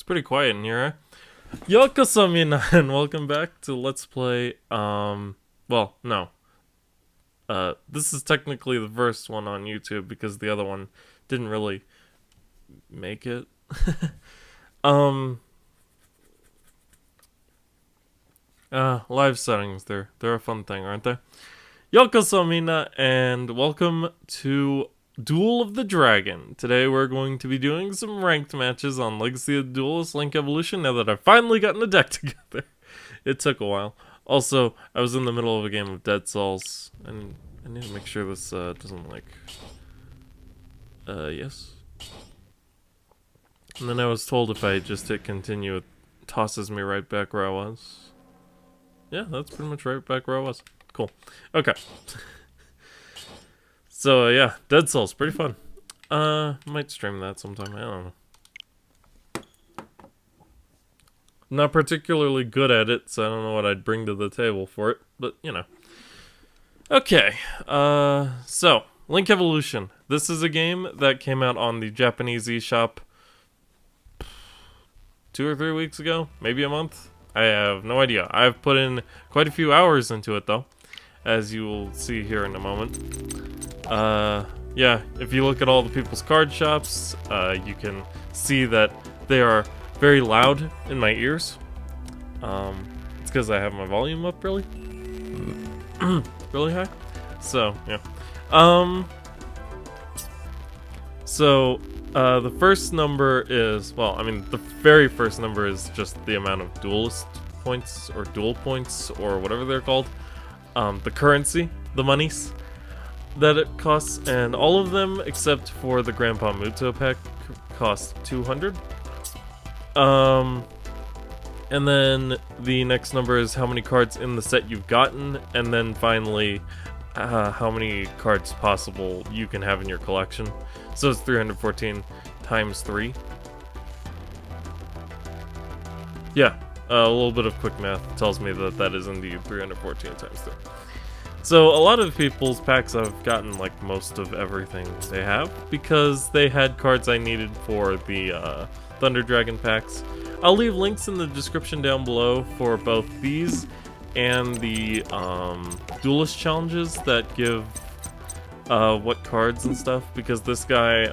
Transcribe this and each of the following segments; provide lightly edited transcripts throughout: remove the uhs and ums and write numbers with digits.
pretty quiet in here, eh? Yokosamina, and welcome back to Let's Play, well, no. This is technically the first one on YouTube because the other one didn't really make it. Live settings, they're a fun thing, aren't they? Yokosamina, and welcome to Duel of the Dragon. Today we're going to be doing some ranked matches on Legacy of Duelist Link Evolution now that I've finally gotten a deck together. It took a while. Also, I was in the middle of a game of Dead Cells, and I need to make sure this doesn't like... yes. And then I was told if I just hit continue, it tosses me right back where I was. Yeah, that's pretty much right back where I was. Cool. Okay. So, yeah, Dead Cells, pretty fun. Might stream that sometime, I don't know. Not particularly good at it, so I don't know what I'd bring to the table for it, but, you know. Okay, so, Link Evolution. This is a game that came out on the Japanese eShop 2 or 3 weeks ago, maybe a month. I have no idea. I've put in quite a few hours into it, though, as you will see here in a moment. Yeah, if you look at all the people's card shops, you can see that they are very loud in my ears. It's because I have my volume up really, really high. So, yeah. The first number is, well, I mean, the very first number is just the amount of duelist points, or duel points, or whatever they're called. The currency, the monies that it costs, and all of them, except for the Grandpa Muto pack, cost 200. And then the next number is how many cards in the set you've gotten, and then finally, how many cards possible you can have in your collection. So it's 314 times 3. Yeah, a little bit of quick math tells me that that is indeed 314 times 3. So a lot of people's packs I've gotten like most of everything they have because they had cards I needed for the Thunder Dragon packs. I'll leave links in the description down below for both these and the Duelist challenges that give what cards and stuff, because this guy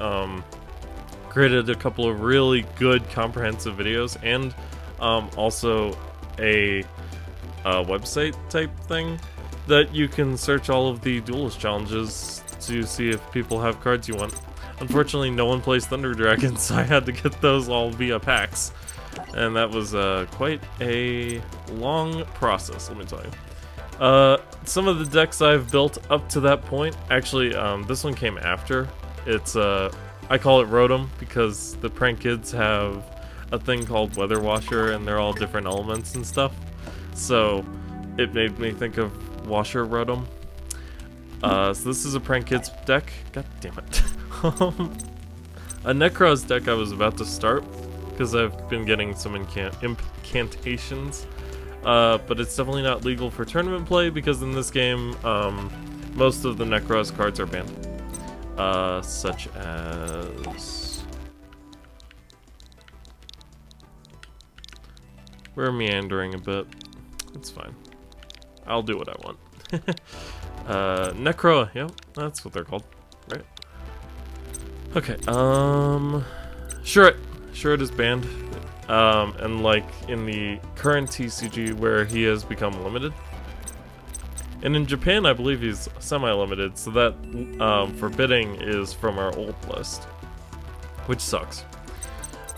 created a couple of really good comprehensive videos and also a website type thing that you can search all of the Duelist challenges to see if people have cards you want. Unfortunately, no one plays Thunder Dragon, so I had to get those all via packs. And that was quite a long process, let me tell you. Some of the decks I've built up to that point, actually, this one came after. It's, I call it Rotom because the prank kids have a thing called Weather Washer, and they're all different elements and stuff. So, it made me think of Washer Rotom. So this is a prank kids deck. God damn it. A Necros deck I was about to start, because I've been getting some incantations. But it's definitely not legal for tournament play, because in this game, most of the Necros cards are banned. Such as... We're meandering a bit. It's fine. I'll do what I want. Necro, yeah, that's what they're called, right? Okay, Sure, is banned, and like in the current TCG where he has become limited. And in Japan, I believe he's semi-limited, so that forbidding is from our old list, which sucks.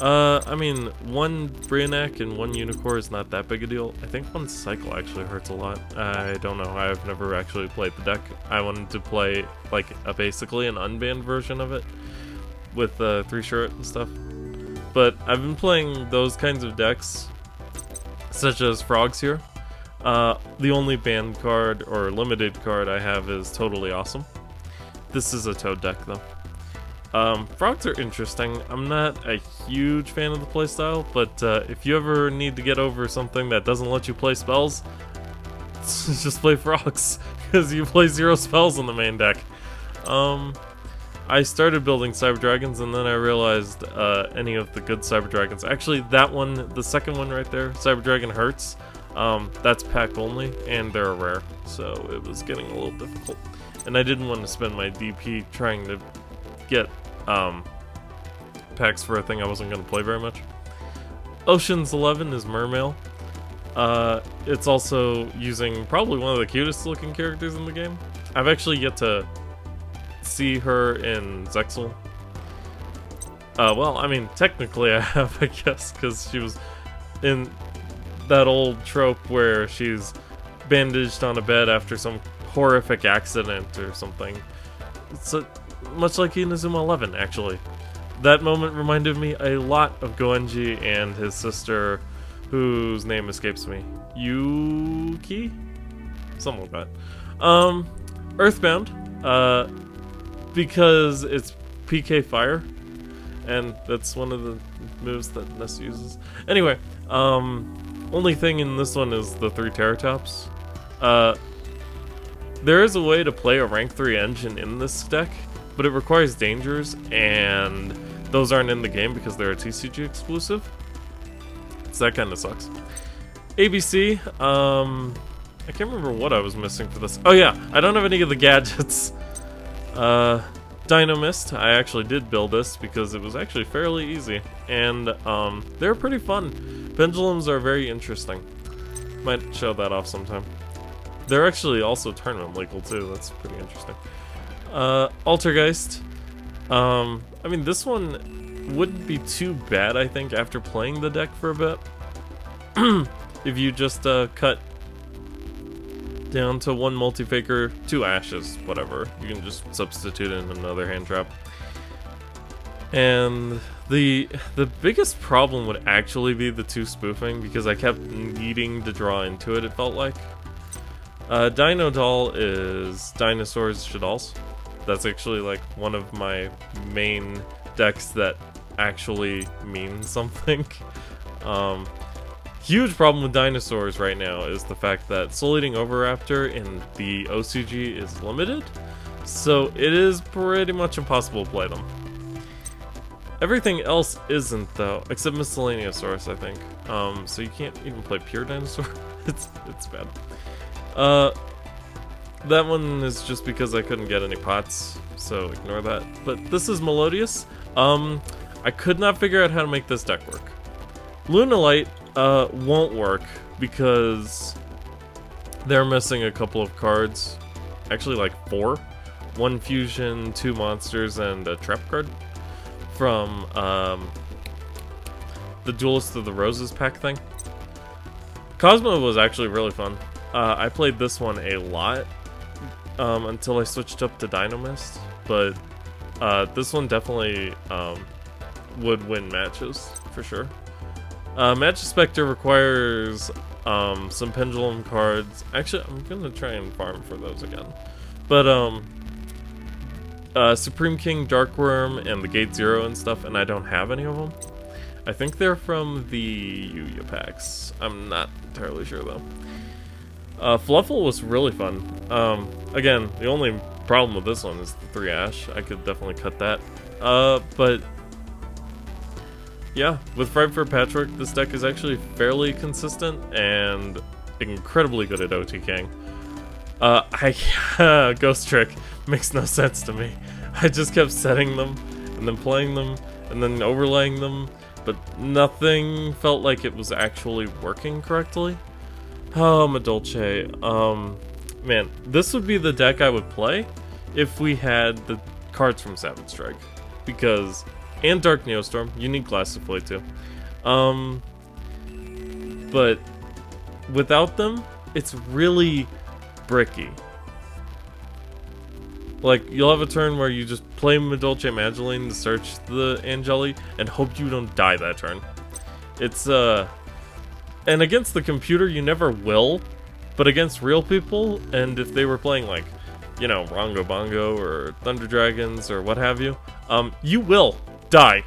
I mean, one Brionac and one Unicorn is not that big a deal. I think one Cycle actually hurts a lot. I don't know, I've never actually played the deck. I wanted to play like basically an unbanned version of it with 3 shirt and stuff. But I've been playing those kinds of decks, such as Frogs here. The only banned card, or limited card I have is Totally Awesome. This is a Toad deck, though. Frogs are interesting. I'm not a huge fan of the playstyle, but if you ever need to get over something that doesn't let you play spells, just play Frogs, because you play 0 spells in the main deck. I started building Cyber Dragons, and then I realized any of the good Cyber Dragons. Actually, that one, the second one right there, Cyber Dragon Hertz, that's pack only, and they're rare, so it was getting a little difficult. And I didn't want to spend my DP trying to get packs for a thing I wasn't going to play very much. Ocean's 11 is Mermail. It's also using probably one of the cutest looking characters in the game. I've actually yet to see her in Zexal. Well, I mean, technically I have, I guess, because she was in that old trope where she's bandaged on a bed after some horrific accident or something. It's much like Inazuma 11, actually. That moment reminded me a lot of Goenji and his sister, whose name escapes me. Yuki? Something like that. Earthbound, because it's PK Fire, and that's one of the moves that Ness uses. Anyway, only thing in this one is the 3 Terratops. There is a way to play a rank 3 engine in this deck, but it requires dangers, and those aren't in the game because they're a TCG exclusive. So that kind of sucks. ABC, I can't remember what I was missing for this. Oh yeah, I don't have any of the gadgets. Dino Mist, I actually did build this because it was actually fairly easy, and they're pretty fun. Pendulums are very interesting. Might show that off sometime. They're actually also tournament legal too, that's pretty interesting. Altergeist. I mean, this one wouldn't be too bad, I think, after playing the deck for a bit. If you just cut down to 1 Multi-Faker, 2 Ashes, whatever. You can just substitute in another hand trap. And the biggest problem would actually be the 2 spoofing, because I kept needing to draw into it, it felt like. Dino Doll is Dinosaurs Shaddolls. That's actually like one of my main decks that actually means something. Huge problem with dinosaurs right now is the fact that Soul Eating Oviraptor in the OCG is limited, so it is pretty much impossible to play them. Everything else isn't though, except Miscellaneousaurus, I think. So you can't even play pure dinosaur. it's bad. That one is just because I couldn't get any pots, so ignore that. But this is Melodious. I could not figure out how to make this deck work. Lunalite won't work because they're missing a couple of cards. Actually, like 4. 1 fusion, 2 monsters, and a trap card from the Duelist of the Roses pack thing. Cosmo was actually really fun. I played this one a lot until I switched up to Dino Mist, but this one definitely would win matches for sure. Match Spectre requires some pendulum cards. Actually, I'm gonna try and farm for those again. But Supreme King, Darkworm, and the Gate Zero and stuff, and I don't have any of them. I think they're from the Yuya packs. I'm not entirely sure though. Fluffle was really fun. Again, the only problem with this one is the 3 Ash. I could definitely cut that. But yeah, with Frightfur Patchwork, this deck is actually fairly consistent and incredibly good at OTKing. Ghost Trick makes no sense to me. I just kept setting them, and then playing them, and then overlaying them, but nothing felt like it was actually working correctly. Oh, Madolche. Man, this would be the deck I would play if we had the cards from Savage Strike. Because, and Dark Neostorm, you need Glass Souffle too. But without them, it's really bricky. Like, you'll have a turn where you just play Madolche Mageline to search the Angeli and hope you don't die that turn. It's, and against the computer, you never will, but against real people, and if they were playing, like, you know, Rongo Bongo or Thunder Dragons or what have you, you will die.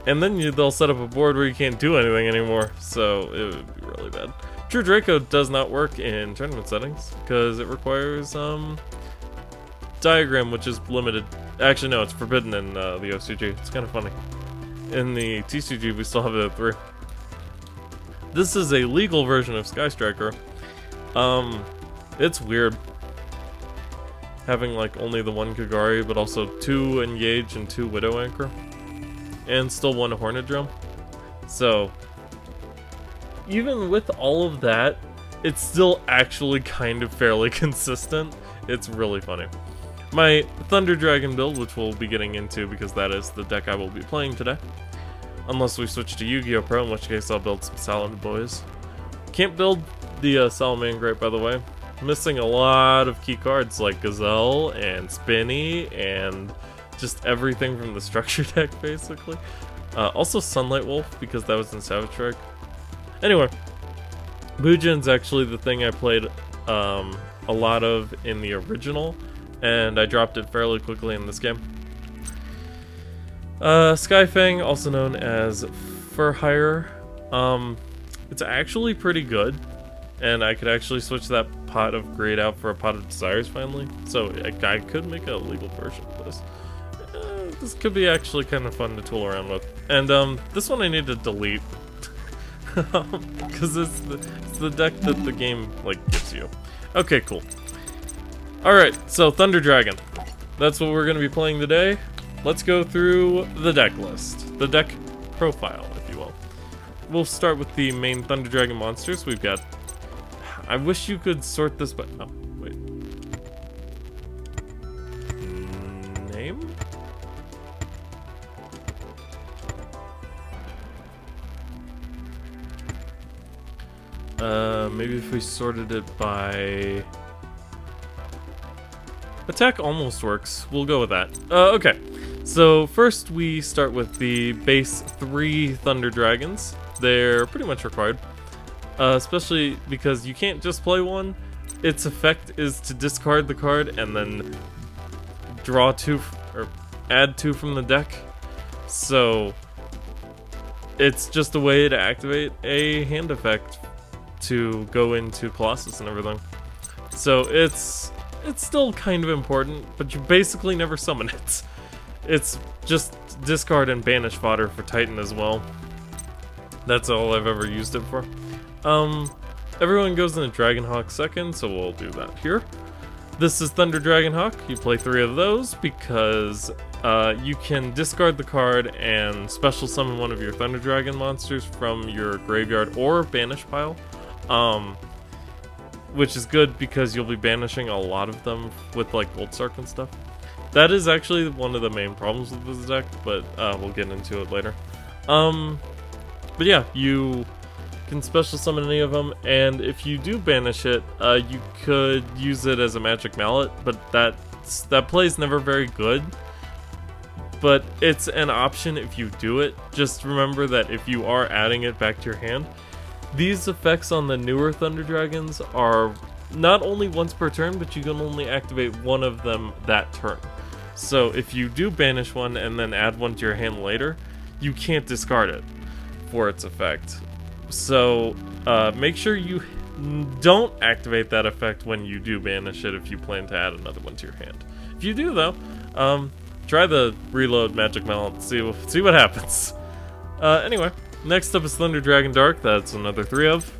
And then they'll set up a board where you can't do anything anymore, so it would be really bad. True Draco does not work in tournament settings because it requires diagram, which is limited. Actually, no, it's forbidden in the OCG. It's kind of funny. In the TCG, we still have it at 3. This is a legal version of Sky Striker. It's weird having like only the 1 Kagari, but also 2 Engage and 2 Widow Anchor, and still 1 Hornet Drum. So even with all of that, it's still actually kind of fairly consistent. It's really funny. My Thunder Dragon build, which we'll be getting into because that is the deck I will be playing today. Unless we switch to Yu-Gi-Oh! Pro, in which case I'll build some Salad Boys. Can't build the Salamangreat, by the way. Missing a lot of key cards like Gazelle and Spinny and just everything from the structure deck, basically. Also Sunlight Wolf, because that was in Savage Strike. Anyway, Bujin's actually the thing I played a lot of in the original, and I dropped it fairly quickly in this game. Skyfang, also known as For Hire. It's actually pretty good, and I could actually switch that Pot of Greed out for a Pot of Desires finally, so I could make a legal version of this. This could be actually kind of fun to tool around with. And this one I need to delete, because it's the deck that the game like gives you. Okay, cool. Alright, so Thunder Dragon. That's what we're going to be playing today. Let's go through the deck list. The deck profile, if you will. We'll start with the main Thunder Dragon monsters. We've got... I wish you could sort this by... Oh, wait. Name? Maybe if we sorted it by... Attack almost works. We'll go with that. Okay. So first we start with the base 3 Thunder Dragons. They're pretty much required. Especially because you can't just play one. Its effect is to discard the card and then draw 2 or add 2 from the deck. So it's just a way to activate a hand effect to go into Colossus and everything. So it's still kind of important, but you basically never summon it. It's just discard and banish fodder for Titan as well. That's all I've ever used it for. Everyone goes into Dragonhawk second, so we'll do that here. This is Thunder Dragonhawk. You play 3 of those because you can discard the card and special summon one of your Thunder Dragon monsters from your graveyard or banish pile. Which is good because you'll be banishing a lot of them with like Gold Sark and stuff. That is actually one of the main problems with this deck, but we'll get into it later. But yeah, you can special summon any of them, and if you do banish it, you could use it as a Magic Mallet, but that play's never very good. But it's an option if you do it. Just remember that if you are adding it back to your hand, these effects on the newer Thunder Dragons are not only once per turn, but you can only activate one of them that turn. So if you do banish one and then add one to your hand later, you can't discard it for its effect. So make sure you don't activate that effect when you do banish it if you plan to add another one to your hand. If you do though, try the reload Magic Mallet and see what happens. Anyway. Next up is Thunder Dragon Dark. That's another 3 of.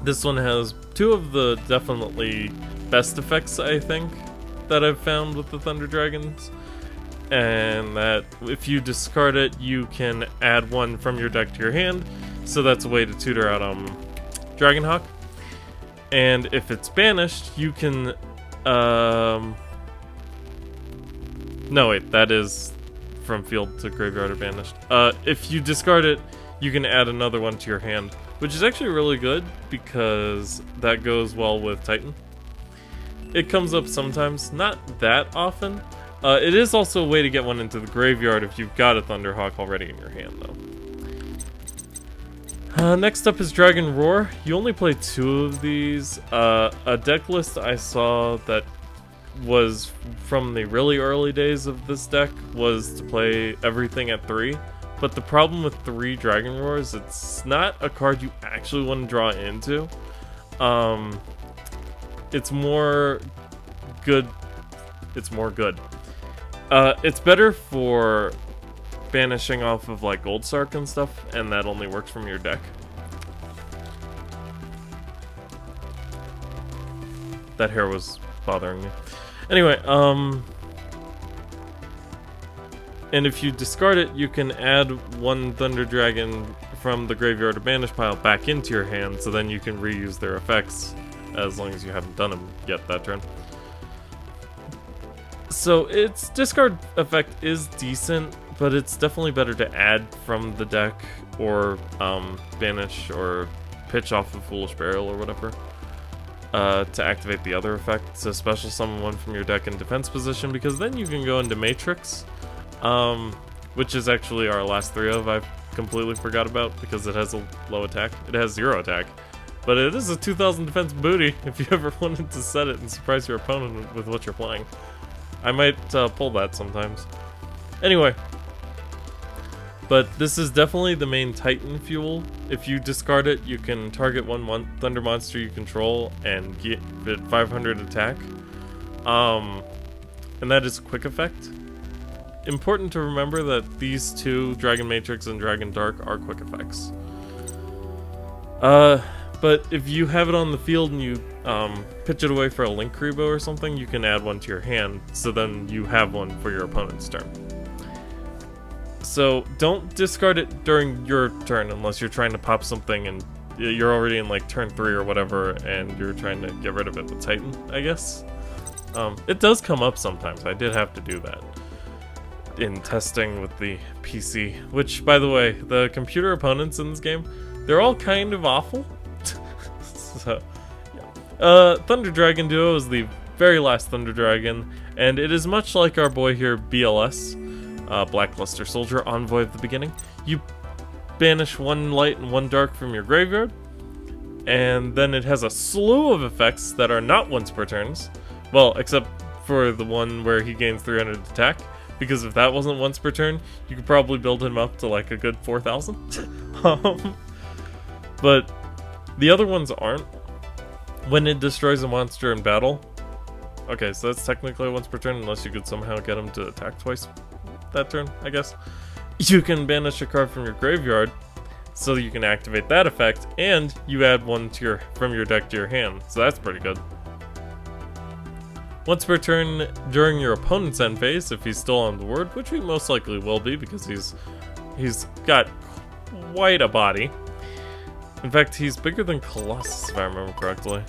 This one has 2 of the definitely best effects, I think, that I've found with the Thunder Dragons. And that if you discard it, you can add 1 from your deck to your hand. So that's a way to tutor out Dragonhawk. And if it's banished, you can... No, wait, that is... from field to graveyard or banished. If you discard it, you can add another one to your hand, which is actually really good because that goes well with Titan. It comes up sometimes, not that often. It is also a way to get one into the graveyard if you've got a Thunderhawk already in your hand, though. Next up is Dragon Roar. You only play 2 of these. A deck list I saw that was from the really early days of this deck was to play everything at 3, but the problem with 3 Dragon Roars, it's not a card you actually want to draw into. It's more good it's more good. It's better for banishing off of like Gold Sark and stuff, and that only works from your deck. That hair was bothering me. Anyway, and if you discard it, you can add one Thunder Dragon from the graveyard or banish pile back into your hand, so then you can reuse their effects as long as you haven't done them yet that turn. So its discard effect is decent, but it's definitely better to add from the deck or banish or pitch off of Foolish Burial or whatever to activate the other effect. So special summon one from your deck in defense position, because then you can go into Matrix, which is actually our last 3 of. I've completely forgot about because it has a low attack. It has 0 attack, but it is a 2000 defense booty if you ever wanted to set it and surprise your opponent with what you're playing. I might pull that sometimes. Anyway, but this is definitely the main Titan fuel. If you discard it, you can target one Thunder monster you control and get it 500 attack. And that is a quick effect. Important to remember that these two, Dragon Matrix and Dragon Dark, are quick effects. But if you have it on the field and you pitch it away for a Link Rebo or something, you can add one to your hand, so then you have one for your opponent's turn. So don't discard it during your turn unless you're trying to pop something and you're already in like turn 3 or whatever and you're trying to get rid of it with Titan, I guess. It does come up sometimes. I did have to do that in testing with the PC, which, by the way, the computer opponents in this game, they're all kind of awful. So, yeah. Thunder Dragon Duo is the very last Thunder Dragon, and it is much like our boy here, BLS, Blackluster Soldier, Envoy of the Beginning. You banish one light and one dark from your graveyard, and then it has a slew of effects that are not once per turns. Well, except for the one where he gains 300 attack, because if that wasn't once per turn, you could probably build him up to like a good 4,000. But the other ones aren't. When it destroys a monster in battle, okay, so that's technically once per turn unless you could somehow get him to attack twice that turn, I guess. You can banish a card from your graveyard, so you can activate that effect, and you add one to from your deck to your hand, so that's pretty good. Once per turn during your opponent's end phase, if he's still on the board, which he most likely will be because he's got quite a body. In fact, he's bigger than Colossus, if I remember correctly.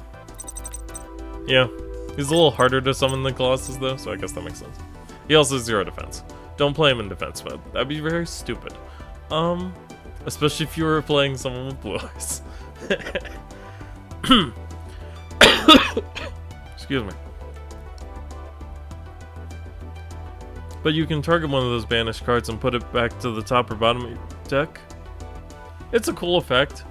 Yeah, he's a little harder to summon than Colossus, though, so I guess that makes sense. He also has 0 defense. Don't play him in defense mode. That'd be very stupid. Especially if you were playing someone with blue eyes. Excuse me. But you can target one of those banished cards and put it back to the top or bottom of your deck. It's a cool effect.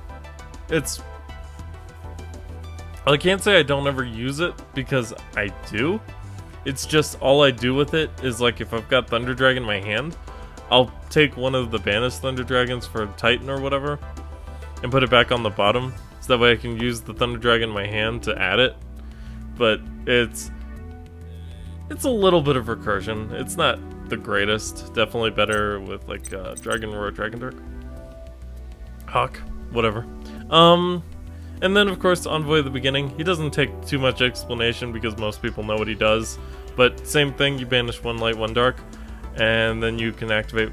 I can't say I don't ever use it, because I do. It's just all I do with it is, like, if I've got Thunder Dragon in my hand, I'll take one of the banished Thunder Dragons for Titan or whatever and put it back on the bottom, so that way I can use the Thunder Dragon in my hand to add it. But it's a little bit of recursion. It's not the greatest. Definitely better with like Dragon Roar, Dragon Dark, Hawk, whatever. And then of course Envoy of the Beginning. He doesn't take too much explanation because most people know what he does. But same thing, you banish one light, one dark, and then you can activate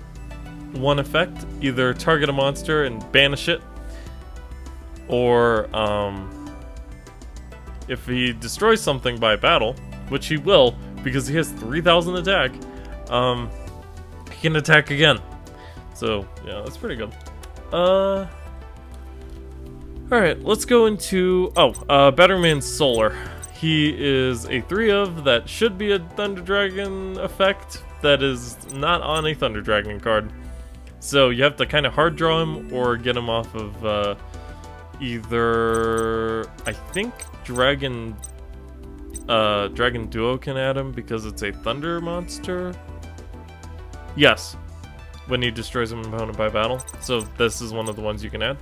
one effect. Either target a monster and banish it, or if he destroys something by battle, which he will because he has 3,000 attack, he can attack again. So yeah, that's pretty good. Alright, let's go into Batterman Solar. He is a 3-of that should be a Thunder Dragon effect that is not on a Thunder Dragon card. So you have to kind of hard draw him or get him off of either, I think Dragon Duo can add him because it's a Thunder monster. Yes, when he destroys an opponent by battle. So this is one of the ones you can add.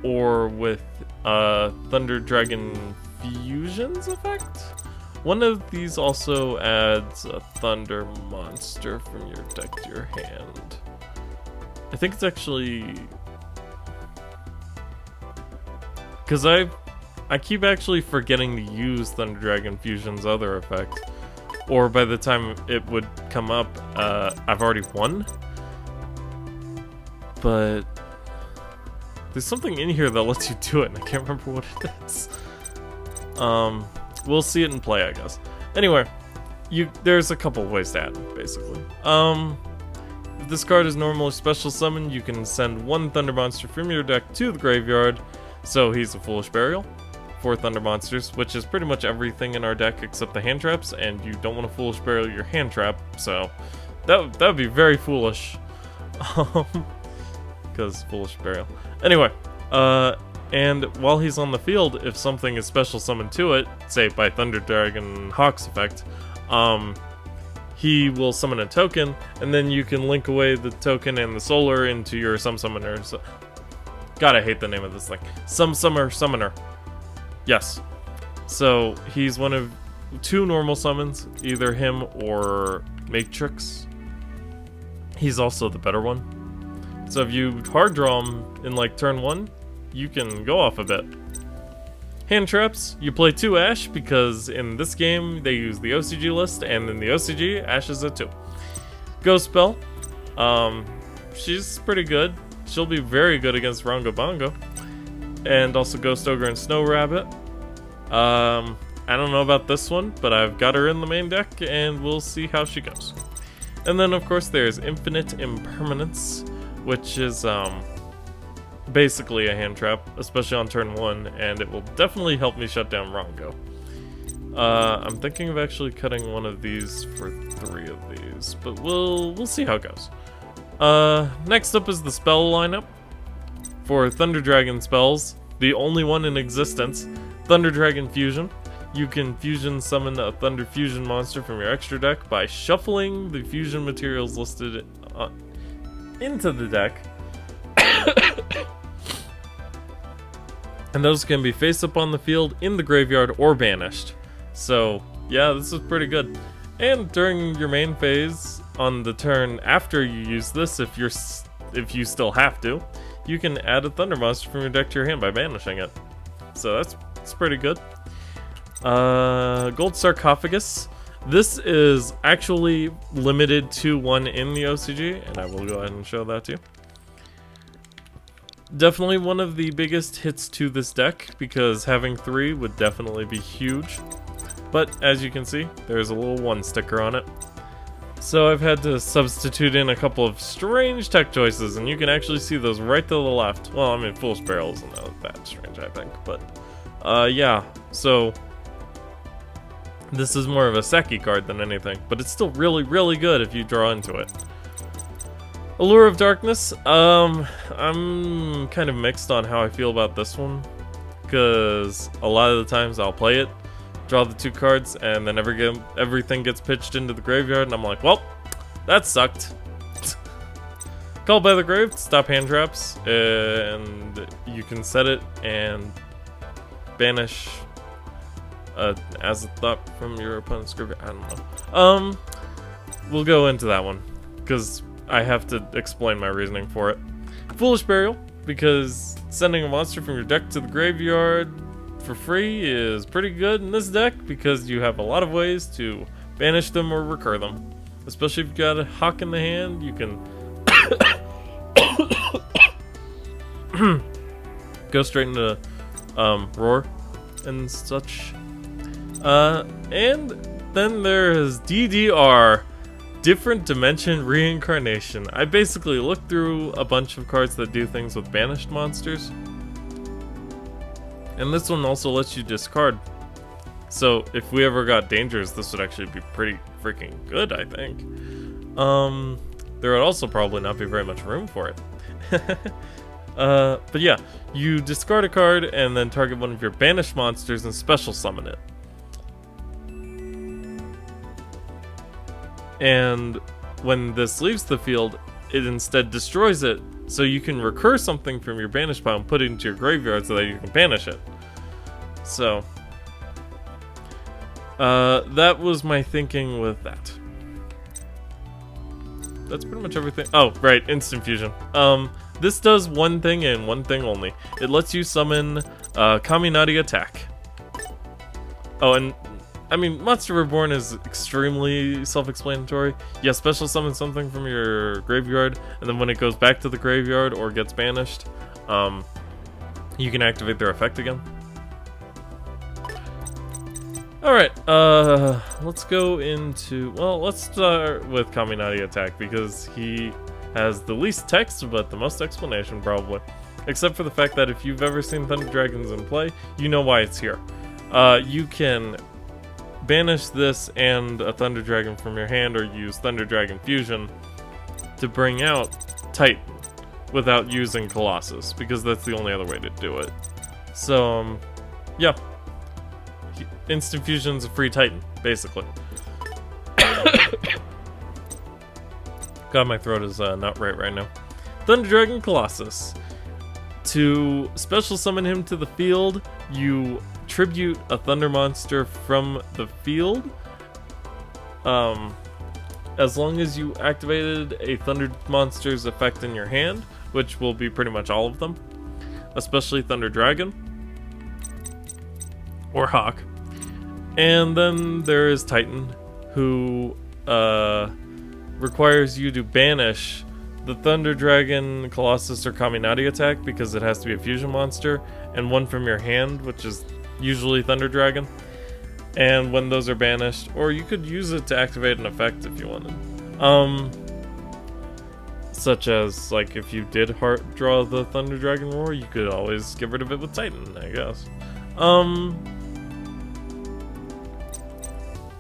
Or with Thunder Dragon Fusion's effect, One of these also adds a thunder monster from your deck to your hand. I think it's actually... Because I keep actually forgetting to use Thunder Dragon Fusion's other effect. Or by the time it would come up, I've already won. But there's something in here that lets you do it, and I can't remember what it is. We'll see it in play, I guess. Anyway, there's a couple ways to add it, basically. If this card is normally special summoned, you can send one Thunder Monster from your deck to the graveyard. So he's a Foolish Burial. 4 Thunder Monsters, which is pretty much everything in our deck except the hand traps, and you don't want to Foolish Burial your hand trap, so that would be very foolish. Because Foolish Burial. Anyway, and while he's on the field, if something is special summoned to it, say by Thunder Dragon Hawk's effect, he will summon a token, and then you can link away the token and the solar into your Summoner. So, God, I hate the name of this thing. Summoner. Yes. So, he's one of 2 normal summons, either him or Matrix. He's also the better one. So if you hard draw him in like turn 1, you can go off a bit. Hand traps, you play 2 Ash because in this game they use the OCG list, and in the OCG, Ash is a 2. Ghost Spell, she's pretty good. She'll be very good against Rongo Bongo. And also Ghost Ogre and Snow Rabbit. I don't know about this one, but I've got her in the main deck, and we'll see how she goes. And then of course there's Infinite Impermanence, which is basically a hand trap, especially on turn 1, and it will definitely help me shut down Rongo. I'm thinking of actually cutting one of these for 3 of these, but we'll see how it goes. Next up is the spell lineup. For Thunder Dragon spells, the only one in existence, Thunder Dragon Fusion. You can fusion summon a Thunder Fusion monster from your extra deck by shuffling the fusion materials listed into the deck. And those can be face up on the field, in the graveyard, or banished. So, yeah, this is pretty good. And during your main phase, on the turn after you use this, if you still have to, you can add a Thunder Monster from your deck to your hand by banishing it. So that's pretty good. Gold Sarcophagus. This is actually limited to 1 in the OCG, and I will go ahead and show that to you. Definitely one of the biggest hits to this deck, because having 3 would definitely be huge. But as you can see, there's a little 1 sticker on it. So I've had to substitute in a couple of strange tech choices, and you can actually see those right to the left. Well, I mean, Foolish Barrel isn't that strange, I think, but yeah, so this is more of a Seki card than anything, but it's still really, really good if you draw into it. Allure of Darkness, I'm kind of mixed on how I feel about this one, because a lot of the times I'll play it, draw the 2 cards, and then everything gets pitched into the graveyard, and I'm like, well, that sucked. Called by the Grave, stop hand traps, and you can set it and banish as a thought from your opponent's graveyard. I don't know. We'll go into that one, because I have to explain my reasoning for it. Foolish Burial, because sending a monster from your deck to the graveyard for free is pretty good in this deck, because you have a lot of ways to banish them or recur them. Especially if you've got a Hawk in the hand, you can go straight into Roar and such. And then there's DDR, Different Dimension Reincarnation. I basically looked through a bunch of cards that do things with banished monsters, and this one also lets you discard. So if we ever got dangers, this would actually be pretty freaking good, I think. There would also probably not be very much room for it. But yeah, you discard a card and then target one of your banished monsters and special summon it. And when this leaves the field, it instead destroys it, so you can recur something from your banished pile and put it into your graveyard so that you can banish it. So That was my thinking with that. That's pretty much everything. Oh, right, instant fusion. This does one thing and one thing only. It lets you summon Kaminari attack. Oh, and I mean, Monster Reborn is extremely self-explanatory. Yeah, special summon something from your graveyard, and then when it goes back to the graveyard or gets banished, you can activate their effect again. Alright, let's go into, well, let's start with Kaminari attack, because he has the least text, but the most explanation, probably. Except for the fact that if you've ever seen Thunder Dragons in play, you know why it's here. You can banish this and a Thunder Dragon from your hand, or use Thunder Dragon Fusion to bring out Titan without using Colossus, because that's the only other way to do it. So, yeah. Instant Fusion's a free Titan, basically. God, my throat is not right now. Thunder Dragon Colossus. To special summon him to the field, you tribute a Thunder monster from the field. As long as you activated a Thunder monster's effect in your hand, which will be pretty much all of them, especially Thunder Dragon or Hawk. And then there is Titan, who requires you to banish the Thunder Dragon, Colossus, or Kaminari attack, because it has to be a fusion monster, and one from your hand, which is usually Thunder Dragon. And when those are banished, or you could use it to activate an effect if you wanted. Such as, like, if you did draw the Thunder Dragon Roar, you could always get rid of it with Titan, I guess.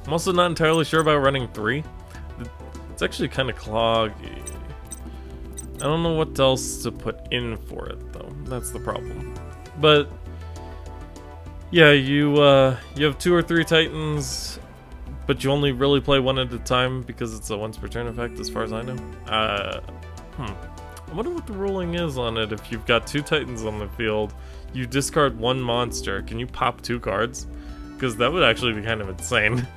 I'm also not entirely sure about running 3. It's actually kind of cloggy. I don't know what else to put in for it, though. That's the problem. But yeah, you have 2 or 3 Titans, but you only really play one at a time because it's a once per turn effect, as far as I know. I wonder what the ruling is on it. If you've got 2 Titans on the field, you discard 1 monster. Can you pop 2 cards? Because that would actually be kind of insane.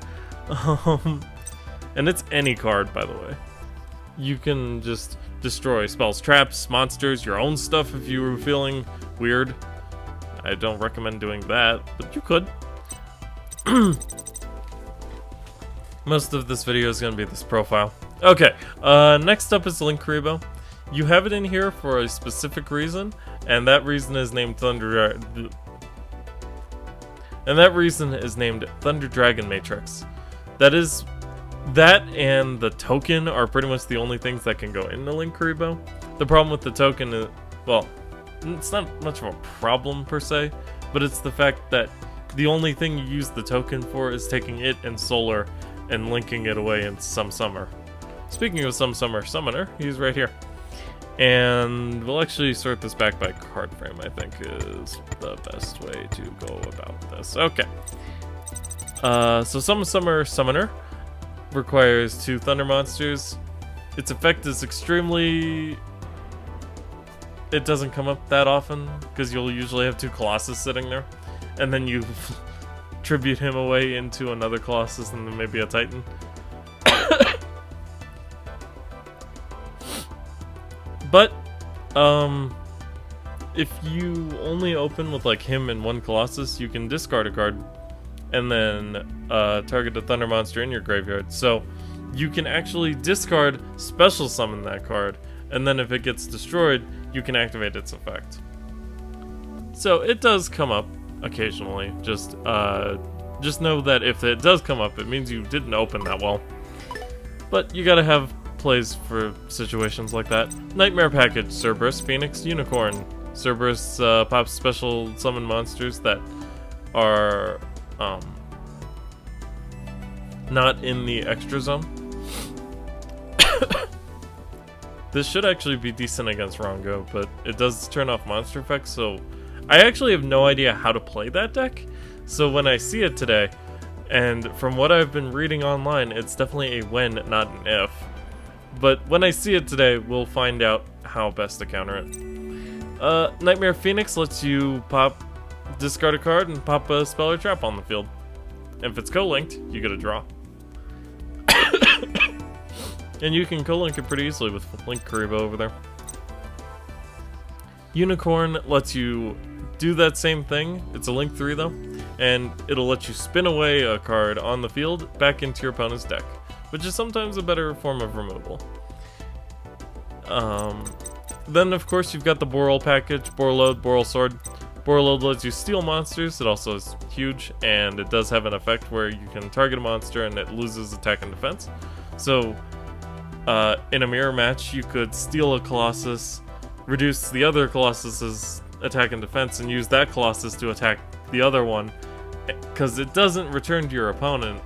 And it's any card, by the way. You can just destroy spells, traps, monsters, your own stuff if you were feeling weird. I don't recommend doing that, but you could. Most of this video is going to be this profile. Okay, next up is Linkuriboh. You have it in here for a specific reason, and that reason is named Thunder Dragon Matrix. That and the token are pretty much the only things that can go into Linkuriboh. The problem with the token is, well, it's not much of a problem per se, but it's the fact that the only thing you use the token for is taking it and Solar and linking it away in Some Summer. Speaking of Some Summer Summoner, he's right here. And we'll actually sort this back by card frame, I think, is the best way to go about this. Okay. So Some Summer Summoner requires 2 Thunder monsters. Its effect is extremely... It doesn't come up that often, because you'll usually have 2 Colossus sitting there. And then you tribute him away into another Colossus and then maybe a Titan. But, if you only open with like him and 1 Colossus, you can discard a card and then target a Thunder monster in your graveyard. So you can actually discard, special summon that card, and then if it gets destroyed, you can activate its effect. So it does come up occasionally. Just know that if it does come up, it means you didn't open that well. But you gotta have plays for situations like that. Nightmare Package, Cerberus, Phoenix, Unicorn. Cerberus pops special summon monsters that are not in the extra zone. This should actually be decent against Rongo, but it does turn off monster effects, so I actually have no idea how to play that deck. So when I see it today, and from what I've been reading online, it's definitely a when, not an if. But when I see it today, we'll find out how best to counter it. Nightmare Phoenix lets you discard a card and pop a spell or trap on the field. If it's co-linked, you get a draw. And you can co-link it pretty easily with Link Karibo over there. Unicorn lets you do that same thing. It's a Link 3 though, and it'll let you spin away a card on the field back into your opponent's deck, which is sometimes a better form of removal. Then of course you've got the Boral package, Borload, Boral Sword. Borload lets you steal monsters. It also is huge, and it does have an effect where you can target a monster and it loses attack and defense. So in a mirror match, you could steal a Colossus, reduce the other Colossus's attack and defense, and use that Colossus to attack the other one, because it doesn't return to your opponent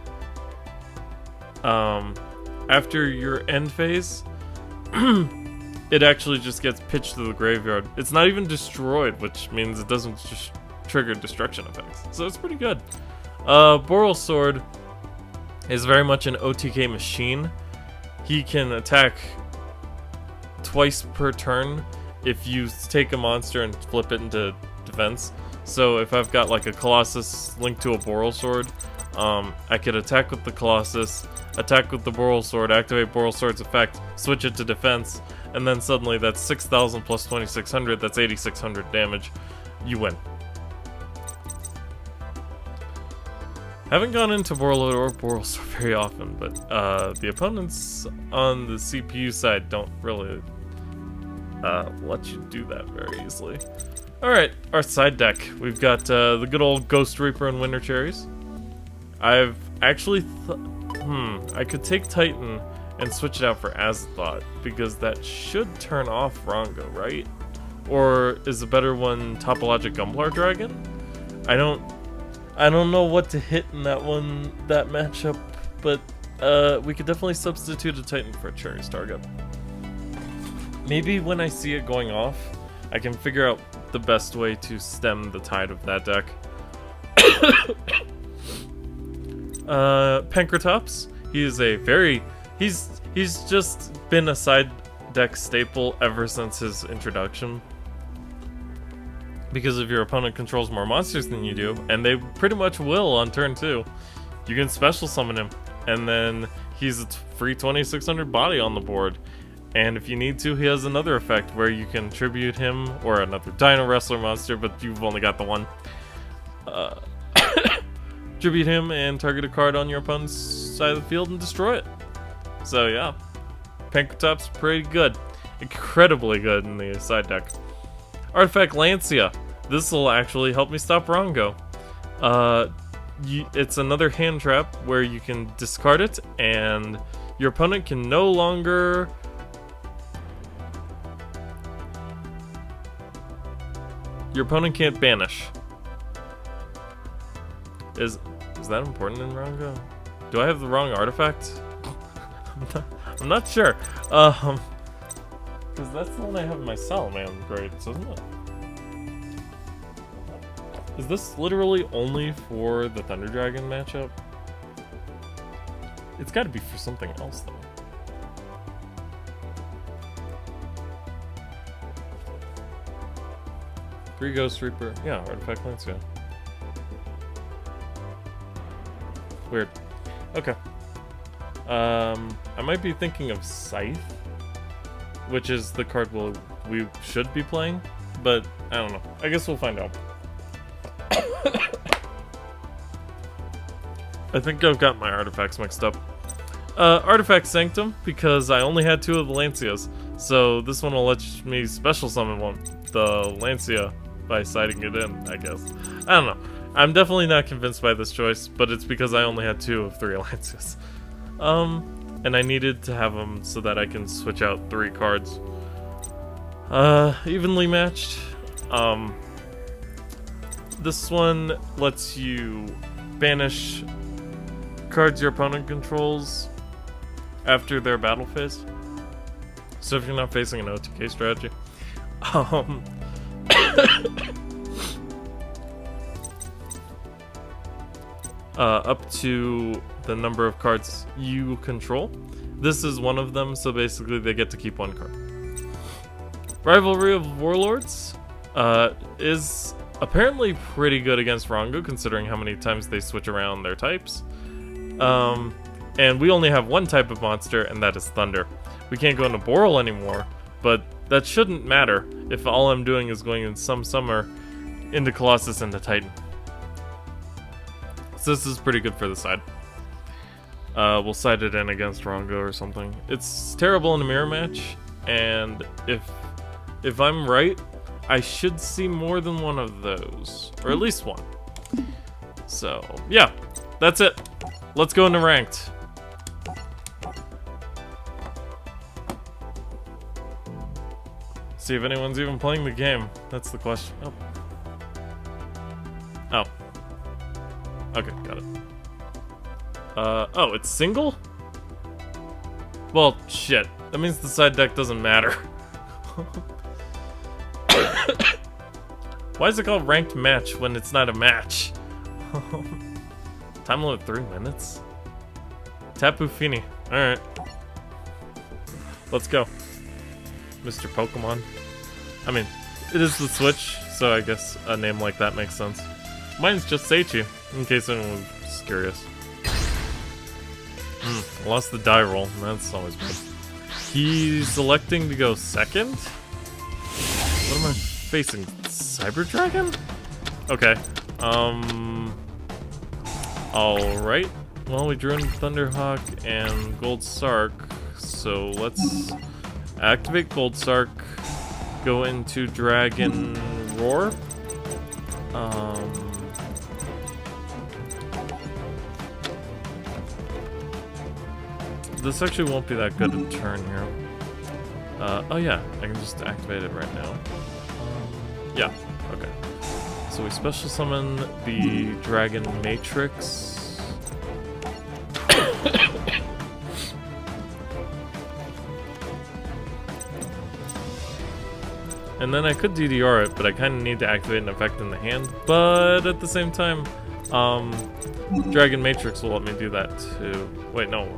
after your end phase. It actually just gets pitched to the graveyard. It's not even destroyed, which means it doesn't just trigger destruction effects. So it's pretty good. Boral Sword is very much an OTK machine. He can attack twice per turn if you take a monster and flip it into defense. So if I've got like a Colossus linked to a Boral Sword, I could attack with the Colossus, attack with the Boral Sword, activate Boral Sword's effect, switch it to defense, and then suddenly that's 6,000 plus 2,600, that's 8,600 damage. You win. Haven't gone into Borload or Boral Sword very often, but the opponents on the CPU side don't really let you do that very easily. Alright, our side deck. We've got the good old Ghost Reaper and Winter Cherries. I've actually I could take Titan and switch it out for Azathoth, because that should turn off Rongo, right? Or is the better one Topologic Gumblar Dragon? I don't know what to hit in that matchup, but we could definitely substitute a Titan for a Cherries target. Maybe when I see it going off, I can figure out the best way to stem the tide of that deck. Pankratops, he's just been a side deck staple ever since his introduction. Because if your opponent controls more monsters than you do, and they pretty much will on turn 2, you can special summon him, and then he's a free 2,600 body on the board. And if you need to, he has another effect where you can tribute him, or another Dino Wrestler monster, but you've only got the one. Tribute him and target a card on your opponent's side of the field and destroy it. So yeah, Pankratops pretty good. Incredibly good in the side deck. Artifact Lancia. This will actually help me stop Rongo. It's another hand trap where you can discard it, and your opponent can no longer... Your opponent can't banish. Is that important in Rongo? Do I have the wrong artifact? I'm not sure. Because that's the one I have in my Salaman grades, isn't it? Is this literally only for the Thunder Dragon matchup? It's gotta be for something else, though. Three Ghost Reaper. Yeah, Artifact Lancia. Weird. Okay. I might be thinking of Scythe, which is the card we should be playing, but I don't know. I guess we'll find out. I think I've got my artifacts mixed up. Artifact Sanctum, because I only had 2 of the Lancias, so this one will let me special summon the Lancia by siding it in, I guess. I don't know. I'm definitely not convinced by this choice, but it's because I only had 2 of 3 Lancias. And I needed to have them so that I can switch out 3 cards. Evenly matched. This one lets you banish cards your opponent controls after their battle phase. So if you're not facing an OTK strategy. Up to the number of cards you control. This is one of them, so basically they get to keep 1 card. Rivalry of Warlords is apparently pretty good against Rongo, considering how many times they switch around their types. And we only have one type of monster, and that is Thunder. We can't go into Boral anymore, but that shouldn't matter if all I'm doing is going in some summer into Colossus and the Titan. So this is pretty good for the side. We'll side it in against Rongo or something. It's terrible in a mirror match, and if I'm right, I should see more than one of those, or at least one. So yeah, that's it. Let's go into ranked. See if anyone's even playing the game. That's the question. Oh. Oh. Okay, got it. Oh, it's single? Well, shit. That means the side deck doesn't matter. Why is it called ranked match when it's not a match? Time limit 3 minutes? Tapu Fini. Alright. Let's go. Mr. Pokemon. I mean, it is the Switch, so I guess a name like that makes sense. Mine's just Seichi, in case anyone was curious. Lost the die roll. That's always good. He's electing to go second? What am I facing? Cyber Dragon? Okay. Alright. Well, we drew in Thunderhawk and Gold Sark, so let's activate Gold Sark, go into Dragon Roar. This actually won't be that good a turn here. Oh yeah, I can just activate it right now. Yeah, okay. So we special summon the Dragon Matrix. And then I could DDR it, but I kind of need to activate an effect in the hand. But at the same time, Dragon Matrix will let me do that too. Wait, no.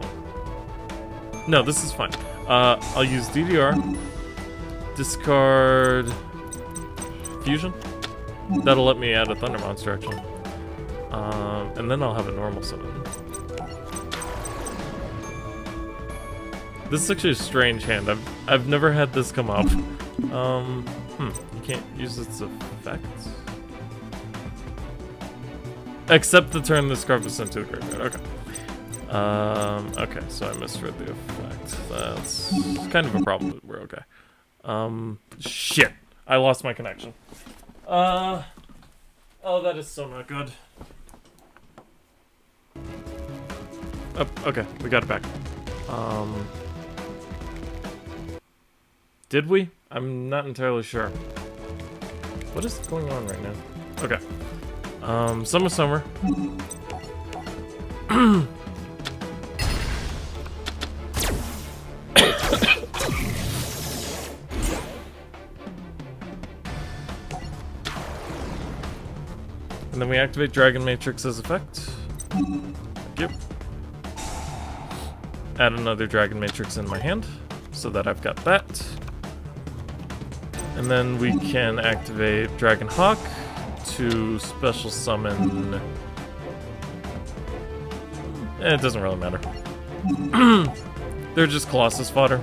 No, this is fine. I'll use DDR, discard Fusion. That'll let me add a Thunder Monster, actually. And then I'll have a normal summon. This is actually a strange hand. I've never had this come up. You can't use its effects. Except to turn this Scarfus into the graveyard. Okay. Okay, so I misread the effect. That's kind of a problem, but we're okay. Shit. I lost my connection. Oh, that is so not good. Oh, okay, we got it back. Did we? I'm not entirely sure. What is going on right now? Okay. Summer. And then we activate Dragon Matrix as effect. Yep. Add another Dragon Matrix in my hand, so that I've got that. And then we can activate Dragon Hawk to special summon. It doesn't really matter. They're just Colossus fodder.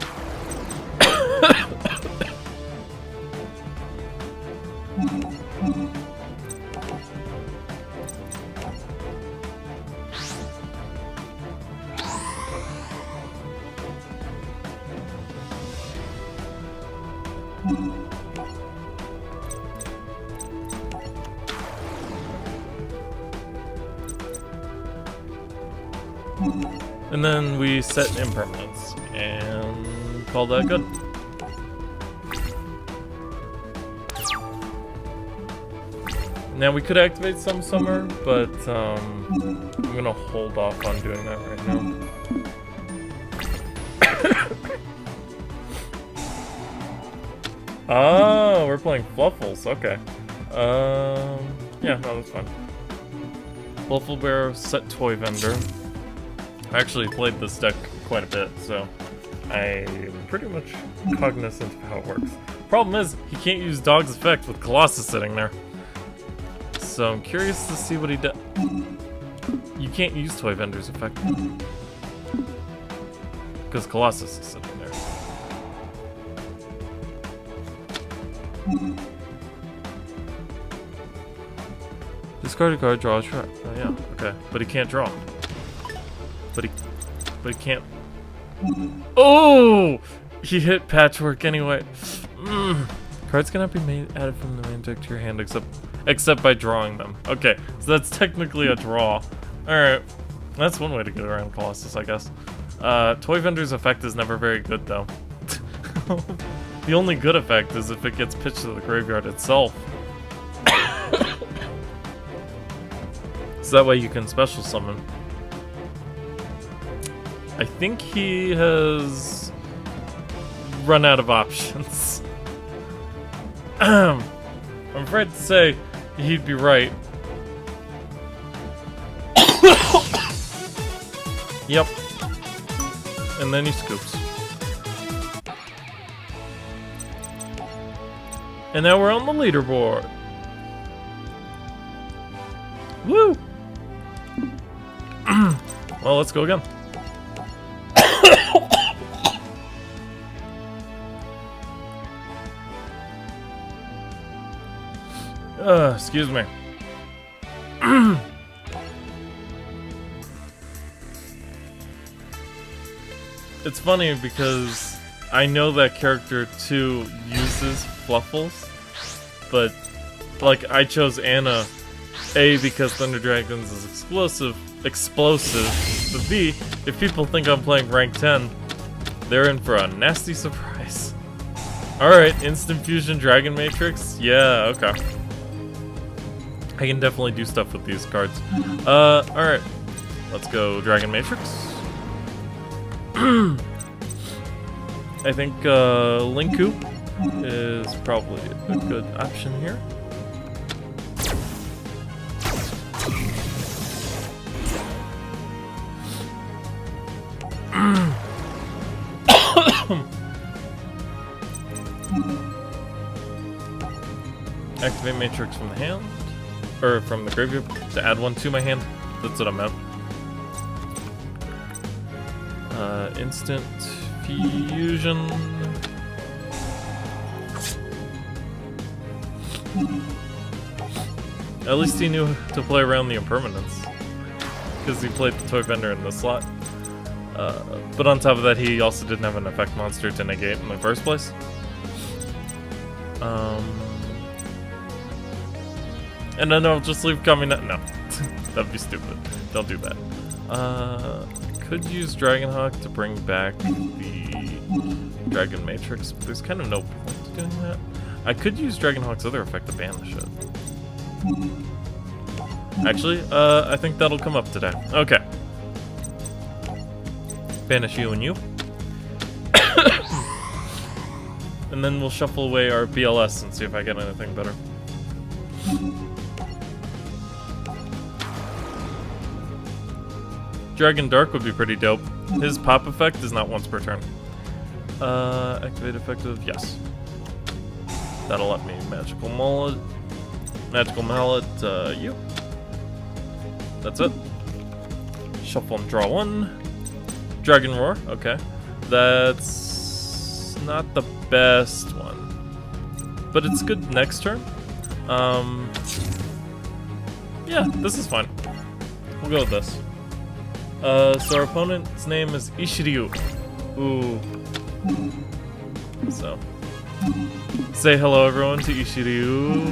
And then we set impermanence and call that good. Now we could activate some summer, but I'm gonna hold off on doing that right now. Oh, we're playing Fluffles, okay. Yeah, no, that's fine. Fluffle Bear, set Toy Vendor. I actually played this deck quite a bit, so I'm pretty much cognizant of how it works. Problem is, he can't use Dog's effect with Colossus sitting there. So I'm curious to see what he does. You can't use Toy Vendor's effect. Because Colossus is sitting there. Discard a card, draw a trap. Oh yeah, okay. But he can't draw. But he can't. Oh! He hit Patchwork anyway. Cards cannot be added from the main deck to your hand except by drawing them. Okay, so that's technically a draw. Alright. That's one way to get around Colossus, I guess. Toy Vendor's effect is never very good, though. The only good effect is if it gets pitched to the graveyard itself. So that way you can special summon. I think he has run out of options. I'm afraid to say he'd be right. Yep. And then he scoops. And now we're on the leaderboard. Woo! Well, let's go again. Excuse me. It's funny because I know that character too uses Fluffles, but like I chose Anna A because Thunder Dragons is explosive, but B, if people think I'm playing rank 10, they're in for a nasty surprise. Alright, Instant Fusion Dragon Matrix? Yeah, okay. I can definitely do stuff with these cards. Alright. Let's go Dragon Matrix. I think Linku is probably a good option here. Activate Matrix from the hand, or from the graveyard to add one to my hand. That's what I meant. Instant Fusion. At least he knew to play around the impermanence, because he played the Toy Vendor in the slot. But on top of that, he also didn't have an effect monster to negate in the first place. And then I'll just leave coming up. No, that'd be stupid. Don't do that. Could use Dragonhawk to bring back the Dragon Matrix, but there's kind of no point to doing that. I could use Dragonhawk's other effect to banish it. Actually, I think that'll come up today. Okay. Banish you and you. And then we'll shuffle away our BLS and see if I get anything better. Dragon Dark would be pretty dope. His pop effect is not once per turn. Activate effective, yes. That'll let me Magical Mallet. Magical Mallet, you. That's it. Shuffle and draw one. Dragon Roar, okay. That's not the best one. But it's good next turn. Yeah, this is fine. We'll go with this. So our opponent's name is Ishiryu. Ooh. So. Say hello everyone to Ishiryu.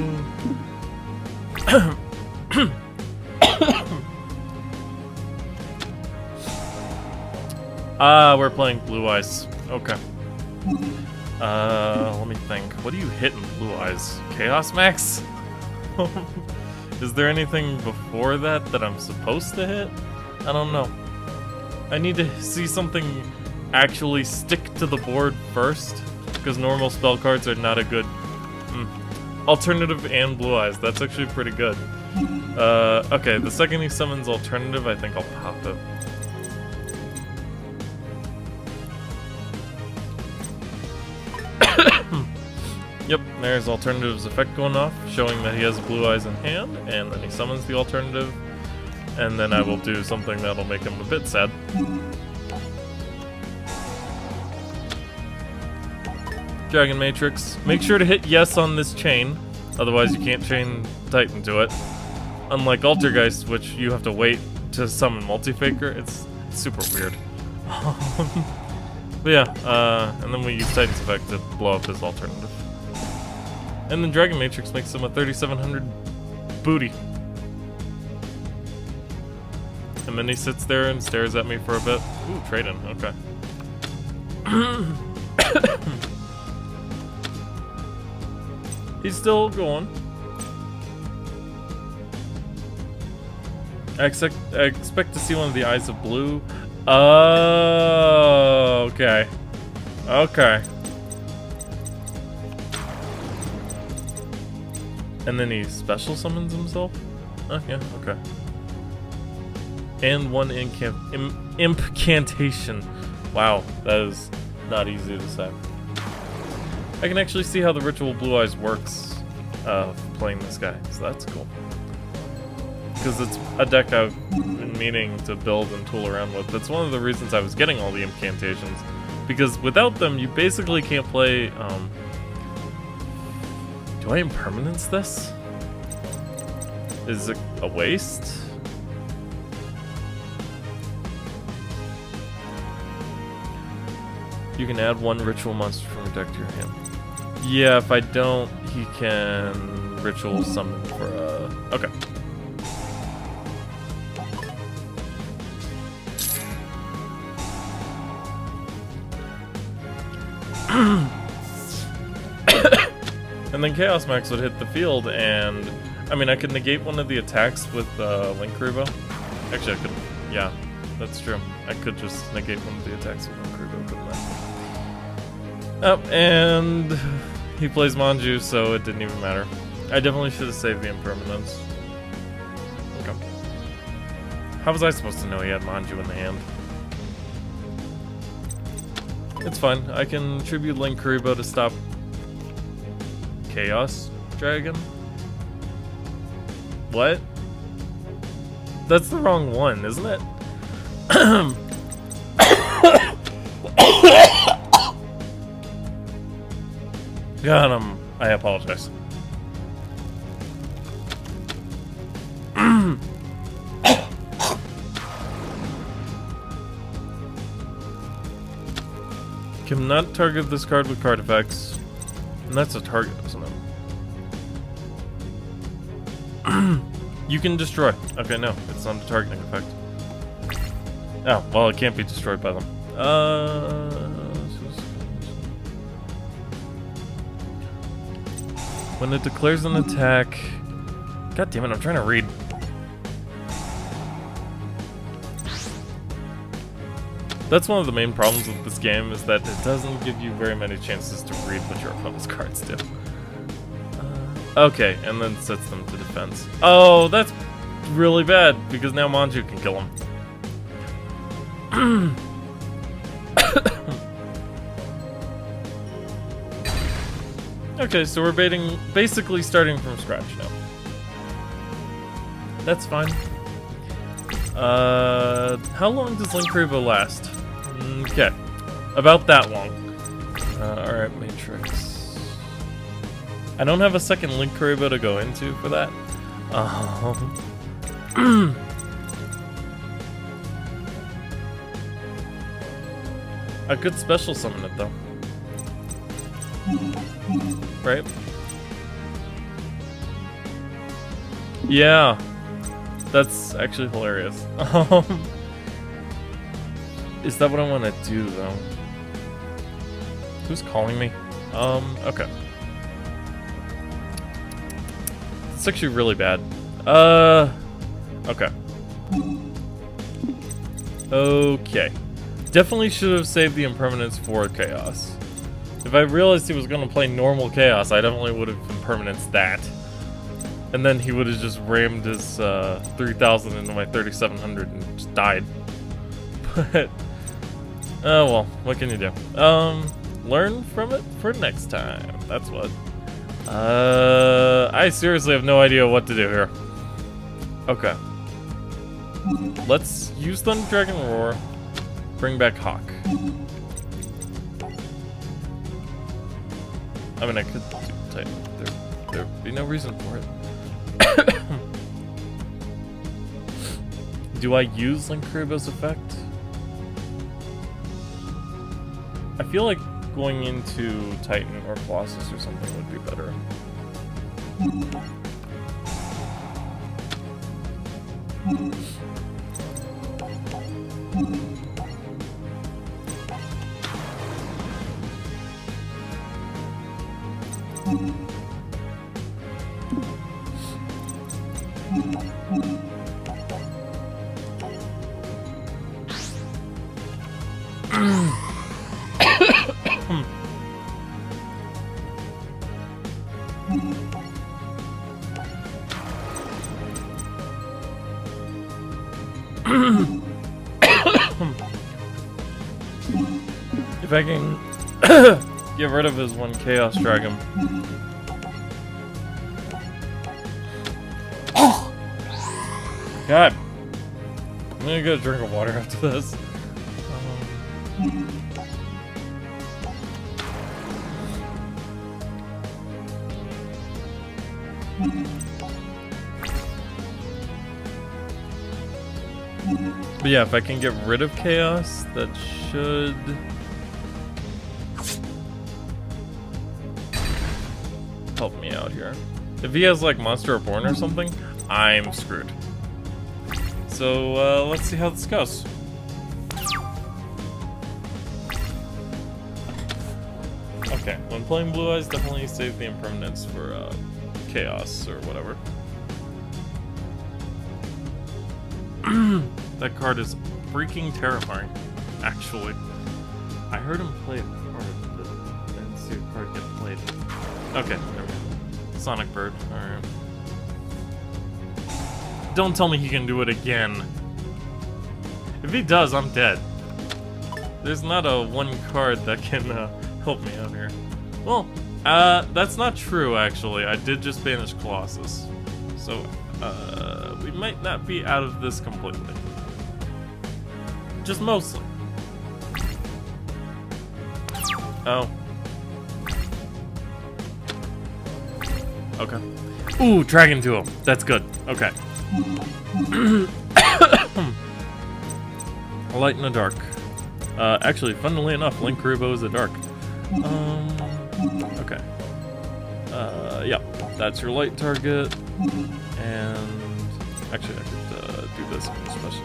We're playing Blue Eyes. Okay. Let me think. What do you hit in Blue Eyes? Chaos Max? Is there anything before that that I'm supposed to hit? I don't know. I need to see something actually stick to the board first, because normal spell cards are not a good... Alternative and Blue Eyes, that's actually pretty good. Okay, the second he summons Alternative, I think I'll pop it. Yep, there's Alternative's effect going off, showing that he has blue eyes in hand, and then he summons the alternative, and then I will do something that'll make him a bit sad. Dragon Matrix. Make sure to hit yes on this chain, otherwise you can't chain Titan to it. Unlike Altergeist, which you have to wait to summon Multi-Faker, it's super weird. But yeah, and then we use Titan's effect to blow up his alternative. And then Dragon Matrix makes him a 3700 booty. And then he sits there and stares at me for a bit. Ooh, trade-in, okay. He's still going. I expect to see one of the eyes of blue. Oh, okay. Okay. And then he special summons himself? Oh, yeah, okay. And one incantation. Wow, that is not easy to say. I can actually see how the Ritual Blue Eyes works playing this guy, so that's cool. Because it's a deck I've been meaning to build and tool around with. That's one of the reasons I was getting all the incantations. Because without them, you basically can't play... Do I impermanence this? Is it a waste? You can add one ritual monster from your deck to your hand. Yeah, if I don't, he can ritual summon for a... Okay. And then Chaos Max would hit the field, and I mean, I could negate one of the attacks with Link Rebo. Actually, I could. Yeah, that's true. I could just negate one of the attacks with Link Rebo, couldn't I? Oh, and he plays Manju, so it didn't even matter. I definitely should have saved the impermanence. Okay. How was I supposed to know he had Manju in the hand? It's fine. I can tribute Link Kuriboh to stop Chaos Dragon. What? That's the wrong one, isn't it? God, I apologize. Cannot target this card with card effects. And that's a target, isn't it? You can destroy. Okay, no, it's not a targeting effect. Oh, well, it can't be destroyed by them. When it declares an attack... God damn it, I'm trying to read. That's one of the main problems with this game, is that it doesn't give you very many chances to read what your opponent's cards do. Okay, and then sets them to defense. Oh, that's really bad, because now Manju can kill him. Okay, so we're basically starting from scratch now. That's fine. How long does Link Kuriboh last? Okay, about that long. Alright, Matrix. I don't have a second Link Kuriboh to go into for that. I could special summon it though. Right? Yeah. That's actually hilarious. Is that what I want to do though? Who's calling me? Okay. It's actually really bad. Okay. Okay. Definitely should have saved the impermanence for Chaos. If I realized he was going to play normal Chaos, I definitely would have impermanenced that. And then he would have just rammed his 3000 into my 3700 and just died. But, oh well, what can you do? Learn from it for next time. That's what. I seriously have no idea what to do here. Okay. Let's use Thunder Dragon Roar. Bring back Hawk. I mean, I could do Titan. There'd be no reason for it. Do I use Link Kuribo's effect? I feel like going into Titan or Colossus or something would be better. If I can get rid of his one Chaos Dragon. God. I'm gonna get a drink of water after this. But yeah, if I can get rid of Chaos, that should... help me out here. If he has like Monster Reborn or something, I'm screwed. So let's see how this goes. Okay, when playing Blue Eyes, definitely save the impermanence for Chaos or whatever. That card is freaking terrifying, actually. I heard him play a card, but I didn't see a card get played. Okay, there we go. Sonic Bird, alright. Don't tell me he can do it again. If he does, I'm dead. There's not a one card that can help me out here. Well, that's not true, actually. I did just banish Colossus. So, we might not be out of this completely. Just mostly. Oh. Okay. Ooh, Dragon Duel. That's good. Okay. A light and a dark. Actually, funnily enough, Link Kuribo is a dark. Okay. Yeah, that's your light target. And actually, I could do this on the special.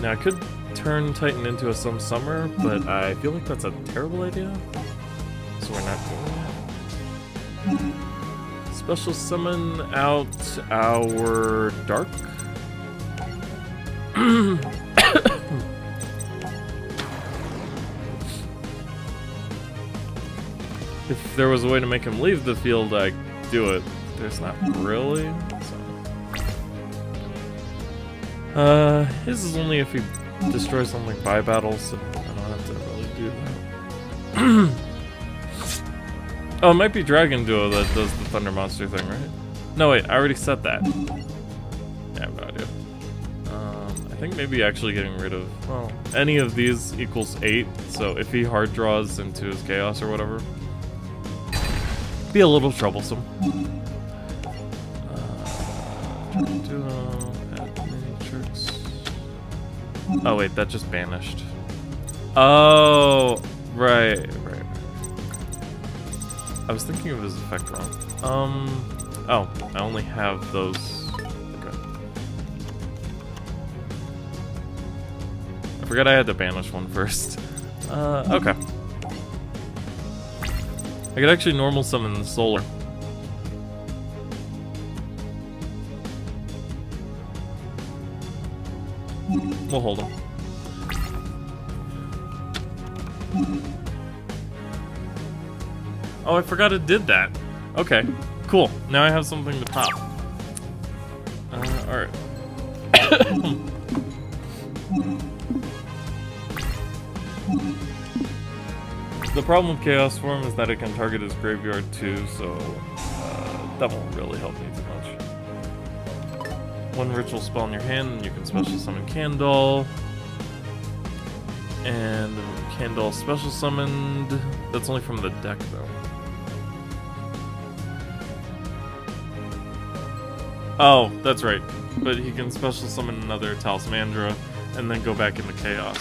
Now, I could turn Titan into a Some Summer, but I feel like that's a terrible idea. So we're not doing that. Special summon out our Dark. If there was a way to make him leave the field, I'd do it. There's not really, so. His is only if he destroys something by battle, so I don't have to really do that. Oh, it might be Dragon Duo that does the Thunder Monster thing, right? No, wait, I already said that. Yeah, I have no idea. I think maybe actually getting rid of, well, any of these equals 8, so if he hard draws into his Chaos or whatever, be a little troublesome. Dragon Duo, add Matrix. Oh wait, that just banished. Oh, right. I was thinking of his effect wrong. Oh, I only have those. Okay. I forgot I had to banish one first. Okay. I could actually normal summon the Solar. We'll hold him. Oh, I forgot it did that. Okay, cool. Now I have something to pop. Alright. problem with Chaos Form is that it can target his graveyard too, so that won't really help me too much. One ritual spell in your hand, and you can special summon Candle. And Candle special summoned. That's only from the deck though. Oh, that's right. But he can special summon another Talismandra and then go back into Chaos.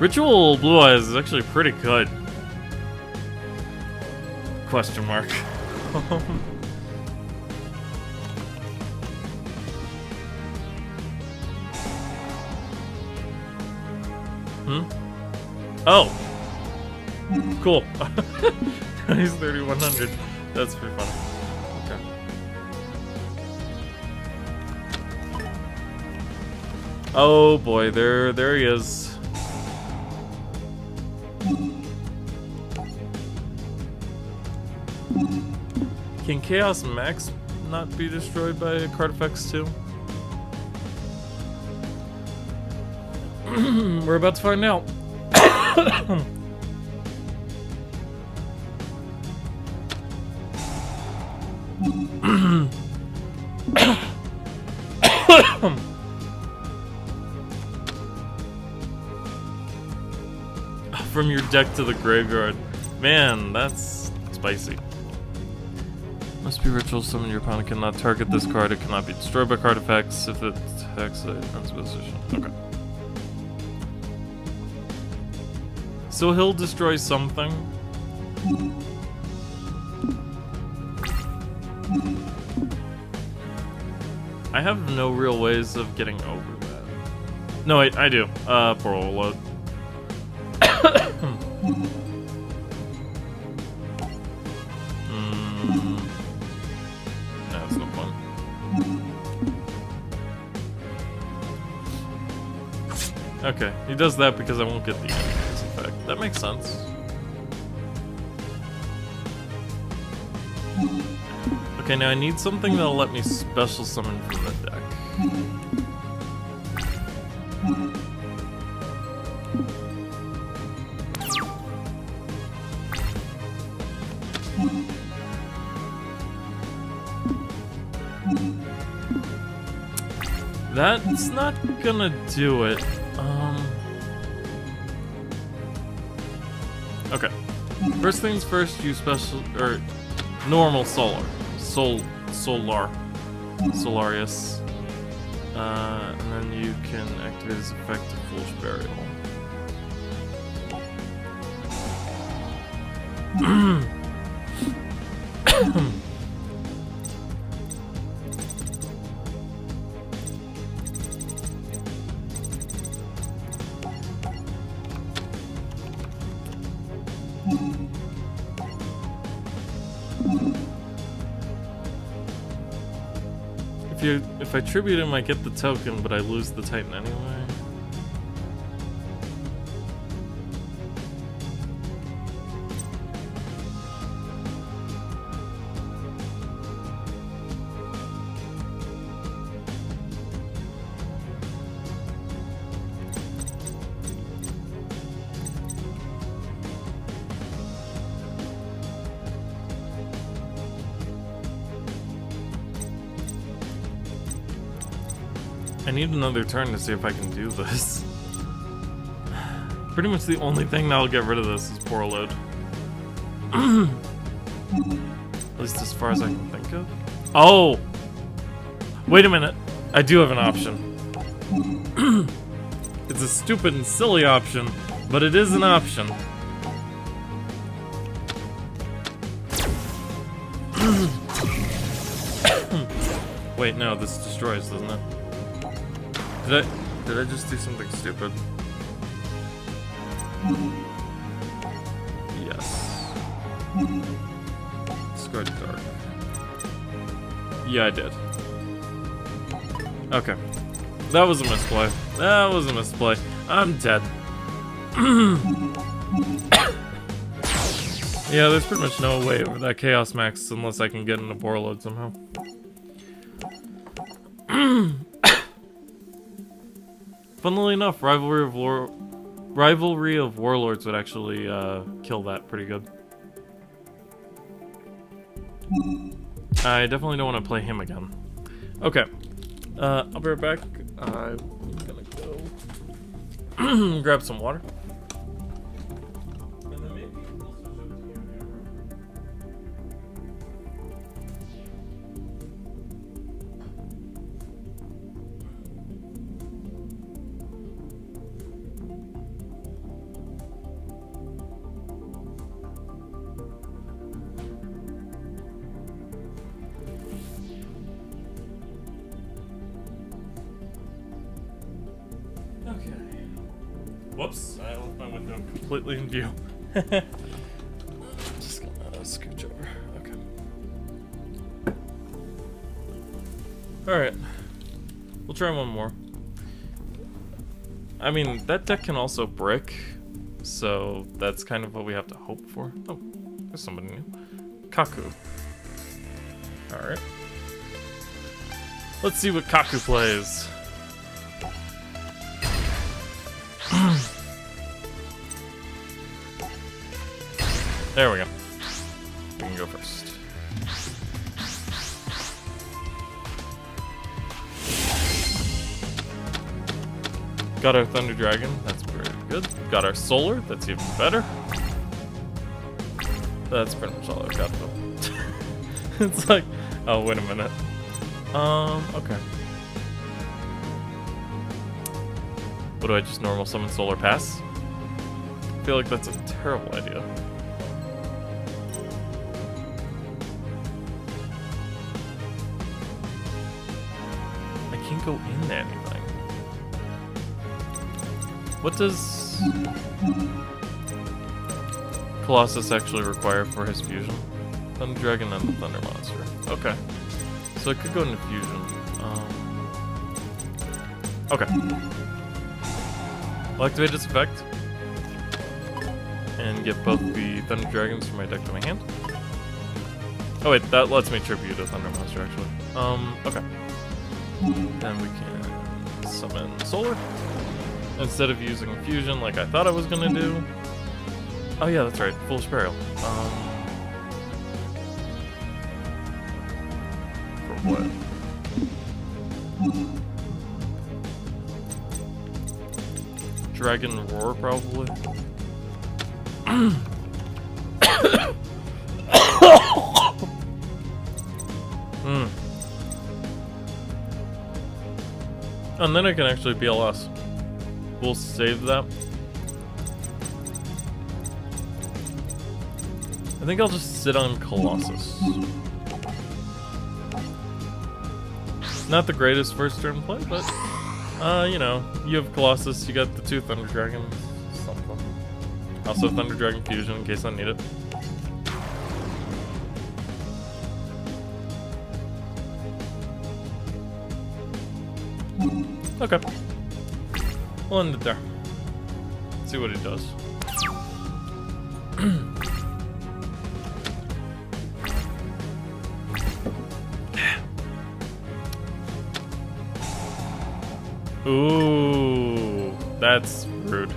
Ritual Blue Eyes is actually pretty good. Question mark. Oh! Cool. He's 3100. That's pretty funny. Okay. Oh boy, there he is. Can Chaos Max not be destroyed by card effects too? We're about to find out. From your deck to the graveyard. Man, that's spicy. Must be ritual summon. Your opponent cannot target this card. It cannot be destroyed by card effects if it attacks a defense position. Okay. So he'll destroy something. I have no real ways of getting over that. No, wait, I do. Portal load. No, it's no fun. Okay, he does that because I won't get the enemy's effect. That makes sense. Okay, now I need something that'll let me special summon from the deck. That's not gonna do it. Okay. First things first, you special or normal Solarius. And then you can activate his effect to Foolish Burial. If I tribute him, I get the token, but I lose the Titan anyway. I need another turn to see if I can do this. Pretty much the only thing that'll get rid of this is Portal Load. At least as far as I can think of. Oh! Wait a minute. I do have an option. It's a stupid and silly option, but it is an option. Wait, no, this destroys, doesn't it? Did I just do something stupid? Yes. Discard dark. Yeah, I did. Okay. That was a misplay. That was a misplay. I'm dead. Yeah, there's pretty much no way over that Chaos Max unless I can get into Portal Load somehow. Funnily enough, Rivalry of Rivalry of Warlords would actually kill that pretty good. I definitely don't want to play him again. Okay. I'll be right back. I'm gonna go grab some water. And then maybe we'll switch up to you. Okay. Whoops, I left my window completely in view. Just gonna scooch over. Okay. Alright. We'll try one more. I mean, that deck can also brick, so that's kind of what we have to hope for. Oh, there's somebody new. Kaku. Alright. Let's see what Kaku plays. There we go. You can go first. Got our Thunder Dragon, that's pretty good. Got our Solar, that's even better. That's pretty much all I've got though. It's like, oh wait a minute. Okay. What do I just normal summon Solar Pass? I feel like that's a terrible idea. I can't go into anything. What does Colossus actually require for his fusion? Thunder Dragon and the Thunder Monster. Okay. So I could go into fusion. Okay. I'll activate its effect. And get both the Thunder Dragons from my deck to my hand. Oh wait, that lets me tribute a Thunder Monster actually. Okay. Then we can summon Solar. Instead of using fusion like I thought I was gonna do. Oh yeah, that's right, Foolish Burial. For what? Dragon Roar, probably. And then I can actually BLS. We'll save that. I think I'll just sit on Colossus. Not the greatest first turn play, but you know, you have Colossus, you got the 2 Thunder Dragons, something. Also Thunder Dragon Fusion in case I need it. Okay. We'll end it there. See what it does. Ooh, that's rude.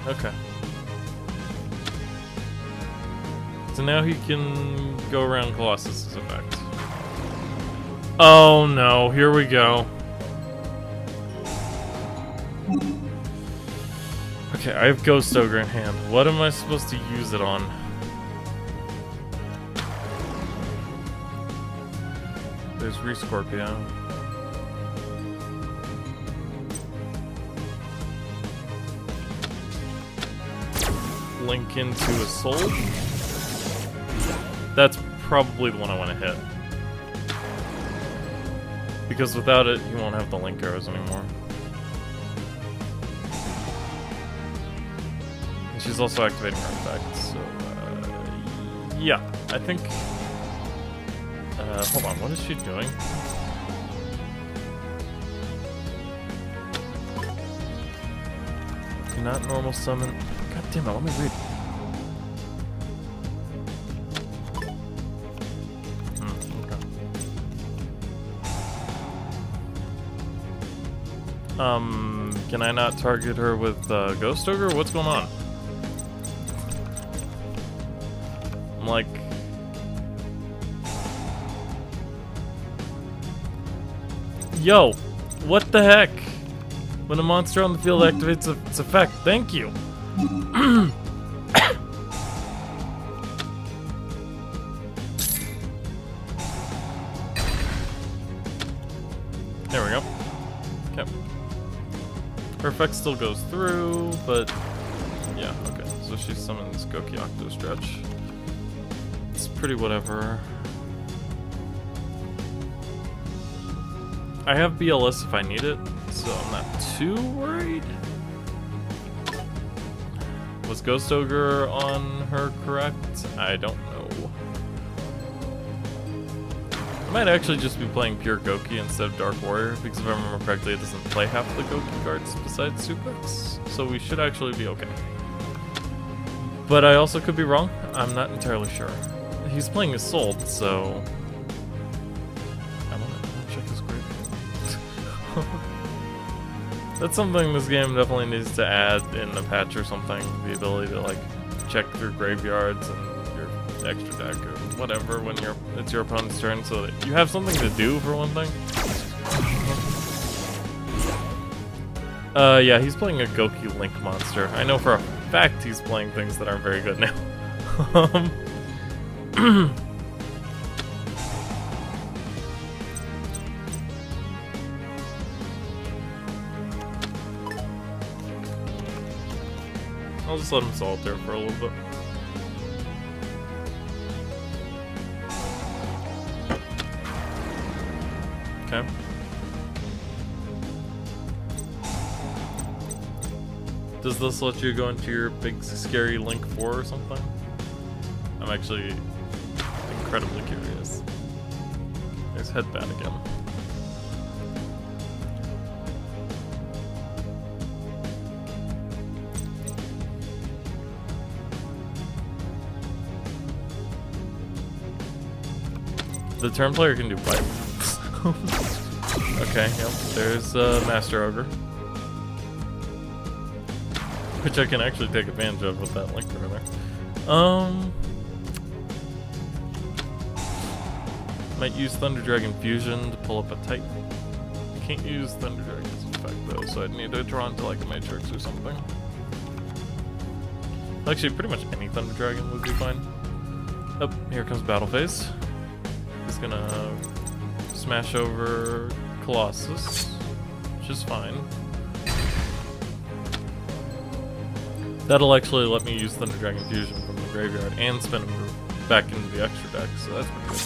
Okay. So now he can go around Colossus's effect. Oh no, here we go. Okay, I have Ghost Ogre in hand. What am I supposed to use it on? There's Rescorpio. Link into a soul. That's probably the one I want to hit. Because without it, you won't have the link arrows anymore. And she's also activating her effect, so yeah, I think. Hold on, what is she doing? Do not normal summon. God damn it, let me read. Can I not target her with Ghost Ogre? What's going on? I'm like... Yo! What the heck? When a monster on the field activates its effect. Thank you! There we go. Okay. Her effect still goes through, but... Yeah, okay. So she summons Goki Octo Stretch. It's pretty whatever. I have BLS if I need it, so I'm not too worried. Was Ghost Ogre on her correct? I don't know. I might actually just be playing pure Goki instead of Dark Warrior, because if I remember correctly, it doesn't play half the Goki cards besides Suplex, so we should actually be okay. But I also could be wrong. I'm not entirely sure. He's playing Assault, so... I want to check his graveyard. That's something this game definitely needs to add in a patch or something. The ability to, like, check through graveyards and your extra deck or whatever when it's your opponent's turn, so that you have something to do for one thing. Yeah, he's playing a Goki Link monster. I know for a fact he's playing things that aren't very good now. I'll just let him solitaire for a little bit. Okay. Does this let you go into your big scary Link 4 or something? I'm actually incredibly curious. There's Headband again. The turn player can do bite. Okay, yep. There's Master Ogre. Which I can actually take advantage of with that Link over there. Might use Thunder Dragon Fusion to pull up a Titan. I can't use Thunder Dragon's effect though, so I'd need to draw into like a Matrix or something. Actually, pretty much any Thunder Dragon would be fine. Oh, here comes Battle Phase. He's gonna smash over Colossus, which is fine. That'll actually let me use Thunder Dragon Fusion from the graveyard and spin him back into the extra deck, so that's pretty good.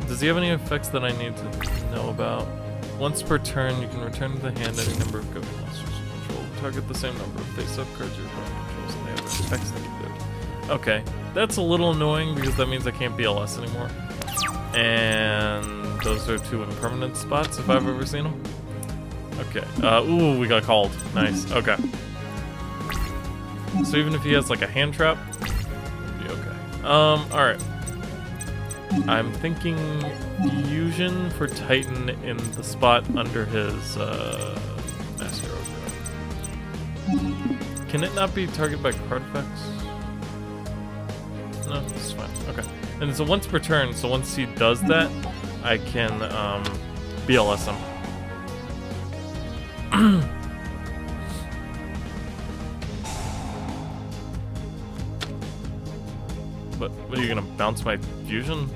Does he have any effects that I need to know about? Once per turn, you can return to the hand any number of Goki monsters you control. Target the same number of face-up cards your opponent controls, and they have effects that you did. Okay, that's a little annoying because that means I can't BLS anymore. And those are two impermanent spots if I've ever seen them. Okay, ooh, we got called. Nice, okay. So even if he has like a hand trap, it'll be okay. Alright. I'm thinking Fusion for Titan in the spot under his, Master Ogre. Can it not be targeted by card effects? No, this is fine. Okay. And it's a once per turn, so once he does that, I can, BLS him. What are you gonna bounce my fusion?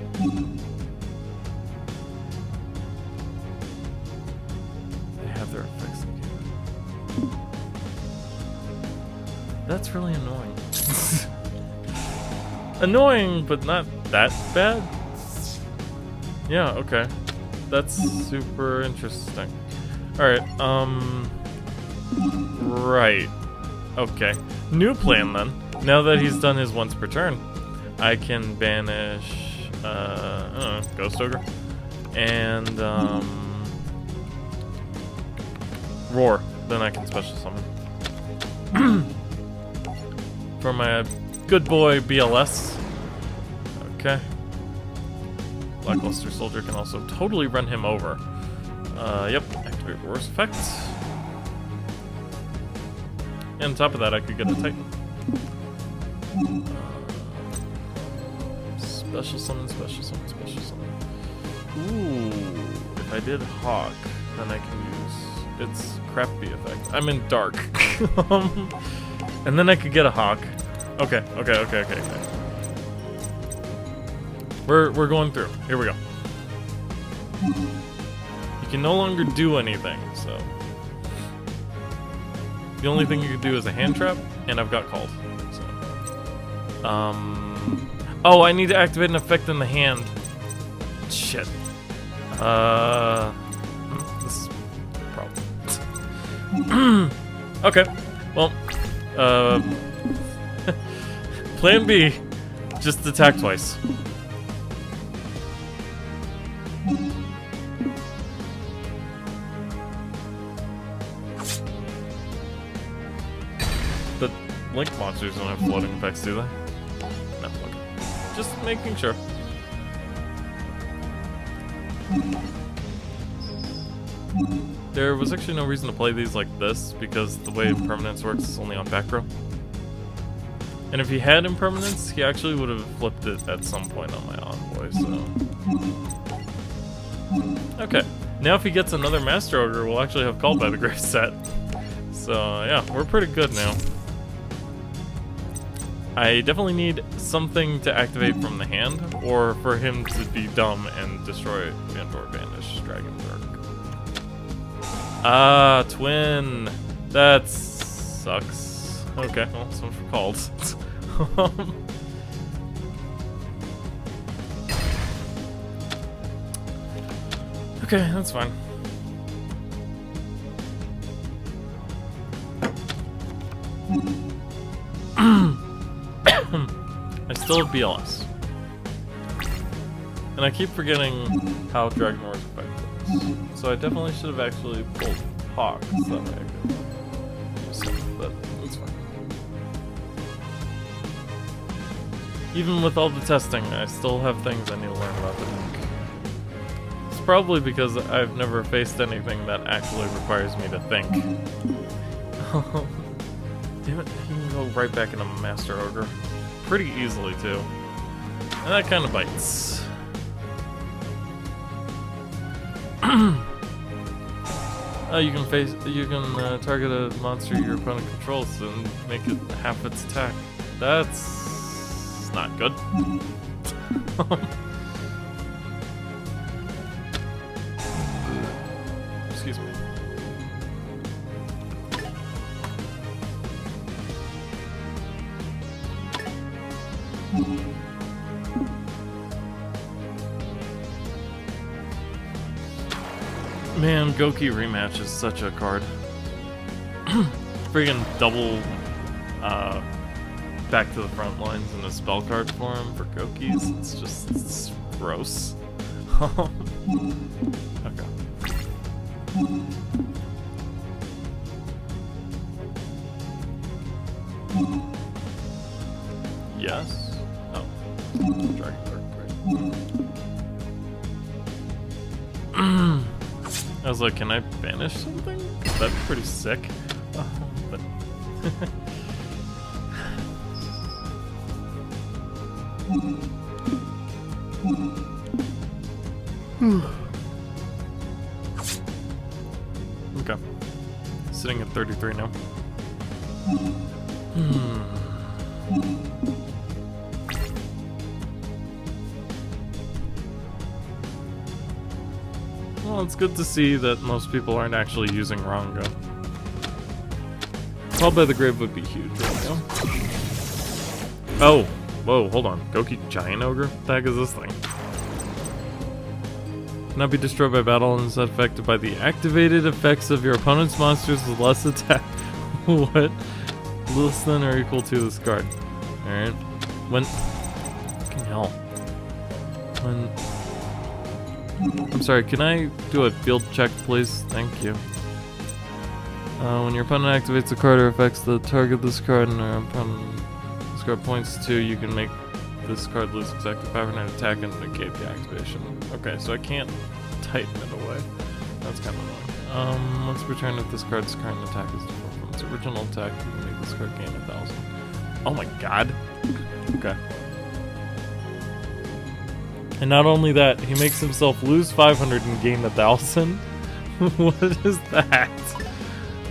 They have their effects again. That's really annoying. Annoying, but not that bad. Yeah, okay. That's super interesting. Alright, right. Okay. New plan then. Now that he's done his once per turn, I can banish, I don't know, Ghost Ogre. And, Roar. Then I can special summon. For my good boy BLS. Okay. Lackluster Soldier can also totally run him over. Yep, activate Reverse Effect. And on top of that, I could get a Titan. Special summon, special summon, special summon. Ooh, if I did Hawk, then I can use its crappy effect. I'm in Dark. And then I could get a Hawk. Okay. We're going through. Here we go. You can no longer do anything, so the only thing you can do is a hand trap, and I've got called. So. Oh, I need to activate an effect in the hand. Shit. This is a problem. Okay. Well, Plan B, just attack twice. The Link monsters don't have floating effects, do they? No, okay. Just making sure. There was actually no reason to play these like this, because the way Impermanence works is only on back row. And if he had Impermanence, he actually would have flipped it at some point on my Envoy, so... Okay, now if he gets another Master Ogre, we'll actually have Called by the Grave set. So, yeah, we're pretty good now. I definitely need something to activate from the hand, or for him to be dumb and destroy and/or banish Dragon Dark. Ah, twin. That sucks. Okay, well, so much for calls. Okay, that's fine. I still have BLS. And I keep forgetting how Dragon War's effective. So I definitely should have actually pulled Hawk, so that way I could use something, but that's fine. Even with all the testing, I still have things I need to learn about the deck. It's probably because I've never faced anything that actually requires me to think. Damn it, he can go right back into Master Ogre. Pretty easily, too. And that kind of bites. You can target a monster your opponent controls and make it half its attack. That's not good. Excuse me. Man, Goki Rematch is such a card. Friggin' double back to the front lines in a spell card form for Gokis. It's gross. Okay. Yes? Oh. Dragon Dark, great. I was like, can I banish something? That'd be pretty sick. But okay. Sitting at 33 now. Well, it's good to see that most people aren't actually using Rongo. Called by the Grave would be huge right now. Oh! Whoa, hold on. Goki Giant Ogre? What the heck is this thing? Cannot be destroyed by battle and is not affected by the activated effects of your opponent's monsters with less attack. What? Less than or equal to this card. Alright. When... Fucking hell. When... I'm sorry, can I do a field check, please? Thank you. When your opponent activates a card or affects the target this card and our opponent this card points to, you can make this card loses exactly 500 attack and negate the activation. Okay, so I can't tighten it away. That's kind of annoying. Once returned, if this card's current attack is different from its original attack, you can make this card gain 1,000. Oh my god. Okay. And not only that, he makes himself lose 500 and gain 1,000. What is that?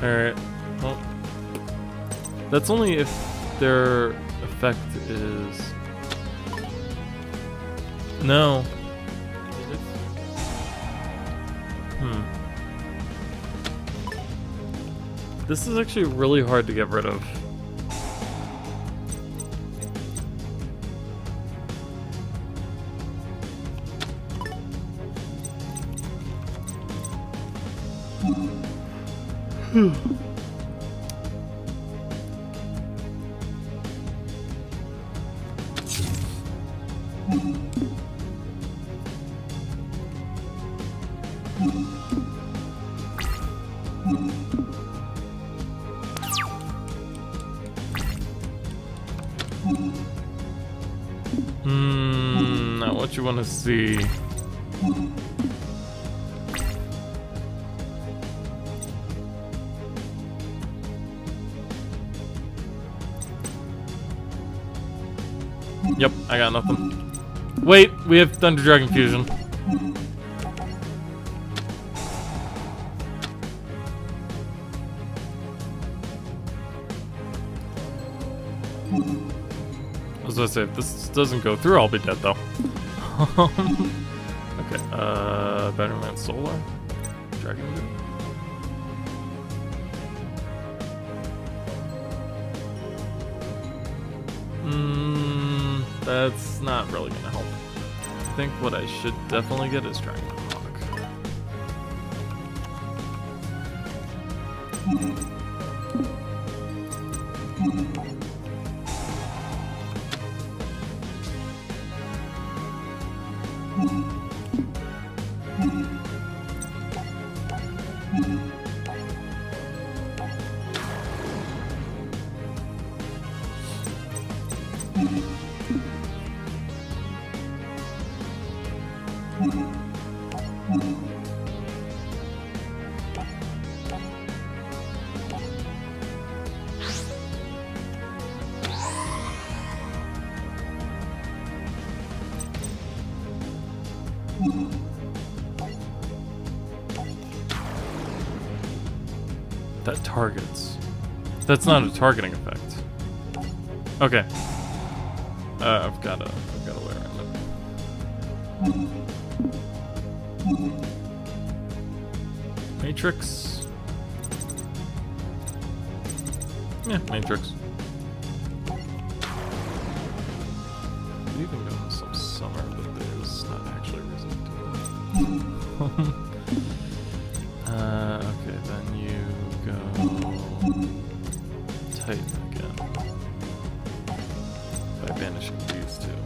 Alright. Well, that's only if their effect is... No. This is actually really hard to get rid of. Not what you want to see. Yep, I got nothing. Wait, we have Thunder Dragon Fusion. I was gonna say, if this doesn't go through, I'll be dead though. Okay, Batterman Solar? Dragon Duel? That's not really gonna help. I think what I should definitely get is Dragon Hawk. That targets. That's not a targeting effect. Okay. I've got a way around it. Matrix. Yeah, Matrix. Could even go into some summer, but there's not actually a reason to do it. Okay, then you go Titan again by banishing these two.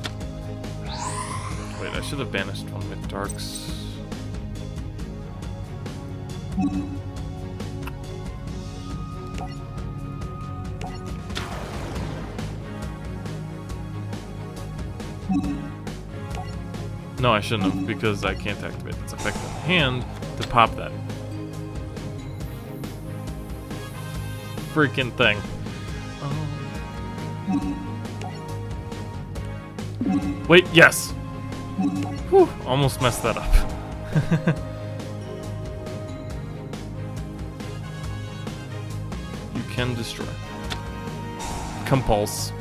Wait, I should have banished one with Darks. No, I shouldn't have, because I can't activate its effect in the hand to pop that freaking thing. Wait, yes! Whew, almost messed that up. You can destroy. Compulse.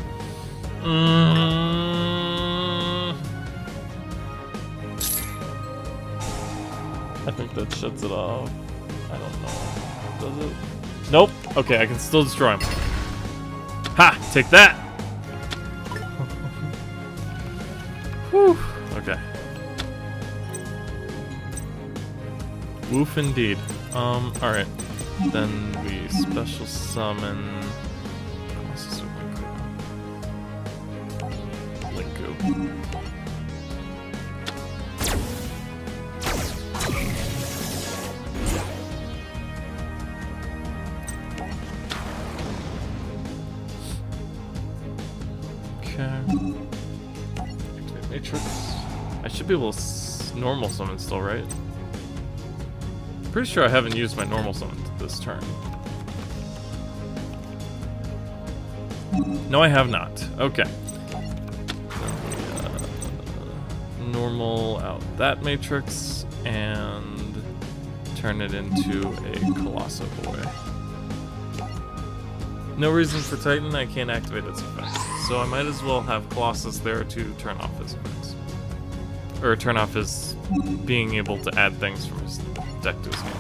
I think that shuts it off. I don't know. Does it? Nope. Okay, I can still destroy him. Ha! Take that! Whew. Okay. Woof indeed. Alright. Then we special summon... What's this Linku? Okay. matrix. I should be able to normal summon still, right? Pretty sure I haven't used my normal summon this turn. No, I have not. Okay. Normal out that matrix and turn it into a Colosso boy. No reason for Titan, I can't activate its effects. So I might as well have Colossus there to turn off his effects. Or turn off his being able to add things from his deck to his hand.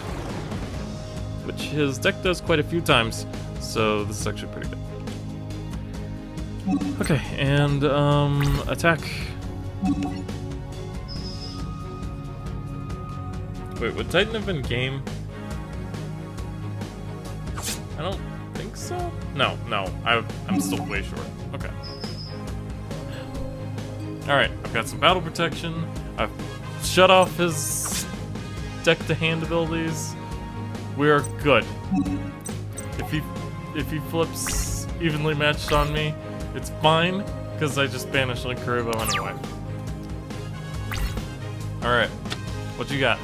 Which his deck does quite a few times, so this is actually pretty good. Okay, and attack. Wait, would Titan have been game? I don't think so. No, I'm still way short. Okay. Alright, I've got some battle protection. I've shut off his deck to hand abilities. We're good. If he flips evenly matched on me, it's fine, because I just banished Linkuriboh anyway. Alright, what you got?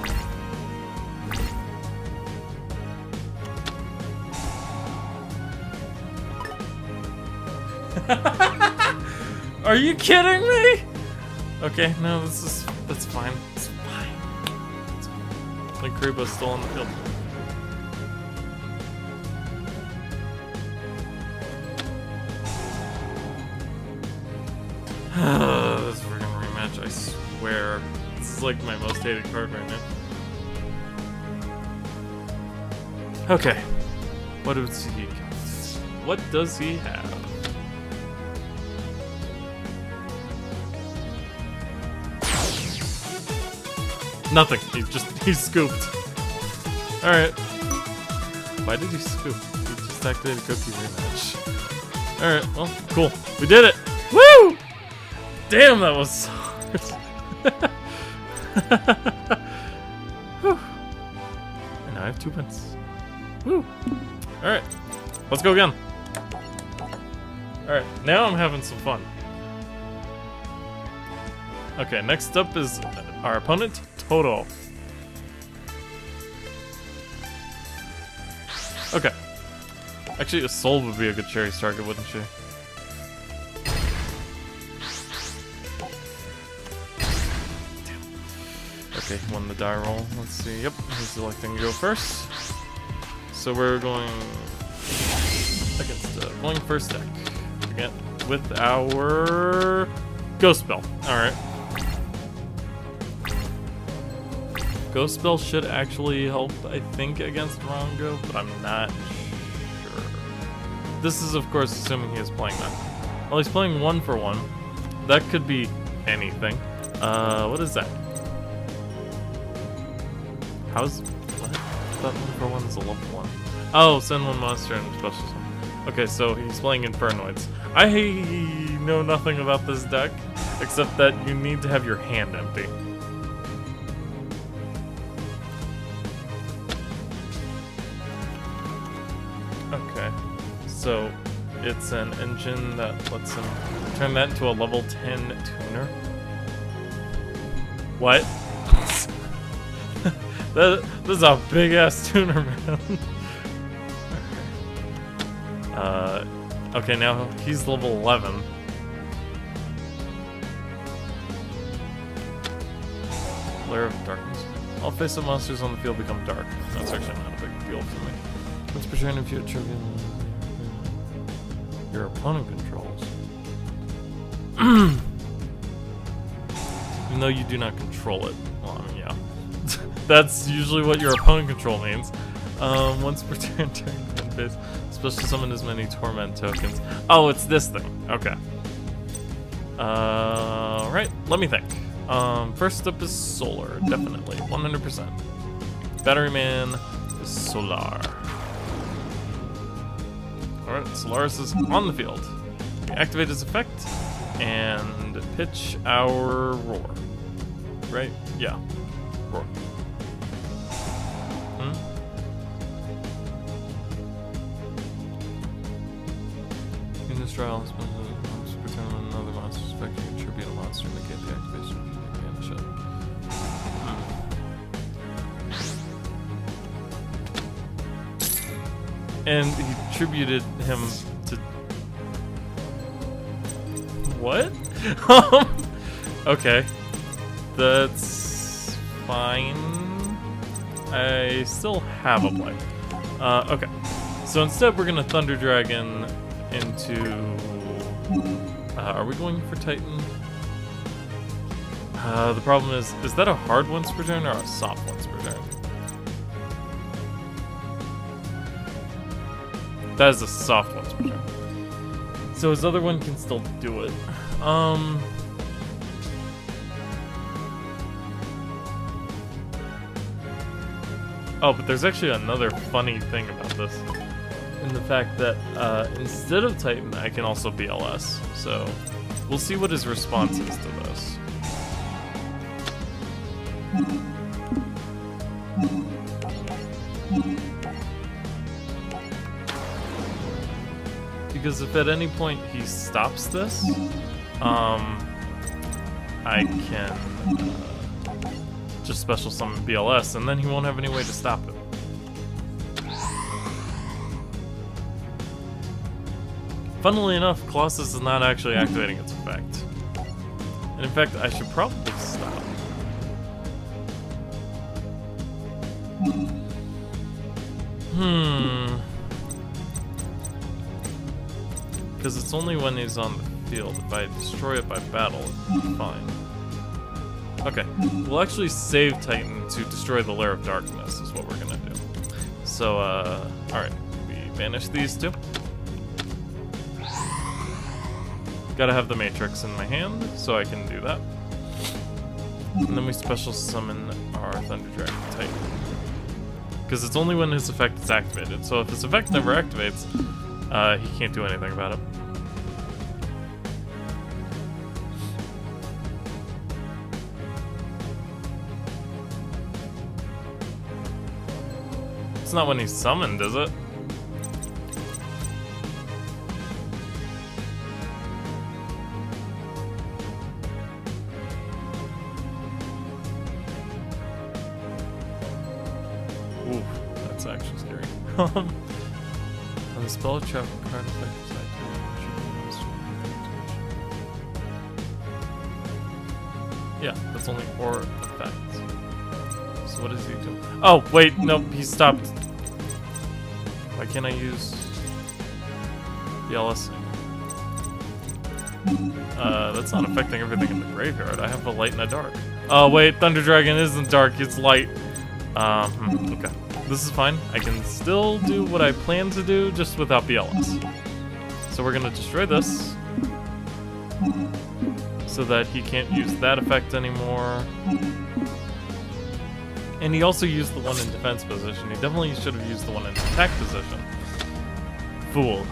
Are you kidding me? Okay, no, that's fine. It's fine. It's fine. Linkuriboh's still on the field. This freaking rematch, I swear. This is like my most hated card right now. Okay. What does he got? What does he have? Nothing. He scooped. Alright. Why did he scoop? He just activated Cookie rematch. Alright, well, cool. We did it! Woo! Damn, that was hard. And now I have 2 wins. Woo! Alright, let's go again. Alright, now I'm having some fun. Okay, next up is our opponent, Toto. Okay. Actually, a soul would be a good cherry target, wouldn't she? Okay, won the die roll. Let's see. Yep, he's selecting to go first. So we're going against going first deck. Again, with our Ghost Spell. Alright. Ghost Spell should actually help, I think, against Rongo, but I'm not sure. This is, of course, assuming he is playing that. Well, he's playing 1-for-1. That could be anything. What is that? How's... what? That 1-for-1 is a level 1. Oh, send one monster and special summon. Okay, so he's playing Infernoids. I know nothing about this deck, except that you need to have your hand empty. Okay, so it's an engine that lets him turn that into a level 10 tuner. What? This is a big ass tuner, man. Okay, now he's level 11. Lair of Darkness. All face-up monsters on the field become dark. That's actually not a big deal for me. Once per turn, if you attribute your opponent controls. Even though you do not control it. Well, I mean, yeah. That's usually what your opponent control means. Once per turn, turn phase. Special summon as many torment tokens. Oh, it's this thing. Okay. Right. Let me think. First up is Solar, definitely, 100%. Battery Man is Solar. Alright, Solaris is on the field. We activate his effect and pitch our Roar. Right? Yeah. Roar. In this trial, return another monster's effect, you contribute a monster in the KPI. And he attributed him to... What? Okay. That's fine. I still have a play. Okay. So instead we're gonna Thunder Dragon into... are we going for Titan? The problem is that a hard once per turn or a soft once per turn? That is a soft once per turn. So his other one can still do it. Oh, but there's actually another funny thing about this. In the fact that instead of Titan, I can also BLS. So we'll see what his response is to this. Because if at any point he stops this, I can just special summon BLS, and then he won't have any way to stop it. Funnily enough, Colossus is not actually activating its effect. And in fact, I should probably stop. Because it's only when he's on the field. If I destroy it by battle, it's fine. Okay, we'll actually save Titan to destroy the Lair of Darkness is what we're gonna do. So, alright, we banish these two. Gotta have the Matrix in my hand, so I can do that. And then we special summon our Thunder Dragon Titan. Because it's only when his effect is activated, so if his effect never activates, he can't do anything about it. It's not when he's summoned, is it? Ooh, that's actually scary. When the spell trap card effect is activated, yeah, that's only or effects. So what is he doing? Oh, wait, nope, he stopped. Why can't I use BLS? That's not affecting everything in the graveyard. I have a light and a dark. Oh, wait, Thunder Dragon isn't dark, it's light. Okay. This is fine. I can still do what I plan to do, just without BLS. So we're gonna destroy this. So that he can't use that effect anymore. And he also used the one in defense position. He definitely should have used the one in attack position. Fool.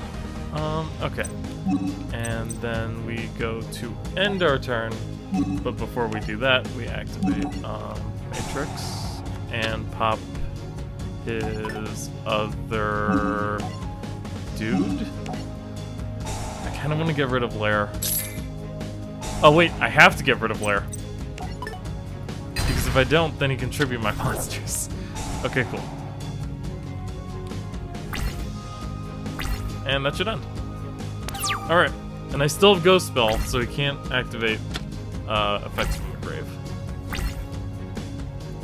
Okay. And then we go to end our turn. But before we do that, we activate Matrix and pop his other dude. I kind of want to get rid of Lair. Oh wait, I have to get rid of Lair. Because if I don't, then he can tribute my monsters. Okay, cool. And that should end. Alright, and I still have Ghost Spell, so he can't activate effects from the grave.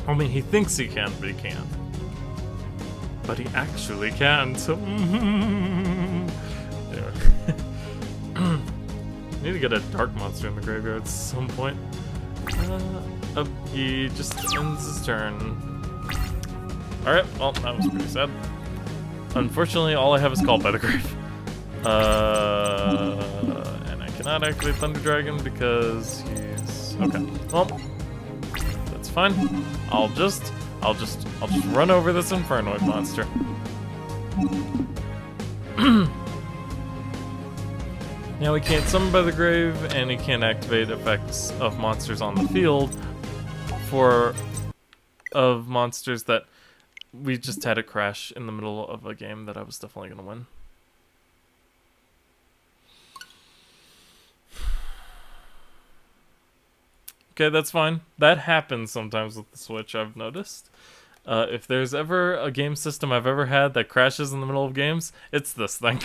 I mean, he thinks he can, but he can't. But he actually can't. Anyway. Need to get a dark monster in the graveyard at some point. He just ends his turn. Alright, well, that was pretty sad. Unfortunately, all I have is Called by the Grave. And I cannot activate Thunder Dragon because he's... Okay, well, that's fine. I'll just run over this Infernoid monster. Now he can't summon by the grave, and he can't activate effects of monsters on the field of monsters that we just had a crash in the middle of a game that I was definitely gonna win. Okay, that's fine. That happens sometimes with the Switch, I've noticed. If there's ever a game system I've ever had that crashes in the middle of games, it's this thing.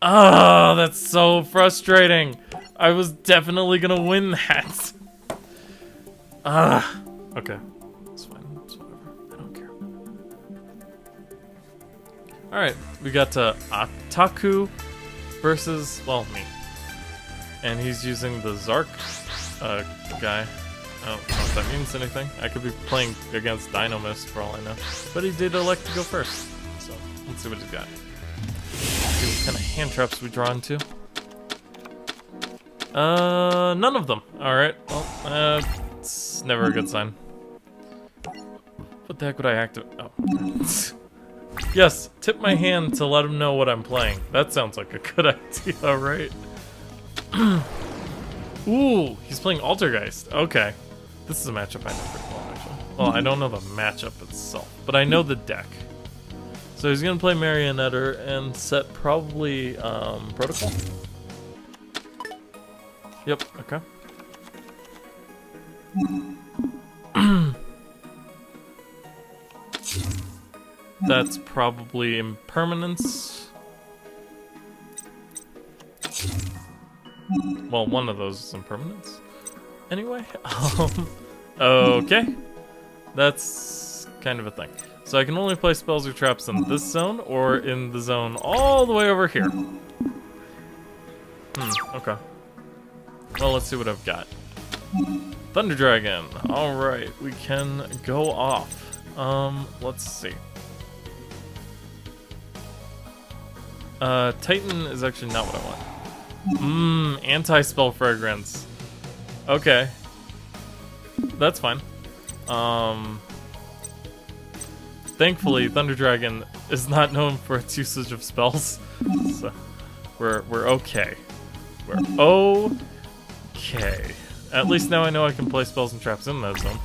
Oh, that's so frustrating. I was definitely gonna win that. Okay. It's fine. It's whatever. I don't care. Alright, we got Ataku versus, well, me. And he's using the Zark guy. I don't know if that means anything. I could be playing against Dynamist for all I know. But he did elect to go first. So, let's see what he's got. See what kind of hand traps we draw into. None of them. Alright, well, it's never a good sign. What the heck would I activate? Oh. Yes, tip my hand to let him know what I'm playing. That sounds like a good idea, right? Ooh, he's playing Altergeist. Okay. This is a matchup I know pretty well, actually. Well, I don't know the matchup itself, but I know the deck. So he's gonna play Marionetter and set probably Protocol. Yep, okay. That's probably Impermanence. Well, one of those is Impermanence. Anyway, okay. That's kind of a thing. So I can only play spells or traps in this zone, or in the zone all the way over here. Okay. Well, let's see what I've got. Thunder Dragon. Alright, we can go off. Let's see. Titan is actually not what I want. Anti-spell fragrance. Okay. That's fine. Thankfully, Thunder Dragon is not known for its usage of spells. So we're okay. We're okay. At least now I know I can play spells and traps in that zone.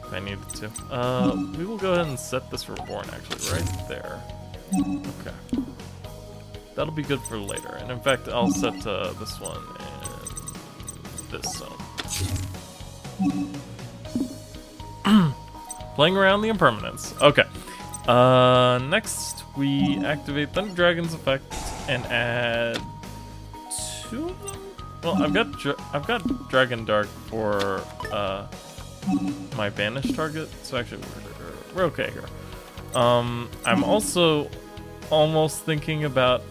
If I needed to. We will go ahead and set this Reborn actually right there. Okay. That'll be good for later. And in fact, I'll set this one and this zone. Playing around the Impermanence. Okay. Next, we activate Thunder Dragon's effect and add 2 of them? Well, I've got Dragon Dark for my banished target, so actually we're okay here. I'm also almost thinking about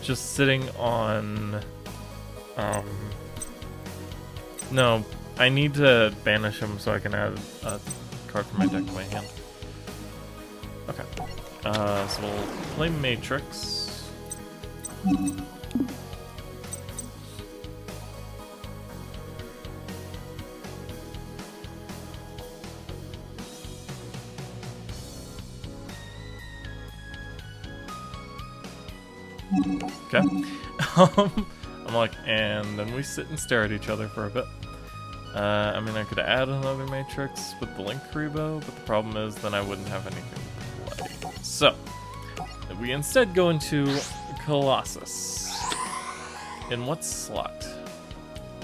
just sitting on no, I need to banish him so I can add a card from my deck to my hand. Okay. So we'll play Matrix. Okay. I'm like, and then we sit and stare at each other for a bit. I mean, I could add another Matrix with the Link Karibo, but the problem is then I wouldn't have anything to play. So, we instead go into Colossus. In what slot?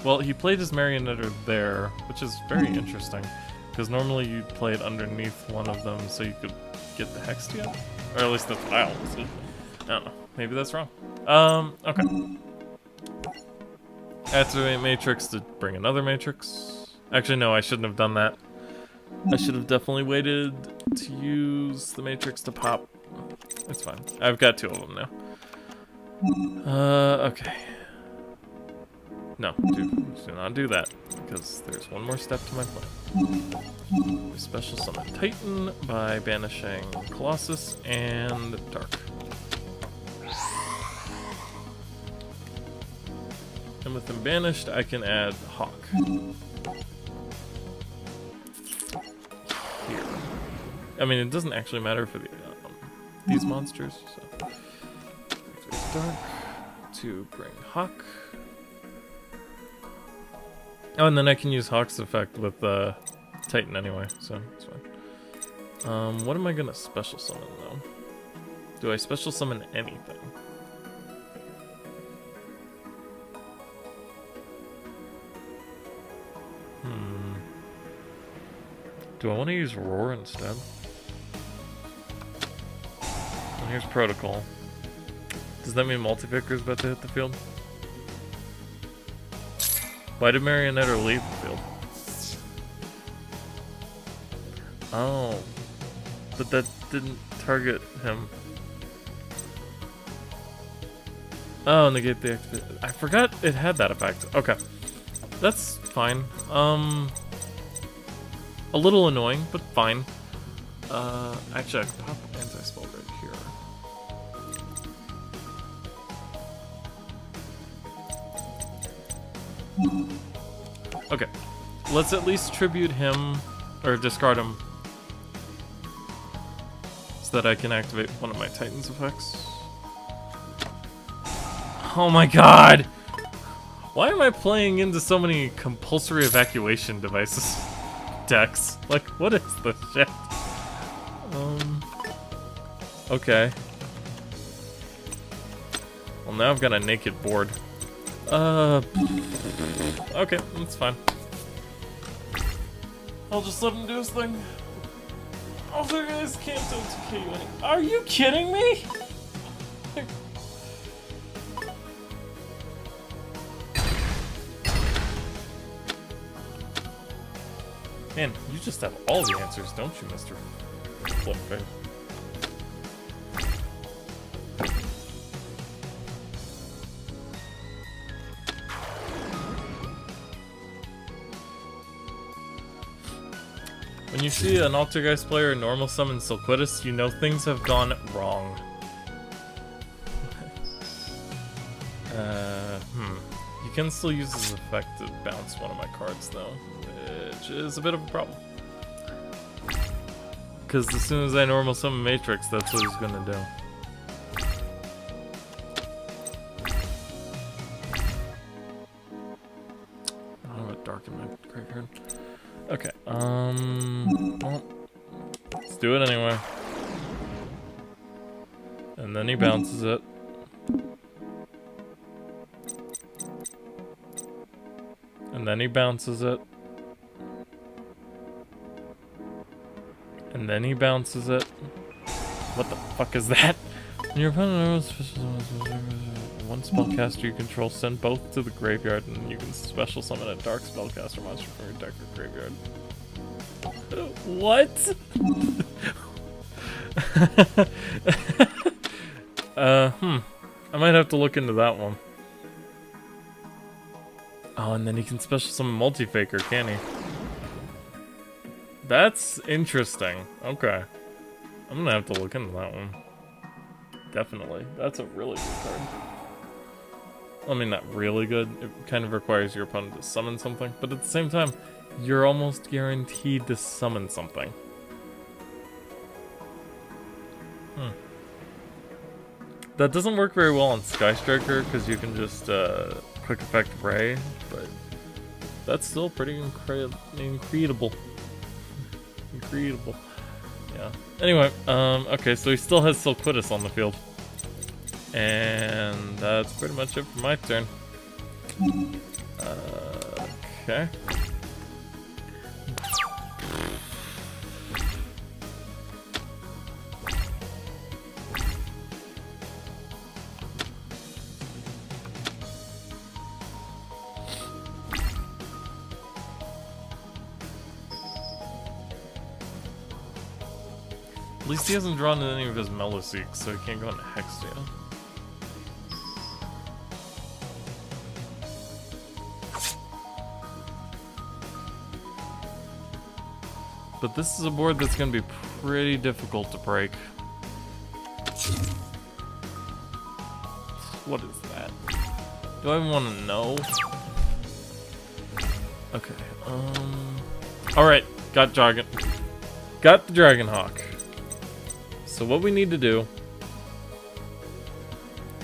Well, he played his Marionetter there, which is very interesting, because normally you'd play it underneath one of them so you could get the Hextia? Or at least that's what I always did. I don't know. Maybe that's wrong. Okay. Activate Matrix to bring another Matrix. Actually, no, I shouldn't have done that. I should have definitely waited to use the Matrix to pop. It's fine. I've got 2 of them now. Okay. No, do not do that, because there's one more step to my plan. We special summon Titan by banishing Colossus and Dark. And with them banished, I can add Hawk. Here. I mean, it doesn't actually matter for these monsters. So, Dark to bring Hawk. Oh, and then I can use Hawk's effect with Titan anyway, so it's fine. What am I gonna special summon though? Do I special summon anything? Do I want to use Roar instead? And here's Protocol. Does that mean Multifaker is about to hit the field? Why did Marionetta leave the field? Oh. But that didn't target him. Oh, negate the activity. I forgot it had that effect. Okay. That's fine. A little annoying, but fine. Actually, I can pop anti-spell right here. Okay. Let's at least tribute him, or discard him, so that I can activate one of my Titan's effects. Oh my god! Why am I playing into so many compulsory evacuation devices? Decks. Like, what is this shit? Okay. Well, now I've got a naked board. Okay, that's fine. I'll just let him do his thing. Also, guys can't OTK you any. Are you kidding me? Man, you just have all the answers, don't you, Mr. Flipface? When you see an Altergeist player normal summon Silquitus, you know things have gone wrong. You can still use this effect to bounce one of my cards, though, which is a bit of a problem. Because as soon as I normal summon Matrix, that's what he's gonna do. I don't have a dark in my graveyard. Okay, well, let's do it anyway. And then he bounces it. And then he bounces it. And then he bounces it. What the fuck is that? When your opponent one spellcaster you control, send both to the graveyard, and you can special summon a dark spellcaster monster from your deck or graveyard. What? I might have to look into that one. Oh, and then he can special summon Multifaker, can he? That's interesting. Okay. I'm gonna have to look into that one. Definitely. That's a really good card. I mean, not really good. It kind of requires your opponent to summon something, but at the same time, you're almost guaranteed to summon something. That doesn't work very well on Sky Striker, because you can just quick effect Ray, but that's still pretty incredible. Incredible. Yeah. Anyway, okay, so he still has Silquitus on the field. And that's pretty much it for my turn. Okay. At least he hasn't drawn in any of his Meloseeks, so he can't go into Hexia. But this is a board that's going to be pretty difficult to break. What is that? Do I even want to know? Okay, alright, got the Dragonhawk. So what we need to do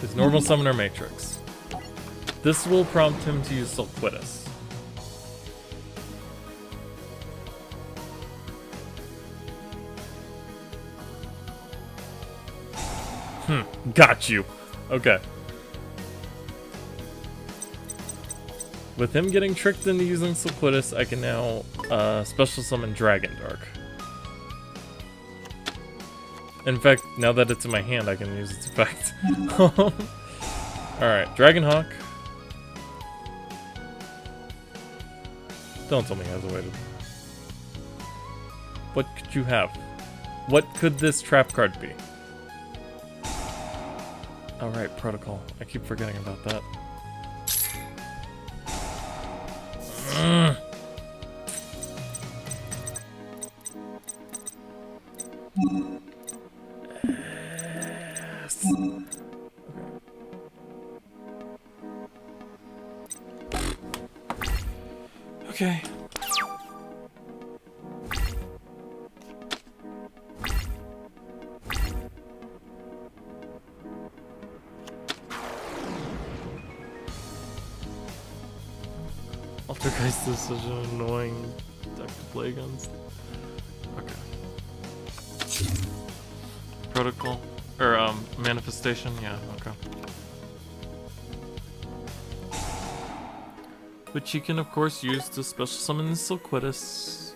is normal summon our Matrix. This will prompt him to use Silquitus. Got you. Okay. With him getting tricked into using Sequidus, I can now special summon Dragon Dark. In fact, now that it's in my hand, I can use its effect. Alright, Dragon Hawk. Don't tell me he has a way to... What could you have? What could this trap card be? Alright, Protocol. I keep forgetting about that. Yes. Okay. Altergeist is such an annoying deck to play against. Okay. Protocol. Or, Manifestation? Yeah, okay. Which you can, of course, use to special summon the Silquidus.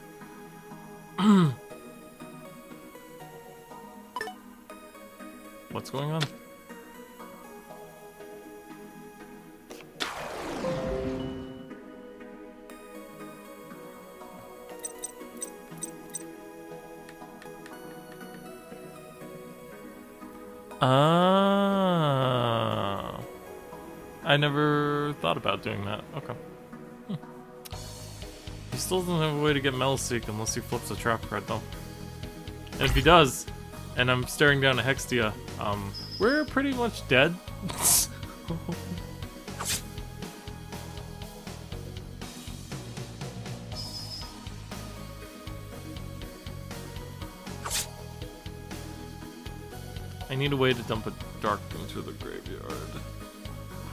What's going on? Ah, I never thought about doing that. Okay. He still doesn't have a way to get Melisseek unless he flips a trap card, though. And if he does, and I'm staring down a Hextia, we're pretty much dead. I need a way to dump a Dark into the graveyard.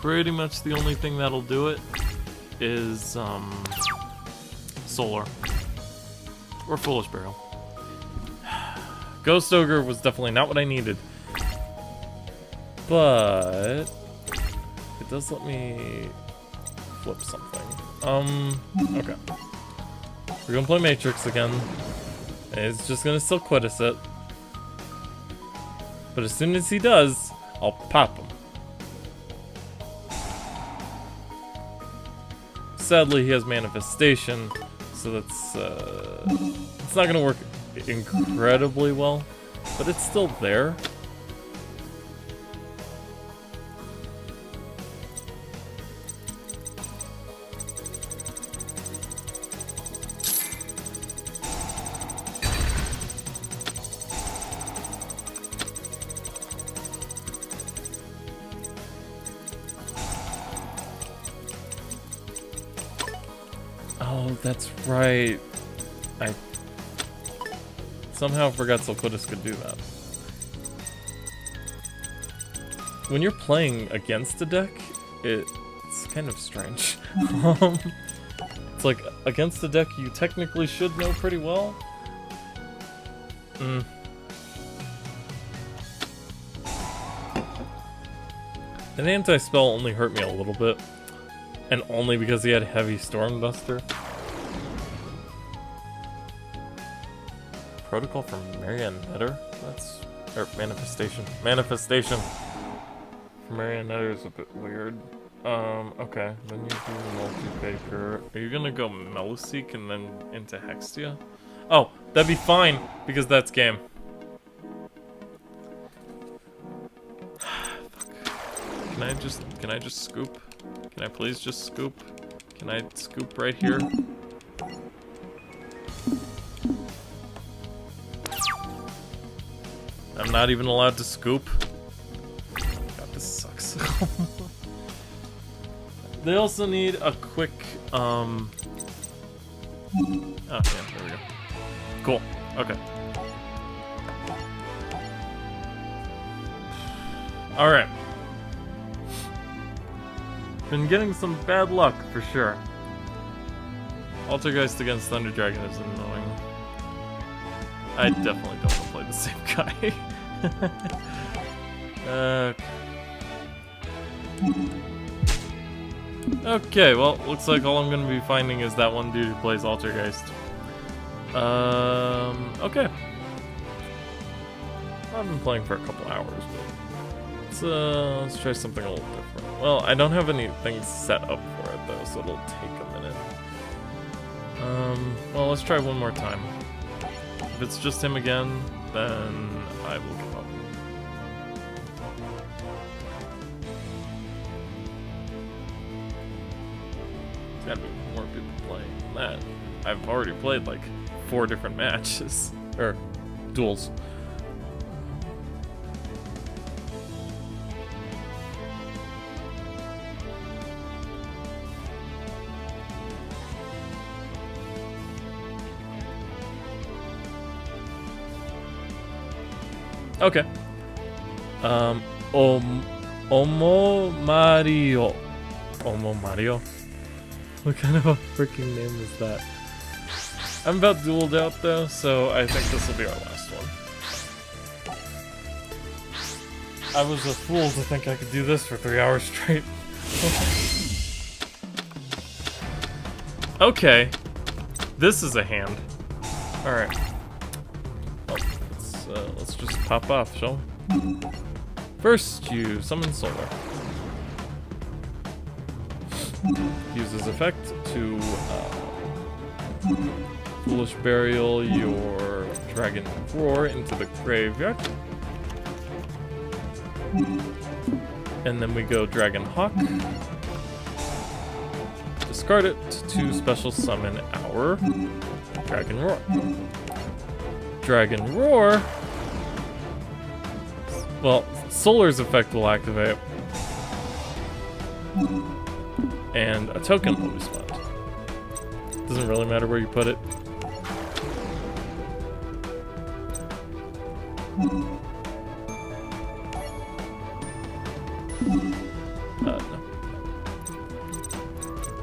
Pretty much the only thing that'll do it is, Solar. Or Foolish Barrel. Ghost Ogre was definitely not what I needed. But it does let me flip something. Okay. We're gonna play Matrix again. It's just gonna still Silquidus it. But as soon as he does, I'll pop him. Sadly, he has Manifestation, so that's it's not gonna work incredibly well, but it's still there. Oh, that's right. I somehow forgot Silquidus could do that. When you're playing against a deck, it's kind of strange. It's like, against a deck you technically should know pretty well. An anti-spell only hurt me a little bit. And only because he had Heavy Stormbuster. Protocol from Marionetter? That's... or Manifestation. Manifestation! For Marionetter is a bit weird. Okay. Then you do Multi-Baker. Are you gonna go Melisseek and then into Hextia? Oh, that'd be fine, because that's game. Can I just scoop? Can I please just scoop? Can I scoop right here? I'm not even allowed to scoop. God, this sucks. They also need a quick, oh, yeah, there we go. Cool, okay. Alright. Been getting some bad luck, for sure. Altergeist against Thunder Dragon is annoying. I definitely don't want to play the same guy. Okay, well, looks like all I'm gonna be finding is that one dude who plays Altergeist. Okay. I've been playing for a couple hours, but let's try something a little different. Well, I don't have anything set up for it though, so it'll take a minute. Well, let's try one more time. If it's just him again, then I will give up. There's gotta be more people playing than that. I've already played like 4 different matches, or duels. Okay. Omo Mario. Omo Mario? What kind of a freaking name is that? I'm about dueled out though, so I think this will be our last one. I was a fool to think I could do this for 3 hours straight. Okay. This is a hand. Alright. Let's just pop off, shall we? First, you summon Solar. Use his effect to Foolish Burial your Dragon Roar into the graveyard. And then we go Dragon Hawk. Discard it to special summon our Dragon Roar. Dragon Roar. Well, Solar's effect will activate. And a token will respond. Doesn't really matter where you put it. No.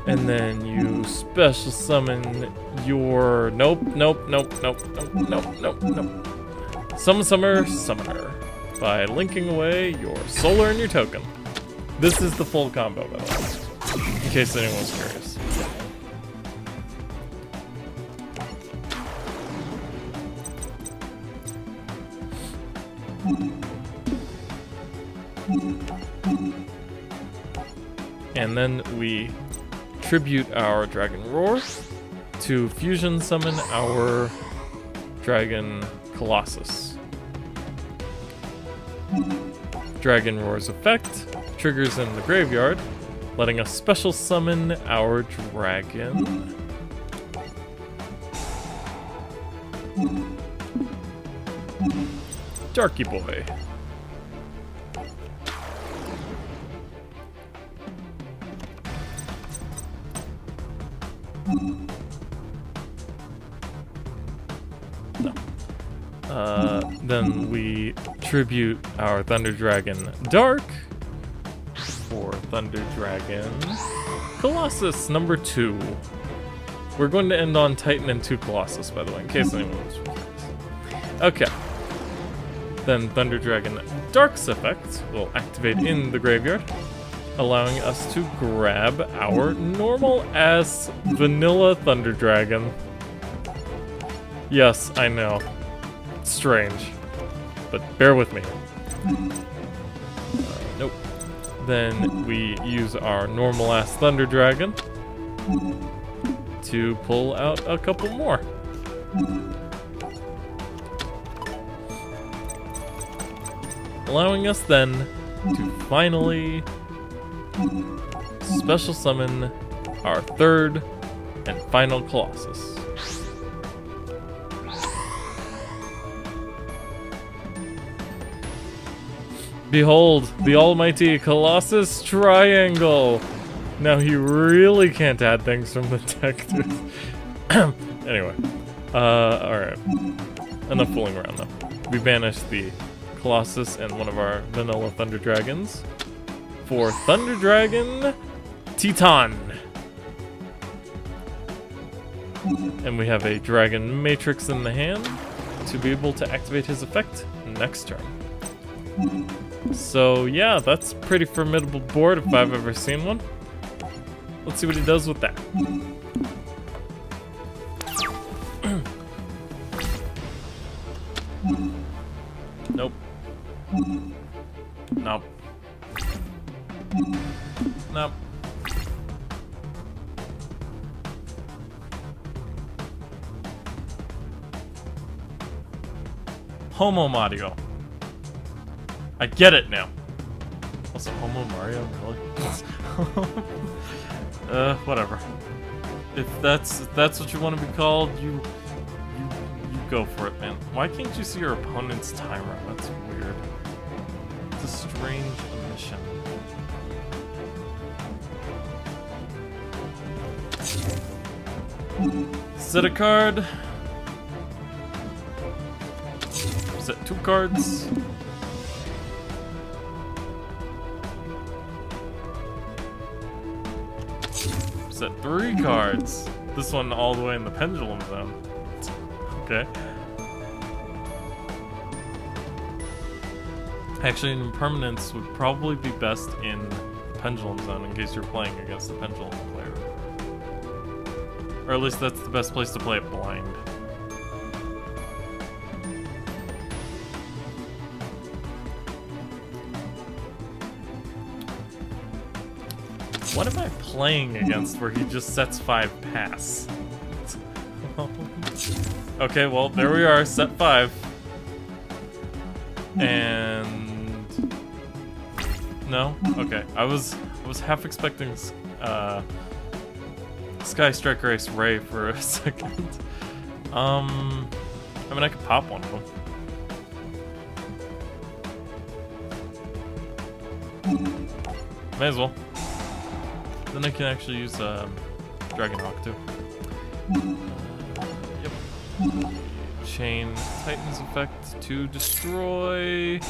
And then you special summon your nope. Summon Summoner by linking away your Solar and your token. This is the full combo, by the way, in case anyone's curious. And then we tribute our Dragon Roar to fusion summon our Dragon Colossus. Dragon Roar's effect triggers in the graveyard, letting us special summon our dragon. Darky Boy. Then we tribute our Thunder Dragon Dark for Thunder Dragon Colossus number 2. We're going to end on Titan and 2 Colossus, by the way, in case anyone was curious. Okay. Then Thunder Dragon Dark's effect will activate in the graveyard, allowing us to grab our normal-ass vanilla Thunder Dragon. Yes, I know. Strange. But bear with me. Nope. Then we use our normal-ass Thunder Dragon to pull out a couple more. Allowing us then to finally special summon our third and final Colossus. Behold, the almighty Colossus Triangle! Now he really can't add things from the deck to Anyway. Alright. Enough fooling around though. We banished the Colossus and one of our vanilla Thunder Dragons for Thunder Dragon Titan. And we have a Dragon Matrix in the hand to be able to activate his effect next turn. So yeah, that's a pretty formidable board if I've ever seen one. Let's see what he does with that. Nope. Nope. Nope. Homo Mario. I get it now. Also, Homo Mario? Really? Whatever. If that's what you want to be called, you go for it, man. Why can't you see your opponent's timer? That's weird. It's a strange omission. Set a card. Set 2 cards. Set 3 cards. This one all the way in the pendulum zone. Okay. Actually, impermanence would probably be best in the pendulum zone in case you're playing against the pendulum player. Or at least that's the best place to play it blind. What am I playing against where he just sets 5 pass? Okay, well, there we are, set 5. And... no? Okay, I was half expecting Sky Strike Race Ray for a second. I mean, I could pop one of them. May as well. Then I can actually use Dragonhawk too. Yep. Chain Titan's effect to destroy.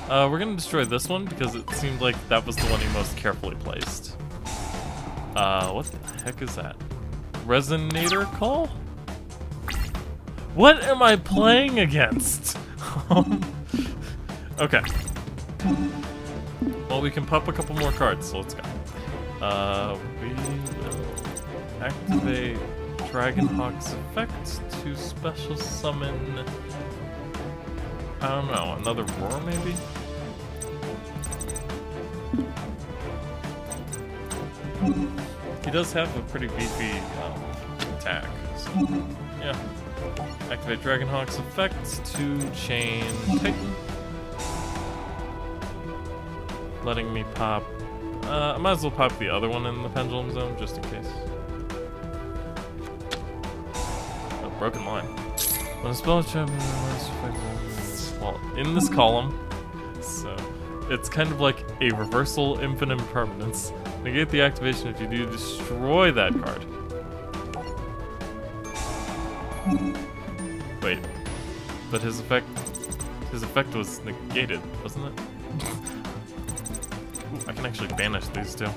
We're gonna destroy this one because it seemed like that was the one he most carefully placed. What the heck is that? Resonator Call? What am I playing against? Okay. Well, we can pop a couple more cards, so let's go. We will activate Dragonhawk's effect to special summon... I don't know, another Roar maybe? He does have a pretty beefy attack, so yeah. Activate Dragonhawk's effect to chain Titan. Letting me pop... I might as well pop the other one in the pendulum zone, just in case. Oh, broken line. When a spell champion... well, in this column, so it's kind of like a reversal infinite impermanence. Negate the activation if you do destroy that card. Wait, but his effect was negated, wasn't it? Ooh, I can actually banish these two.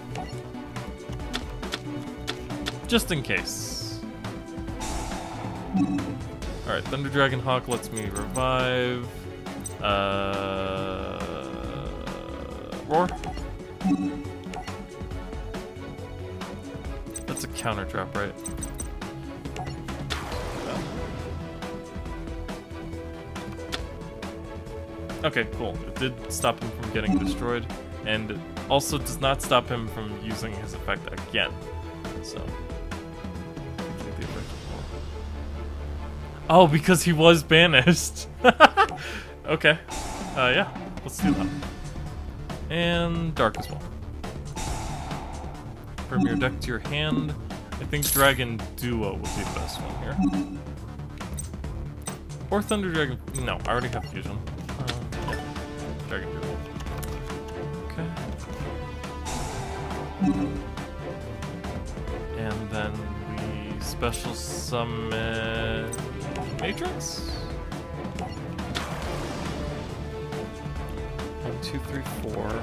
Just in case. Alright, Thunder Dragon Hawk lets me revive. Roar. That's a counter trap, right? Okay, cool. It did stop him from getting destroyed, and it also does not stop him from using his effect again. So, take the effect. Oh, because he was banished. Okay. Yeah. Let's do that. And dark as well. From your deck to your hand, I think Dragon Duo would be the best one here. Or Thunder Dragon. No, I already have Fusion. Yeah. Dragon Duo. Okay. And then we special summon Matrix. 1, 2, 3, 4.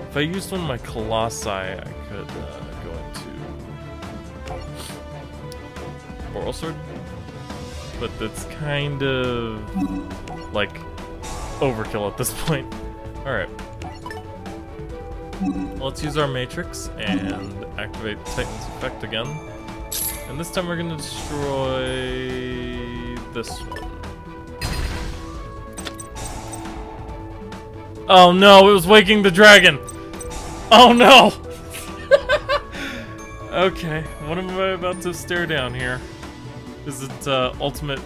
If I used one of my Colossi, I could go into Oral Sword, but that's kind of like overkill at this point. All right. Let's use our Matrix and activate Titan's effect again. And this time we're gonna destroy this one. Oh no, it was waking the dragon! Oh no! Okay, what am I about to stare down here? Is it Ultimate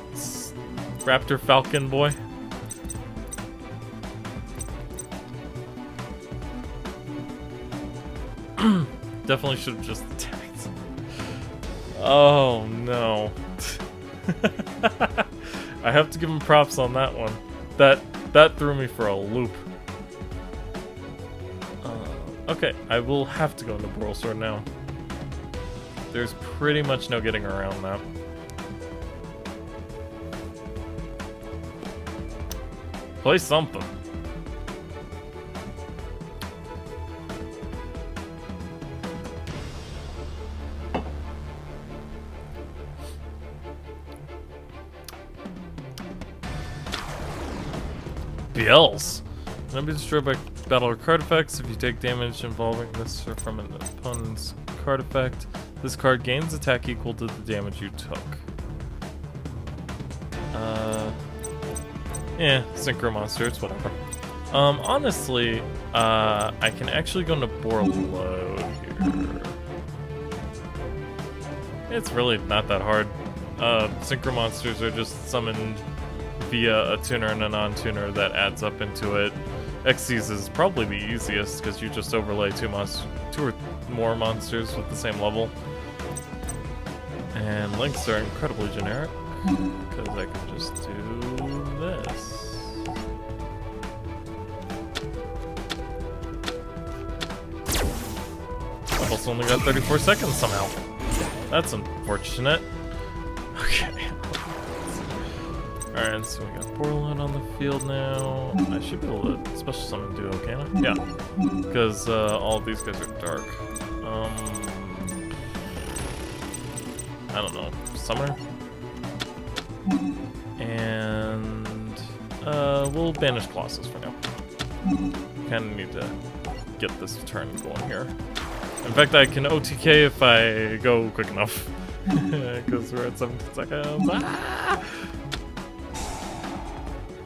Raptor Falcon Boy? Definitely should have just attacked. Oh no. I have to give him props on that one. That threw me for a loop. Okay, I will have to go into Boral Sword now. There's pretty much no getting around that. Play something. Duels. Can be destroyed by battle or card effects. If you take damage involving this or from an opponent's card effect, this card gains attack equal to the damage you took. Yeah, synchro monsters, whatever. Honestly, I can actually go into Borload here. It's really not that hard. Synchro monsters are just summoned via a tuner and a non-tuner that adds up into it. Xyz is probably the easiest because you just overlay two or more monsters with the same level. And links are incredibly generic because I can just do this. I've also only got 34 seconds somehow. That's unfortunate. Okay. Alright, so we got Borland on the field now. I should be able to special summon Duel, can I? Yeah. Because all of these guys are dark. I don't know. Summer? And we'll banish Colossus for now. Kinda need to get this turn going here. In fact, I can OTK if I go quick enough. Because we're at 17 seconds. Ah!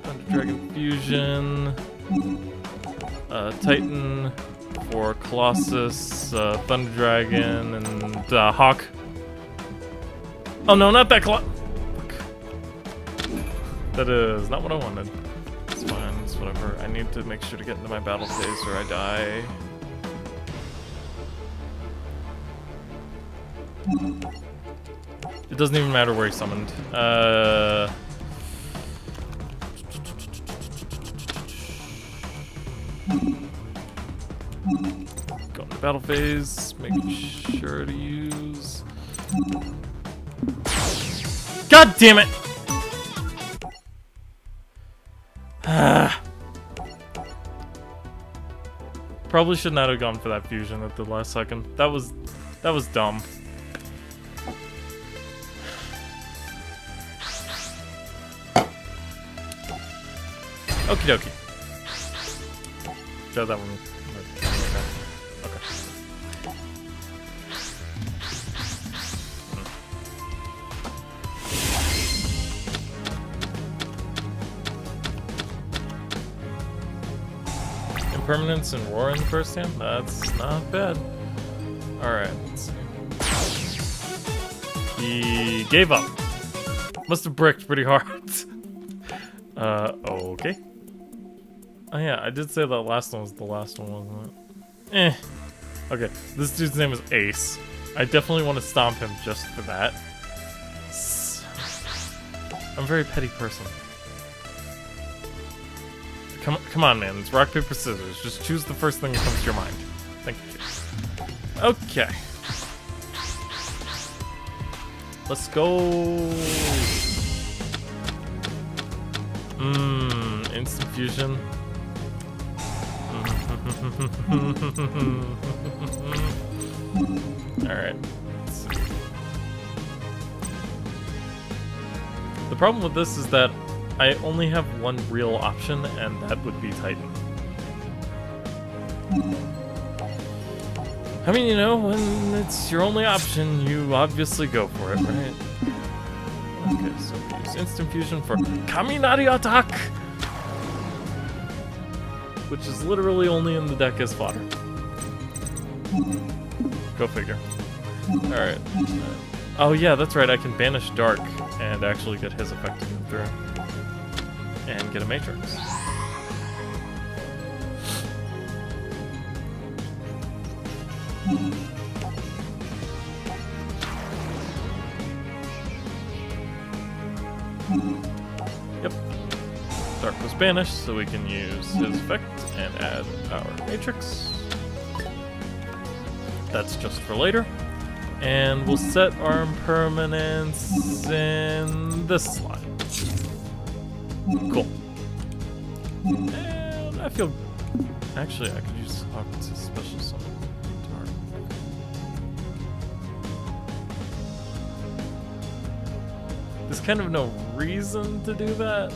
Thunder Dragon Fusion. Titan for Colossus, Thunder Dragon, and Hawk. Oh no, not that Fuck. That is not what I wanted. It's fine, it's whatever. I need to make sure to get into my battle phase or I die. It doesn't even matter where he's summoned. Go into battle phase, make sure to use... God damn it! Probably should not have gone for that fusion at the last second. That was dumb. Okie dokie. Got that one. Okay. Impermanence and Roar in the first hand? That's not bad. Alright, let's see. He gave up. Must have bricked pretty hard. Okay. Oh yeah, I did say that last one was the last one, wasn't it? Okay, this dude's name is Ace. I definitely want to stomp him just for that. I'm a very petty person. Come on, man. It's rock, paper, scissors. Just choose the first thing that comes to your mind. Thank you. Okay. Let's go. Instant fusion. Alright. The problem with this is that I only have one real option, and that would be Titan. I mean, you know, when it's your only option, you obviously go for it, right? Okay, so we use Instant Fusion for Kaminari Attack! Which is literally only in the deck as fodder. Go figure. Alright. Oh yeah, that's right, I can banish Dark and actually get his effect to come through. And get a Matrix. Yep. Dark was banished, so we can use his effect and add our Matrix. That's just for later. And we'll set our impermanence in this slot. Cool. And I feel... Actually, I could use Hawk to special summon Dark. There's kind of no reason to do that.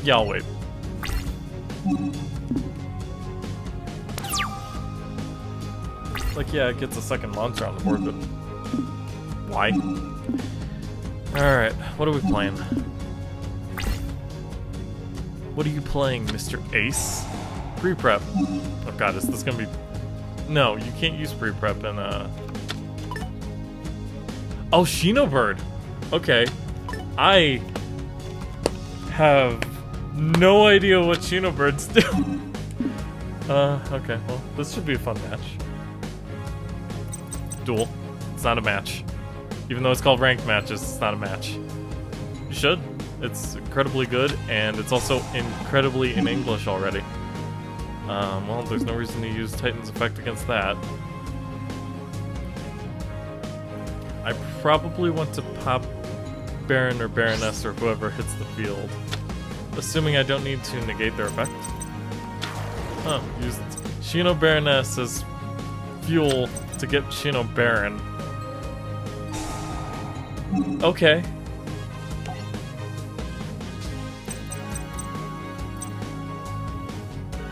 Yeah, I'll wait. Like, yeah, it gets a second monster on the board, but why? Alright, what are we playing? What are you playing, Mr. Ace? Pre-prep. Oh god, is this gonna be... No, you can't use pre-prep in Oh, Shinobird! Okay. I have no idea what Shinobirds do. Okay, well, this should be a fun match. Duel. It's not a match. Even though it's called ranked matches, it's not a match. You should. It's incredibly good, and it's also incredibly in English already. Well, there's no reason to use Titan's effect against that. I probably want to pop Baron or Baroness or whoever hits the field. Assuming I don't need to negate their effect. Oh, use Shino Baroness as fuel to get Shino Baron. Okay.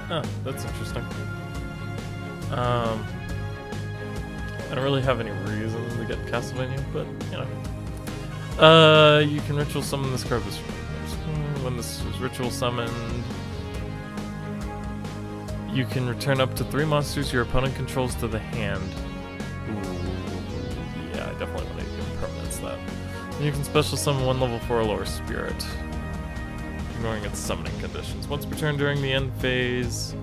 Oh, that's interesting. I don't really have any reason to get Castlevania, but, you know. You can ritual summon this card. When this is ritual summoned, you can return up to 3 monsters your opponent controls to the hand. Ooh, yeah, I definitely want to give permanence that. And you can special summon 1 level 4 or lower spirit, ignoring its summoning conditions. Once per turn during the end phase,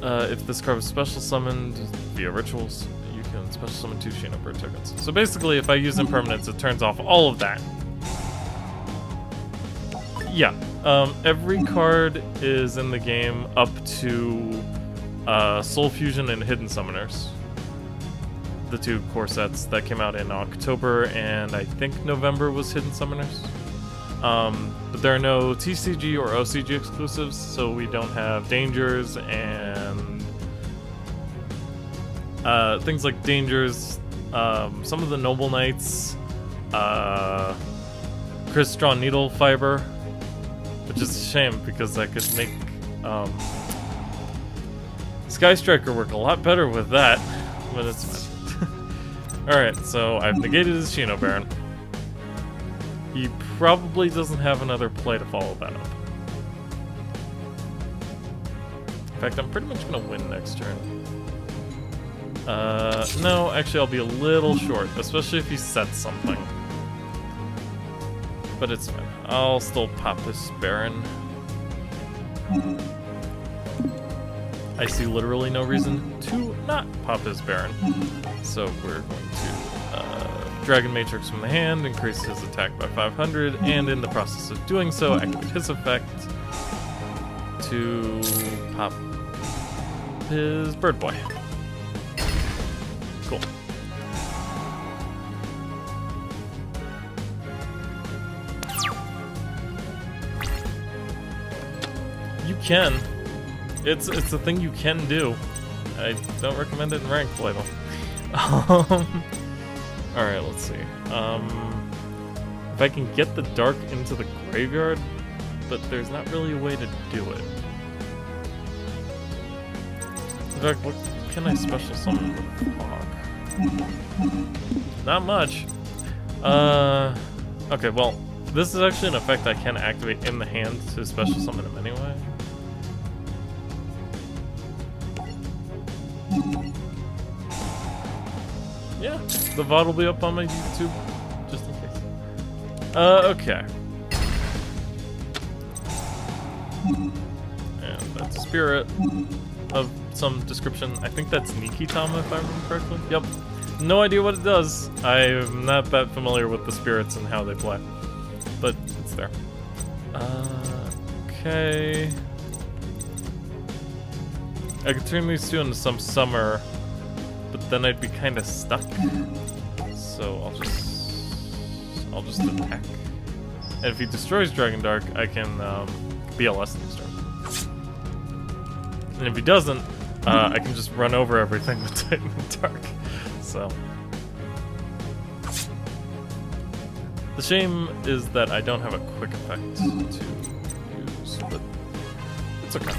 if this card was special summoned via rituals, you can special summon 2 Shinobird tokens. So basically, if I use impermanence, it turns off all of that. Yeah, every card is in the game up to Soul Fusion and Hidden Summoners. The 2 core sets that came out in October, and I think November was Hidden Summoners. But there are no TCG or OCG exclusives, so we don't have Dangers and things like Dangers, some of the Noble Knights, Crystalline Needle Fiber, which is a shame because I could make Sky Striker work a lot better with that, but it's fine. Alright, so I've negated his Shino Baron. He probably doesn't have another play to follow that up. In fact, I'm pretty much gonna win next turn. No, actually I'll be a little short, especially if he sets something. But it's fine. I'll still pop this Baron. I see literally no reason to not pop his Baron. So we're going to Dragon Matrix from the hand, increase his attack by 500, and in the process of doing so, activate his effect to pop his Bird Boy. Cool. You can. It's a thing you can do. I don't recommend it in ranked play though. Alright, let's see. If I can get the dark into the graveyard, but there's not really a way to do it. In fact, what can I special summon with Fog? Not much. Okay, well, this is actually an effect I can activate in the hand to special summon him anyway. Yeah, the VOD will be up on my YouTube, just in case. Okay. And that's a spirit of some description. I think that's Nikitama, if I remember correctly. Yep. No idea what it does. I'm not that familiar with the spirits and how they play. But it's there. Okay. I could turn these two into some summer, but then I'd be kind of stuck. So I'll just attack. And if he destroys Dragon Dark, I can BLS this turn. And if he doesn't, I can just run over everything with Titan Dark. So the shame is that I don't have a quick effect to use, but it's okay.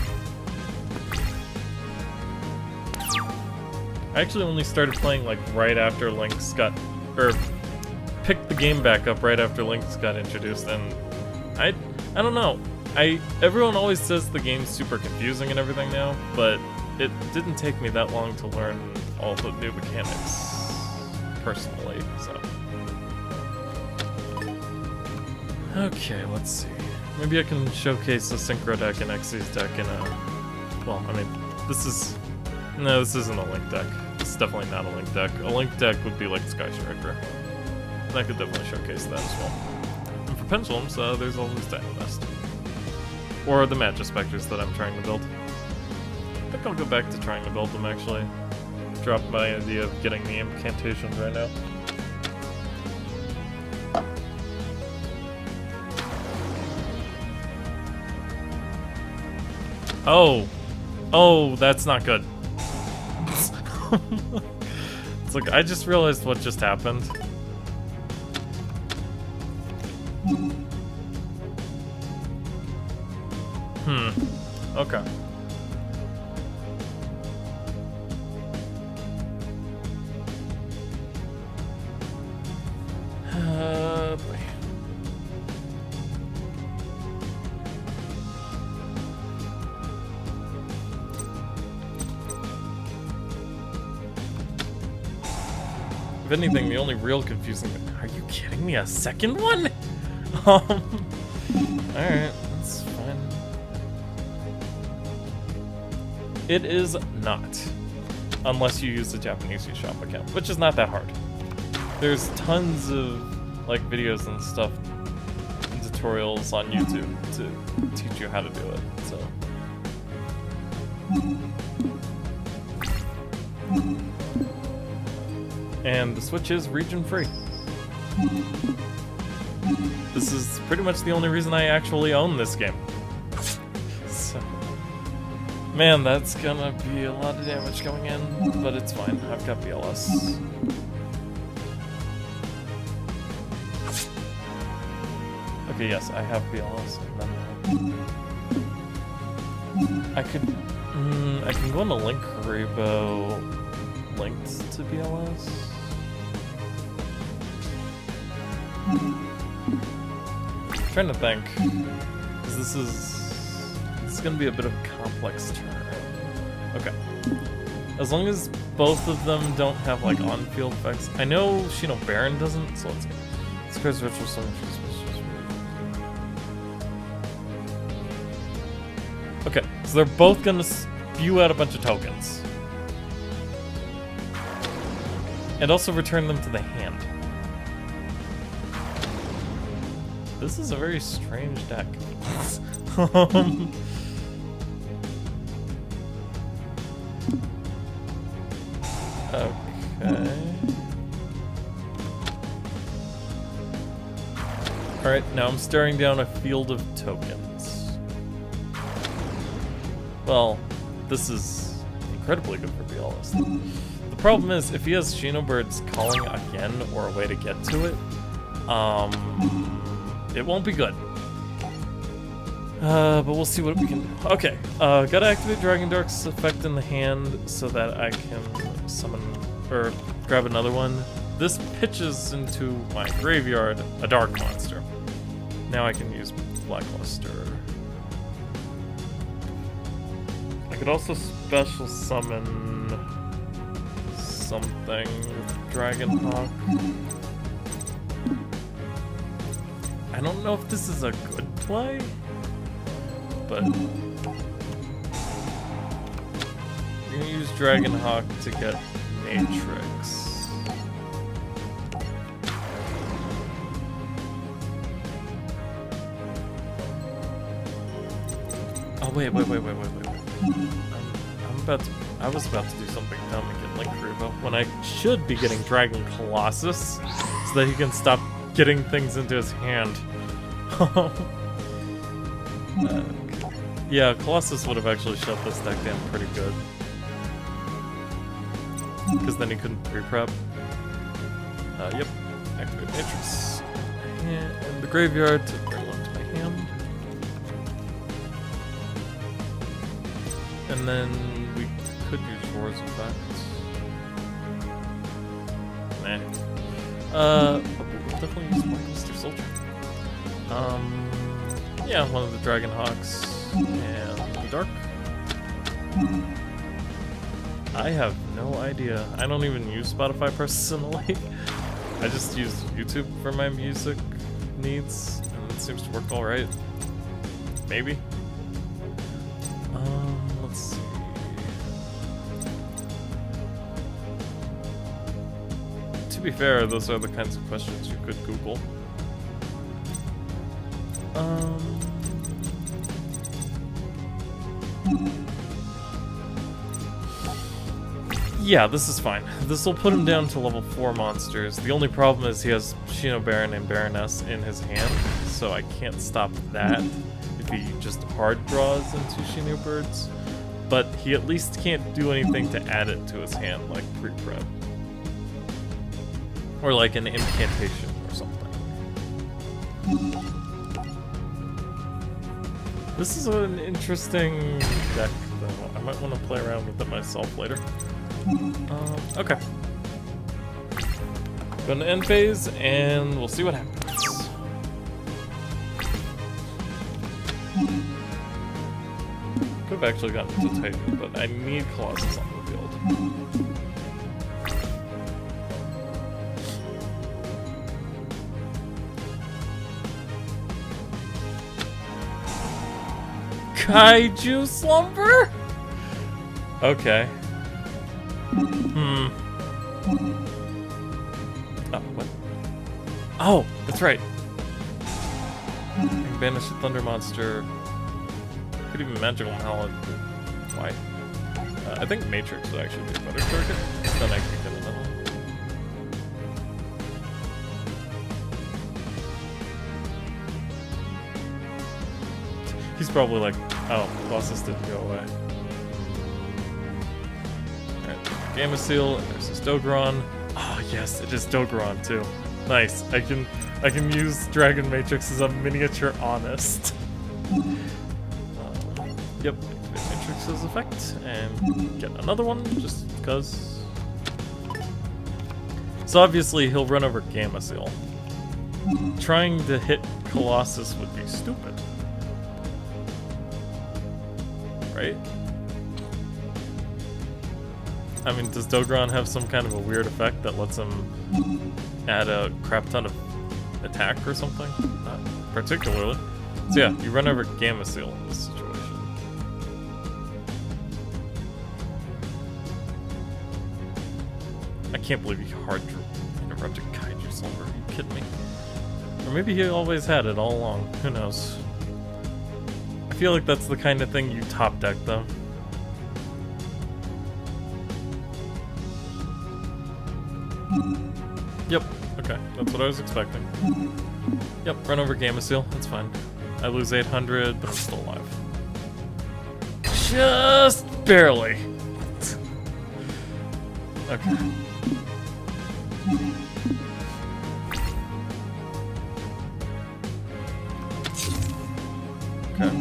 I actually only started playing like right after Link's got, or picked the game back up right after Link's got introduced, and I don't know. Everyone always says the game's super confusing and everything now, but it didn't take me that long to learn all the new mechanics personally, so. Okay, let's see. Maybe I can showcase the Synchro deck and Xyz deck in a... Well, I mean, this isn't a Link deck. It's definitely not a Link deck. A Link deck would be like Sky Striker. And I could definitely showcase that as well. And for Pendulums, there's always Dynamast. Or the Magispectors that I'm trying to build. I think I'll go back to trying to build them, actually. Drop my idea of getting the incantations right now. Oh, that's not good. It's like, I just realized what just happened. Okay. Boy. If anything, the only real confusing thing... Are you kidding me? A second one? Alright, that's fine. It is not. Unless you use the Japanese eShop account, which is not that hard. There's tons of like videos and stuff and tutorials on YouTube to teach you how to do it, so. And the Switch is region free. This is pretty much the only reason I actually own this game. So, man, that's gonna be a lot of damage going in, but it's fine. I've got BLS. Okay, yes, I have BLS. I can go into Link Haribo linked to BLS. I'm trying to think, because this is gonna be a bit of a complex turn. Okay. As long as both of them don't have like on-field effects. I know Shino Baron doesn't, so let's go. This card's virtual summon. Okay, so they're both gonna spew out a bunch of tokens. And also return them to the hand. This is a very strange deck. Okay. Alright, now I'm staring down a field of tokens. Well, this is incredibly good for BLS. The problem is, if he has Xenobird's Calling again, or a way to get to it, it won't be good. But we'll see what we can do. Okay, gotta activate Dragon Dark's effect in the hand so that I can summon, or grab another one. This pitches into my graveyard a dark monster. Now I can use Blackluster. I could also special summon something with Dragonhawk. I don't know if this is a good play, but I'm gonna use Dragonhawk to get Matrix. Oh wait. I was about to do something dumb and get Link Revo when I should be getting Dragon Colossus so that he can stop getting things into his hand. Yeah, Colossus would have actually shut this deck down pretty good. Because then he couldn't pre-prep. Yep. Activate Matrix. And the graveyard to bring one to my hand. And then we could use Roar's effect. Nah. But we'll definitely use Blackluster Soldier. Yeah, one of the Dragonhawks and the Dark. I have no idea. I don't even use Spotify personally. I just use YouTube for my music needs, and it seems to work alright. Maybe. Let's see. To be fair, those are the kinds of questions you could Google. Yeah, this is fine. This will put him down to level 4 monsters. The only problem is he has Shino Baron and Baroness in his hand, so I can't stop that if he just hard draws into Shino Birds. But he at least can't do anything to add it to his hand, like pre-prep. Or like an incantation or something. This is an interesting deck, though. I might want to play around with it myself later. Okay. Go to end phase, and we'll see what happens. Could have actually gotten to Titan, but I need Colossus on the field. Kaiju Slumber? Okay. Oh, what? Oh, that's right. I can banish a Thunder Monster. Could even Magical Mallet. Why? I think Matrix would actually be a better target. Then I can get another one. He's probably like, oh, Colossus didn't go away. Gamma Seal, and there's this Dogron. Oh yes, it is Dogron too. Nice. I can use Dragon Matrix as a miniature Honest. Yep, activate Matrix's effect and get another one just because. So obviously he'll run over Gamma Seal. Trying to hit Colossus would be stupid. Right? I mean, does Dogron have some kind of a weird effect that lets him add a crap ton of attack or something? Not particularly. So yeah, you run over Gamma Seal in this situation. I can't believe he hard interrupted Kaiju Slumber. Are you kidding me? Or maybe he always had it all along. Who knows? I feel like that's the kind of thing you top deck though. Yep, okay, that's what I was expecting. Yep, run over Gamma Seal, that's fine. I lose 800, but I'm still alive. Just barely. Okay. Okay.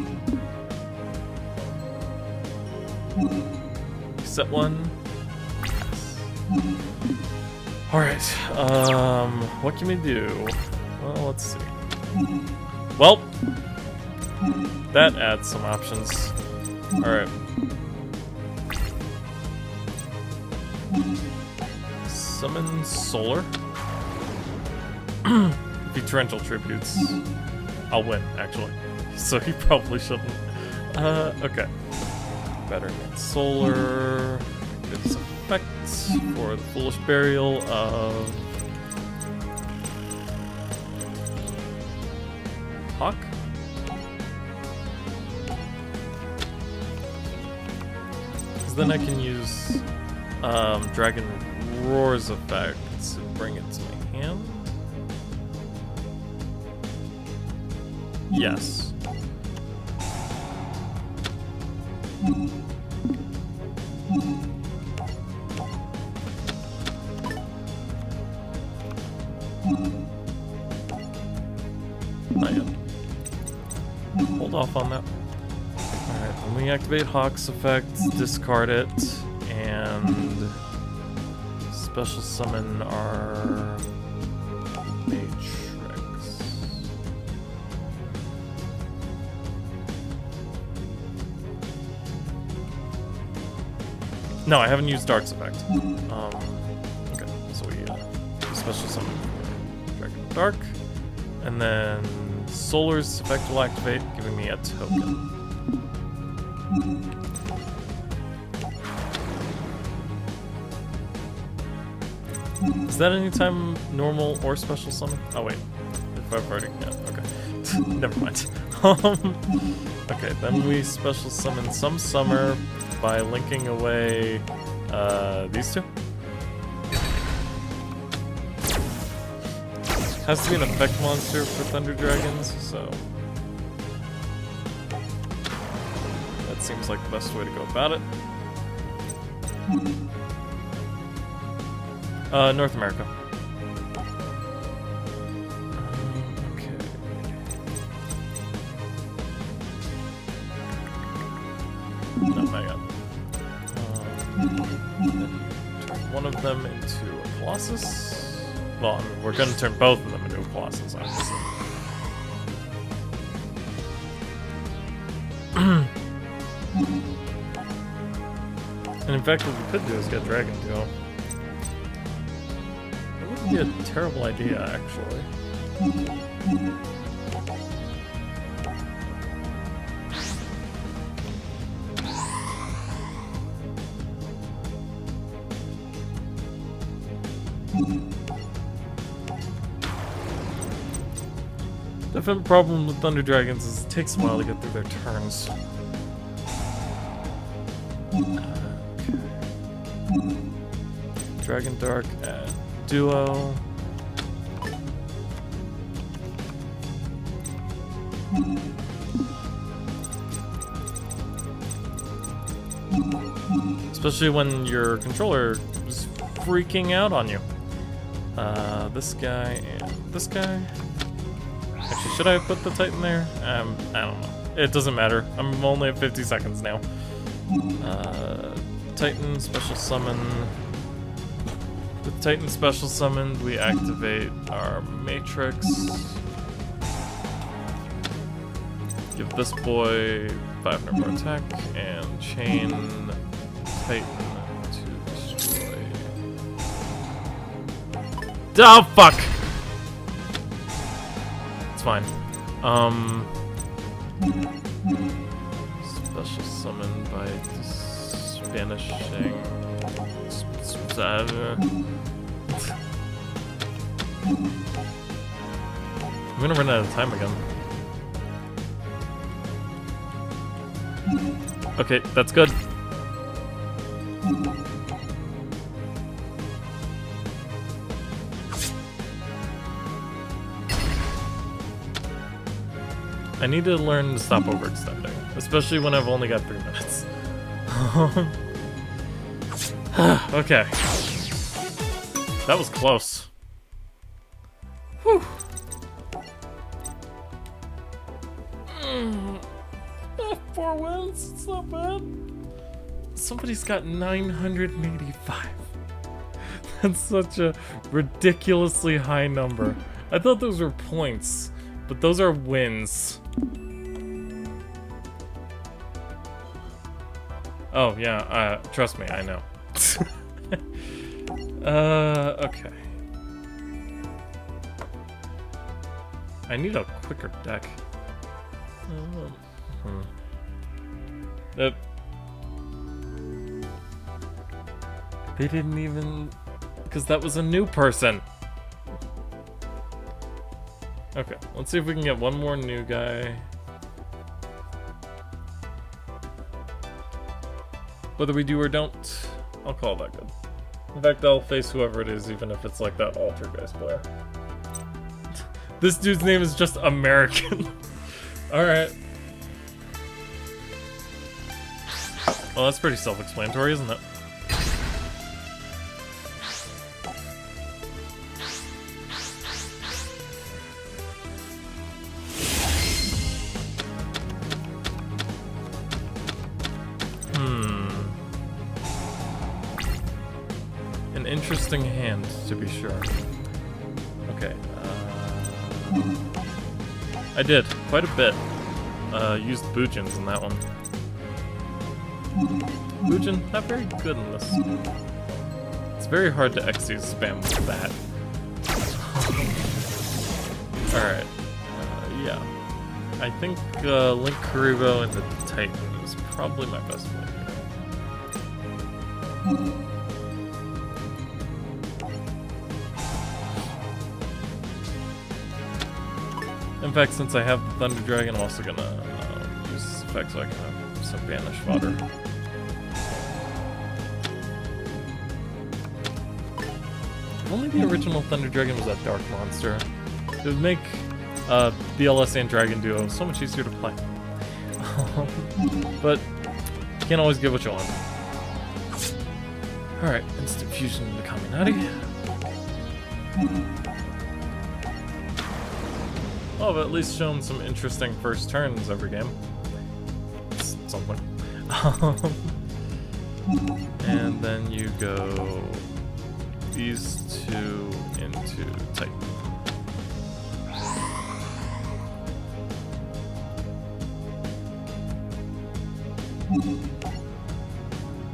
Set one. Alright, what can we do? Well, let's see. Well, that adds some options. Alright. Summon Solar. If he torrential tributes, I'll win, actually. So he probably shouldn't. Okay. Better than Solar. Gives effects for the Foolish Burial of Hawk. Because then I can use Dragon Roar's effect to bring it to my hand. Yes. Not yet. Hold off on that. Alright, when we activate Hawk's effect, discard it, and special summon our Matrix. No, I haven't used Dark's effect. Okay, so we special summon Dragon Dark, and then Solar's effect will activate, giving me a token. Is that anytime normal or special summon? Oh wait, if I've already, yeah, okay. Never mind. Okay, then we special summon some summer by linking away these two. Has to be an effect monster for Thunder Dragons, so that seems like the best way to go about it. North America. Okay. No, not yet. Turn one of them into a Colossus. Well, I mean, we're going to turn both of them into a Colossus, obviously. And in fact, what we could do is get Dragon Duel. That wouldn't be a terrible idea, actually. Definite problem with Thunder Dragons is it takes a while to get through their turns. Okay. Dragon Dark at Duel. Especially when your controller is freaking out on you. This guy and this guy. Actually, should I have put the Titan there? I don't know. It doesn't matter. I'm only at 50 seconds now. Titan special summon. With Titan special summoned, we activate our Matrix. Give this boy 5 more attack and chain Titan to destroy. Oh fuck! It's fine. Special summon by banishing. I'm gonna run out of time again. Okay, that's good. I need to learn to stop overextending, especially when I've only got 3 minutes. Okay. That was close. Whew. somebody's got 985. That's such a ridiculously high number. I thought those were points, but those are wins. Oh, yeah, trust me, I know. Okay. I need a quicker deck. They didn't even... Because that was a new person. Okay, let's see if we can get one more new guy. Whether we do or don't, I'll call that good. In fact, I'll face whoever it is, even if it's like that Altergeist player. This dude's name is just American. Alright. Well, that's pretty self-explanatory, isn't it? An interesting hand, to be sure. Okay, I did, quite a bit. Used Bujins in that one. Bujin, not very good in this. It's very hard to Xyz spam with that. Alright, yeah. I think Link Kuriboh and the Titan is probably my best play here. In fact, since I have the Thunder Dragon, I'm also gonna use this effect so I can have some banish fodder. If only the original Thunder Dragon was that dark monster, it would make BLS and Dragon Duo so much easier to play. But you can't always get what you want. Alright, instant fusion into Kaminari. Oh, but at least shown some interesting first turns every game. It's something. And then you go these two into Titan.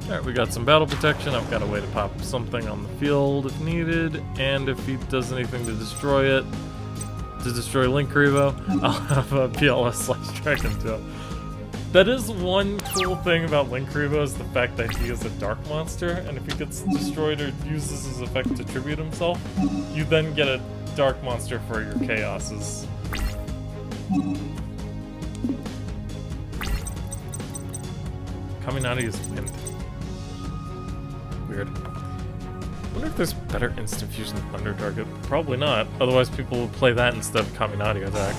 Alright, we got some battle protection. I've got a way to pop something on the field if needed, and if he does anything to destroy it, to destroy Link Kuriboh, I'll have a PLS/Dragon Duel. That is one cool thing about Link Kuriboh, is the fact that he is a dark monster, and if he gets destroyed or uses his effect to tribute himself, you then get a dark monster for your chaoses. Kaminari is wind. Weird. I wonder if there's better instant fusion Thunder Target. Probably not. Otherwise, people would play that instead of Kaminari attack.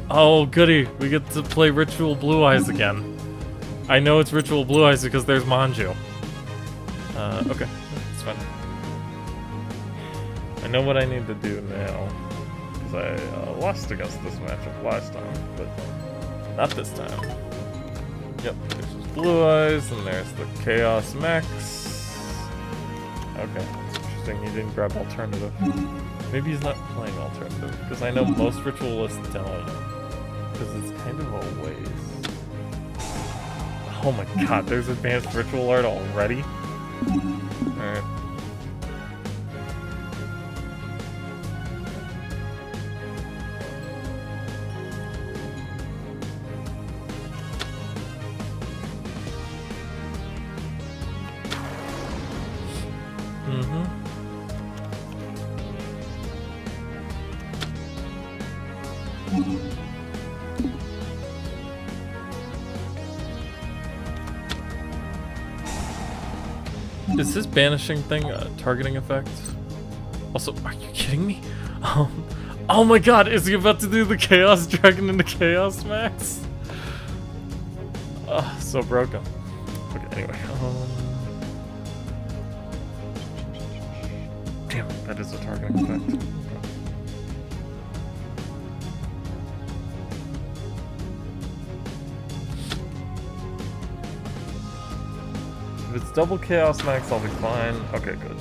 Oh, goody! We get to play Ritual Blue Eyes again. I know it's Ritual Blue Eyes because there's Manju. Okay, that's fine. I know what I need to do now, because I lost against this matchup last time, but not this time. Yep, there's his Blue Eyes, and there's the Chaos Max. Okay, that's interesting. He didn't grab alternative. Maybe he's not playing alternative, because I know most ritualists don't. Because it's kind of a waste. Oh my god, there's advanced ritual art already? Alright. Is this banishing thing a targeting effect? Also, are you kidding me? Oh my god, is he about to do the Chaos Dragon into Chaos Max? So broken. Okay, anyway. Damn it, that is a targeting effect. If it's double Chaos Max, I'll be fine. Okay, good.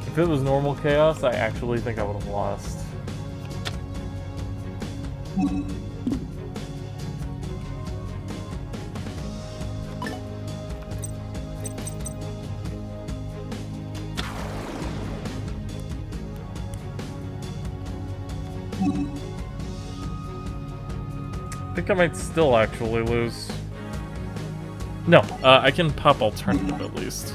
If it was normal Chaos, I actually think I would have lost. I think I might still actually lose. No, I can pop alternative at least.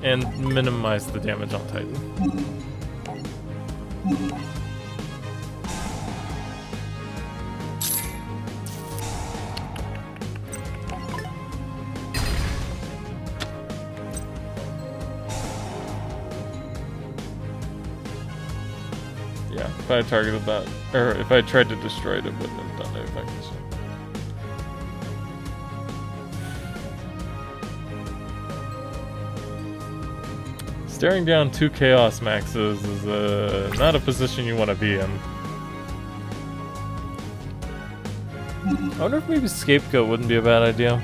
And minimize the damage on Titan. Yeah, if I targeted that, or if I tried to destroy it, it wouldn't have done anything. So. Staring down 2 Chaos Maxes is not a position you want to be in. I wonder if maybe Scapegoat wouldn't be a bad idea.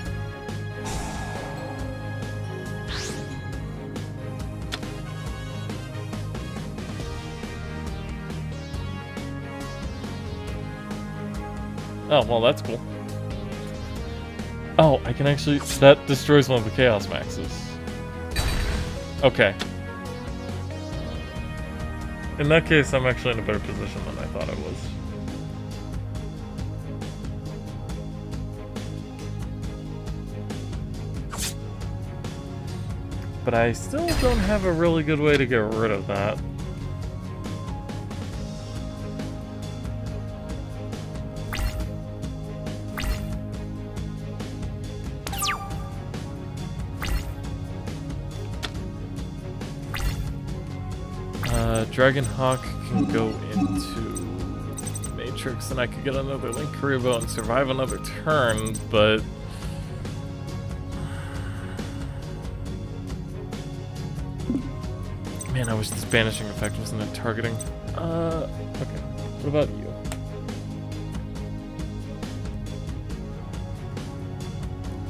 Oh, well, that's cool. Oh, I can actually... That destroys one of the Chaos Maxes. Okay. In that case, I'm actually in a better position than I thought I was. But I still don't have a really good way to get rid of that. Dragonhawk can go into Matrix and I could get another Link Karibo and survive another turn, but... Man, I wish this banishing effect wasn't a targeting. Okay. What about you?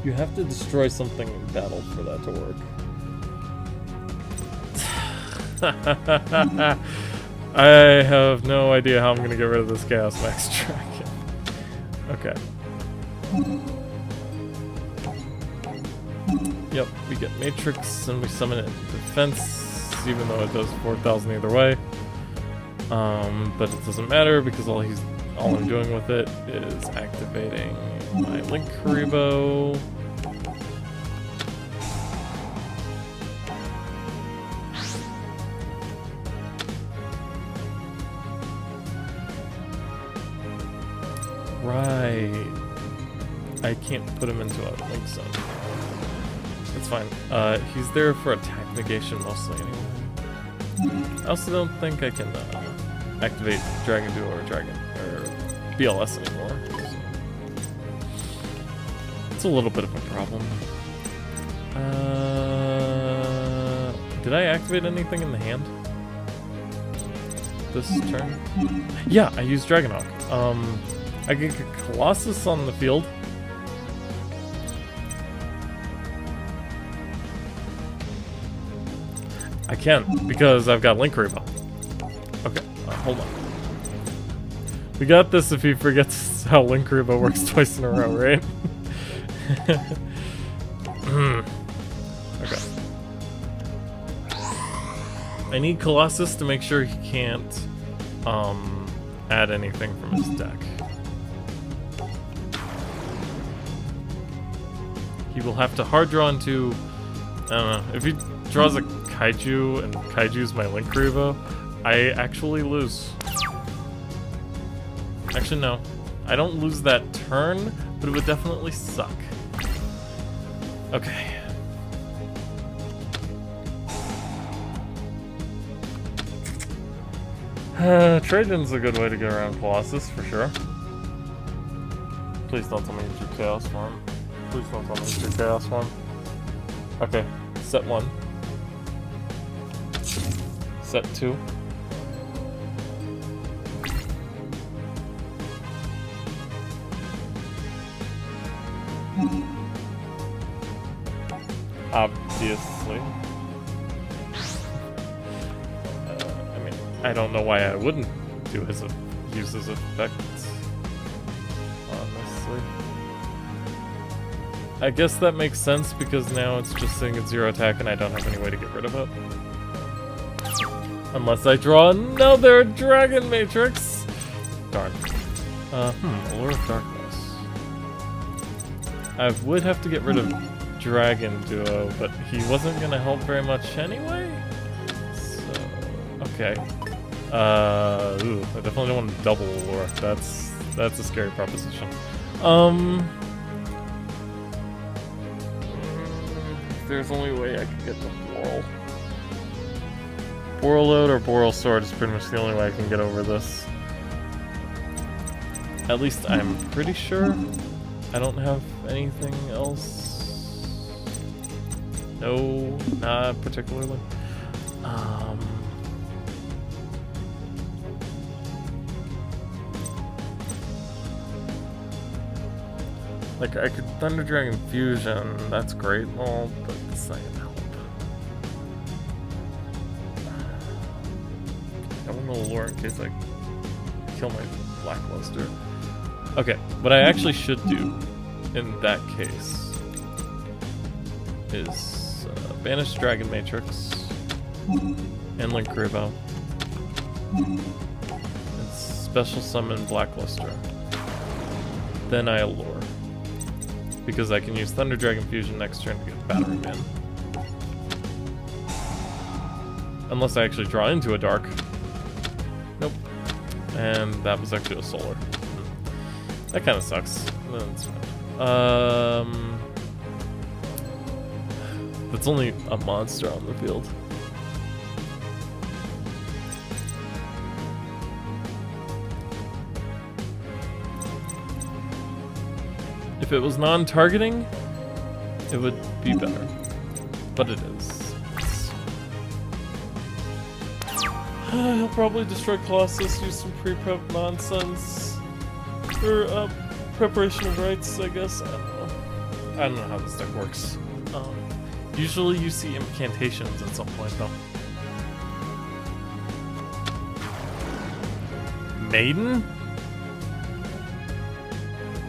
You have to destroy something in battle for that to work. I have no idea how I'm gonna get rid of this Chaos Max Dragon. Okay. Yep, we get Matrix and we summon it into defense, even though it does 4,000 either way. But it doesn't matter because all I'm doing with it is activating my Link Karibo. Right. I can't put him into a Link Zone. It's fine. He's there for attack negation mostly anyway. I also don't think I can activate Dragon Duel or BLS anymore. So. It's a little bit of a problem. Did I activate anything in the hand this turn? Yeah, I used Dragonhawk. I can get Colossus on the field. I can, because I've got Link Karibo. Okay, hold on. We got this if he forgets how Link Karibo works twice in a row, right? Okay. I need Colossus to make sure he can't add anything from his deck. He will have to hard draw into, I don't know, if he draws a Kaiju and Kaiju's my Link Karibo, I actually lose. Actually, no. I don't lose that turn, but it would definitely suck. Okay. Trade-in's a good way to get around Colossus, for sure. Please don't tell me it's your Chaos form. Please don't tell me it's your Chaos form. Okay, set 1. Set 2. obviously. I mean, I don't know why I wouldn't use his effects, honestly. I guess that makes sense because now it's just sitting at 0 attack and I don't have any way to get rid of it. Unless I draw another Dragon Matrix! Darn. Allure of Darkness. I would have to get rid of Dragon Duo, but he wasn't gonna help very much anyway? So, okay. Ooh, I definitely don't want to double Allure. That's a scary proposition. If there's only way I could get the Boral. Boraload or Boral Sword is pretty much the only way I can get over this. At least I'm pretty sure I don't have anything else. No, not particularly. Like, I could Thunder Dragon Fusion, that's great and all, but it's not gonna help. I want to Allure in case I kill my Blackluster. Okay, what I actually should do in that case is banish Dragon Matrix and Link Rebo and special summon Blackluster. Then I Allure. Because I can use Thunder Dragon Fusion next turn to get Battery Man. Unless I actually draw into a Dark. Nope. And that was actually a Solar. That kind of sucks. That's fine. That's only a monster on the field. If it was non-targeting, it would be better. But it is. He'll probably destroy Colossus, use some pre-prep nonsense. Or, preparation of rights, I guess. I don't know. I don't know how this deck works. Usually you see incantations at some point, though. Maiden?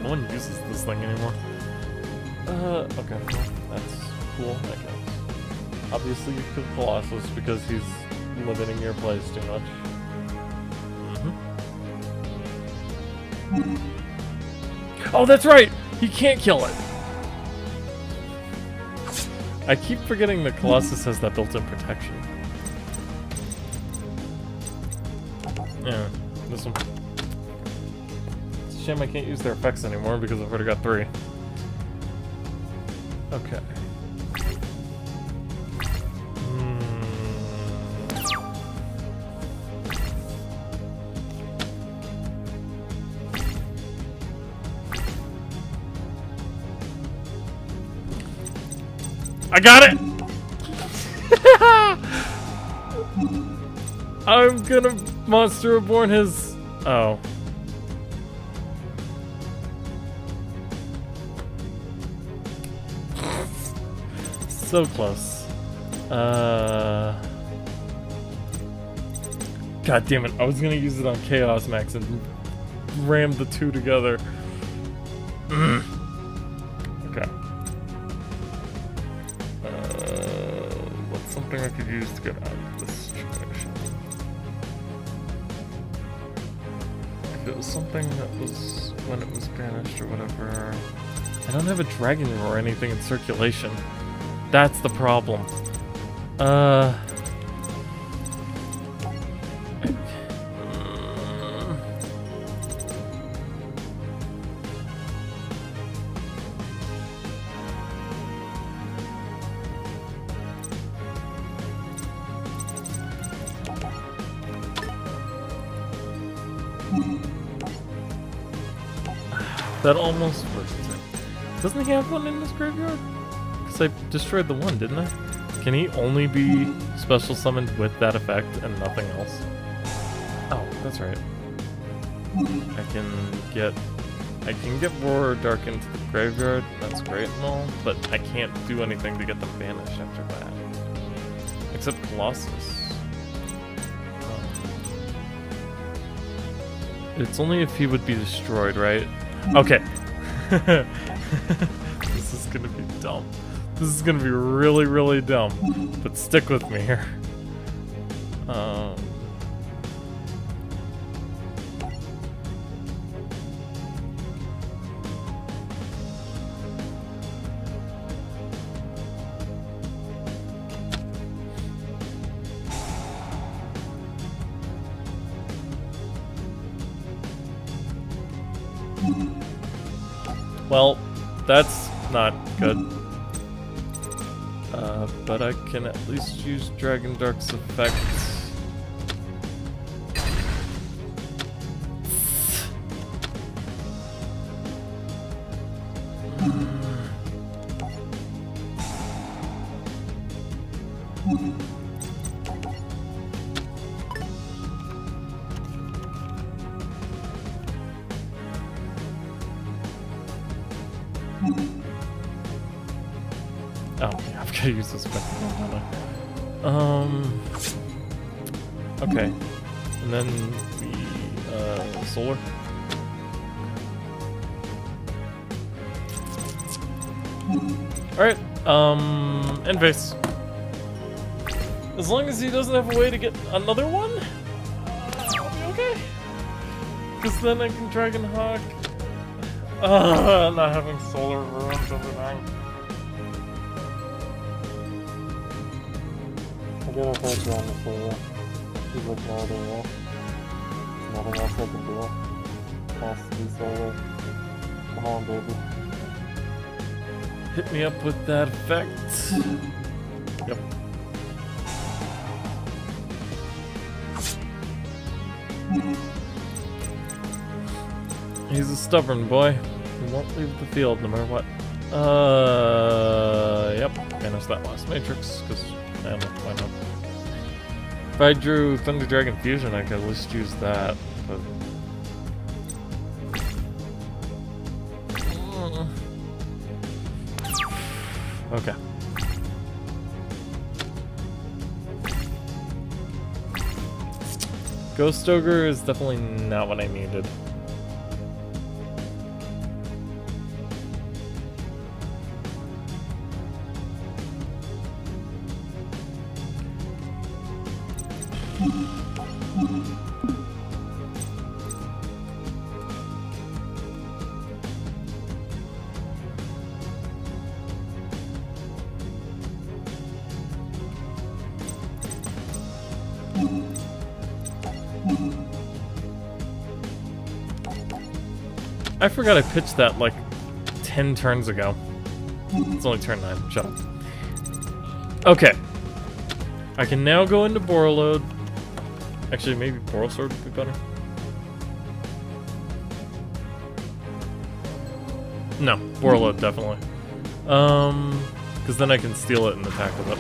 No one uses this thing anymore. Okay, well, that's cool, I guess. Obviously you killed Colossus because he's limiting your plays too much. Oh, that's right! He can't kill it! I keep forgetting that Colossus has that built-in protection. Yeah, this one. It's a shame I can't use their effects anymore because I've already got 3. Okay. I got it! I'm gonna Monster Reborn his... Oh. So close. God damn it, I was gonna use it on Chaos Max and ram the two together. Okay. What's something I could use to get out of this situation? If it was something that was when it was banished or whatever... I don't have a Dragon Roar or anything in circulation. That's the problem. That almost works. Doesn't he have one in his graveyard? Because I destroyed the one, didn't I? Can he only be special summoned with that effect and nothing else? Oh, that's right. I can get I can get Roar Dark into the graveyard, that's great and all, but I can't do anything to get them banished after that. Except Colossus. It's only if he would be destroyed, right? Okay. This is gonna be dumb. This is gonna be really, really dumb. But stick with me here. Well, that's not good. But I can at least use Dragon Dark's effects. Oh, yeah, I've got to use this spectacle, don't I? Okay. And then the, solar. Alright, end phase. As long as he doesn't have a way to get another one, I'll be okay. Because then I can Dragon Hawk. Not having solar ruins everything. I get a third round of solar. He's like no other way. There's nothing else I can do. It has to be solar. Come on, baby. Hit me up with that effect. Yep. He's a stubborn boy. He won't leave the field no matter what. Yep. Banish that last matrix, because, I don't know, why not? If I drew Thunder Dragon Fusion, I could at least use that, but... Okay. Ghost Ogre is definitely not what I needed. I forgot I pitched that like 10 turns ago. It's only turn 9. Shut up. Okay. I can now go into Borreload. Actually, maybe Boral Sword would be better. No, Borreload definitely. Because then I can steal it and attack with it.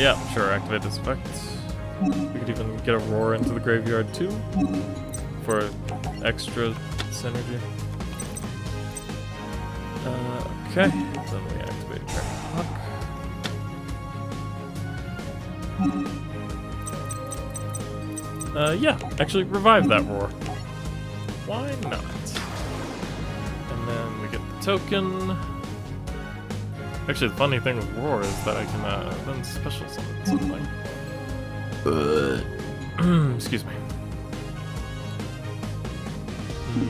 Yeah, sure, activate this effect. We could even get a Roar into the graveyard too, for extra synergy. Okay, then we activate Dragon Hawk. Yeah, actually revive that Roar. Why not? And then we get the token. Actually, the funny thing with Roar is that I can then special summon something. Excuse me.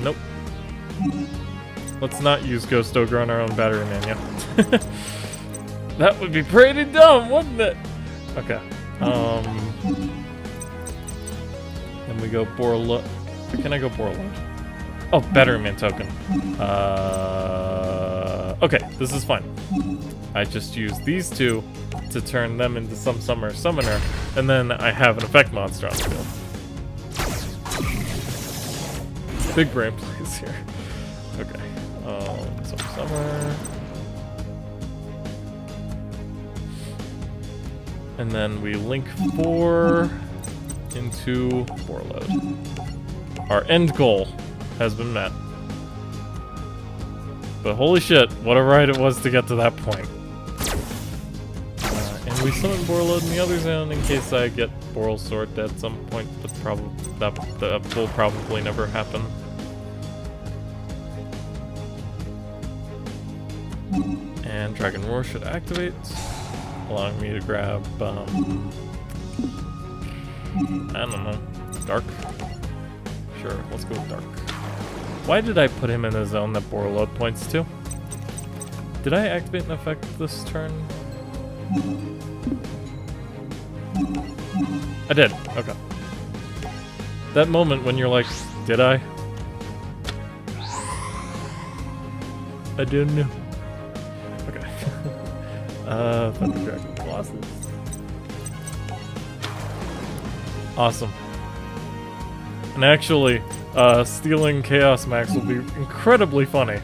Nope. Let's not use Ghost Ogre on our own Battery Man yet. That would be pretty dumb, wouldn't it? Okay. Then we go Borreload. Can I go Borreload? Oh, Battery Man token. Okay, this is fine. I just use these two to turn them into some summoner, and then I have an effect monster on the field. Big brain plays here. Okay. Summer. And then we link 4. into Warlord. Our end goal has been met. But holy shit, what a ride it was to get to that point. And we summon Borlode in the other zone in case I get Boral Sword at some point, but that will probably never happen. And Dragon Roar should activate, allowing me to grab, I don't know, Dark? Sure, let's go with Dark. Why did I put him in a zone that Borlode points to? Did I activate an effect this turn? I did, okay. That moment when you're like, did I? I didn't know. Okay. Thunder Dragon Colossus. Awesome. And actually, stealing Chaos Max will be incredibly funny.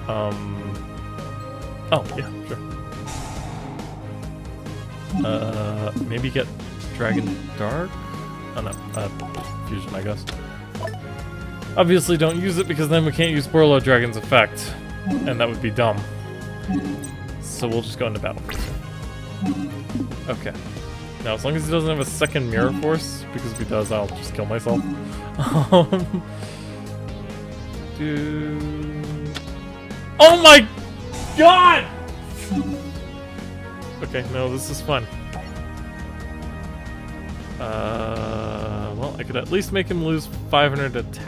Oh, yeah, sure. Maybe get Dragon Dark? Oh no, Fusion, I guess. Obviously don't use it because then we can't use Borlo Dragon's effect. And that would be dumb. So we'll just go into battle first. Okay. Now, as long as he doesn't have a second Mirror Force, because if he does, I'll just kill myself. Oh my god! Okay, no, this is fun. Well, I could at least make him lose 500 attack.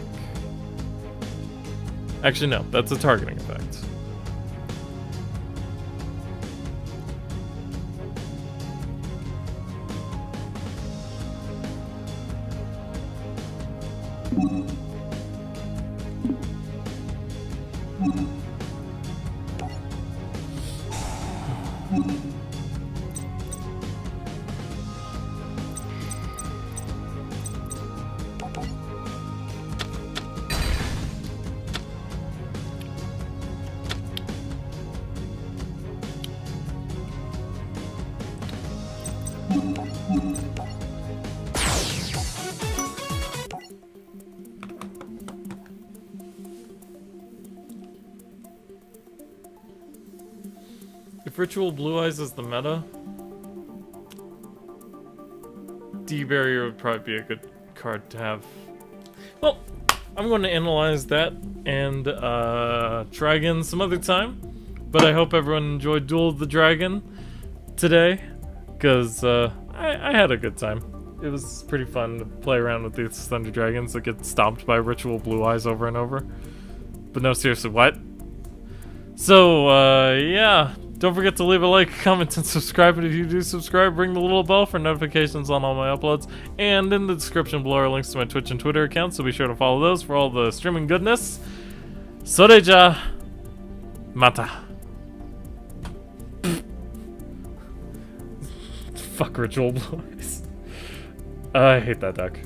Actually, no, that's a targeting effect. If Ritual Blue Eyes is the meta, D-Barrier would probably be a good card to have. Well, I'm going to analyze that and try again some other time. But I hope everyone enjoyed Duel of the Dragon today, because I had a good time. It was pretty fun to play around with these Thunder Dragons that get stomped by Ritual Blue Eyes over and over. But no, seriously, what? So, yeah. Don't forget to leave a like, comment, and subscribe. And if you do subscribe, ring the little bell for notifications on all my uploads. And in the description below are links to my Twitch and Twitter accounts, so be sure to follow those for all the streaming goodness. Soreja Mata. Fuck Ritual Blue Eyes. I hate that deck.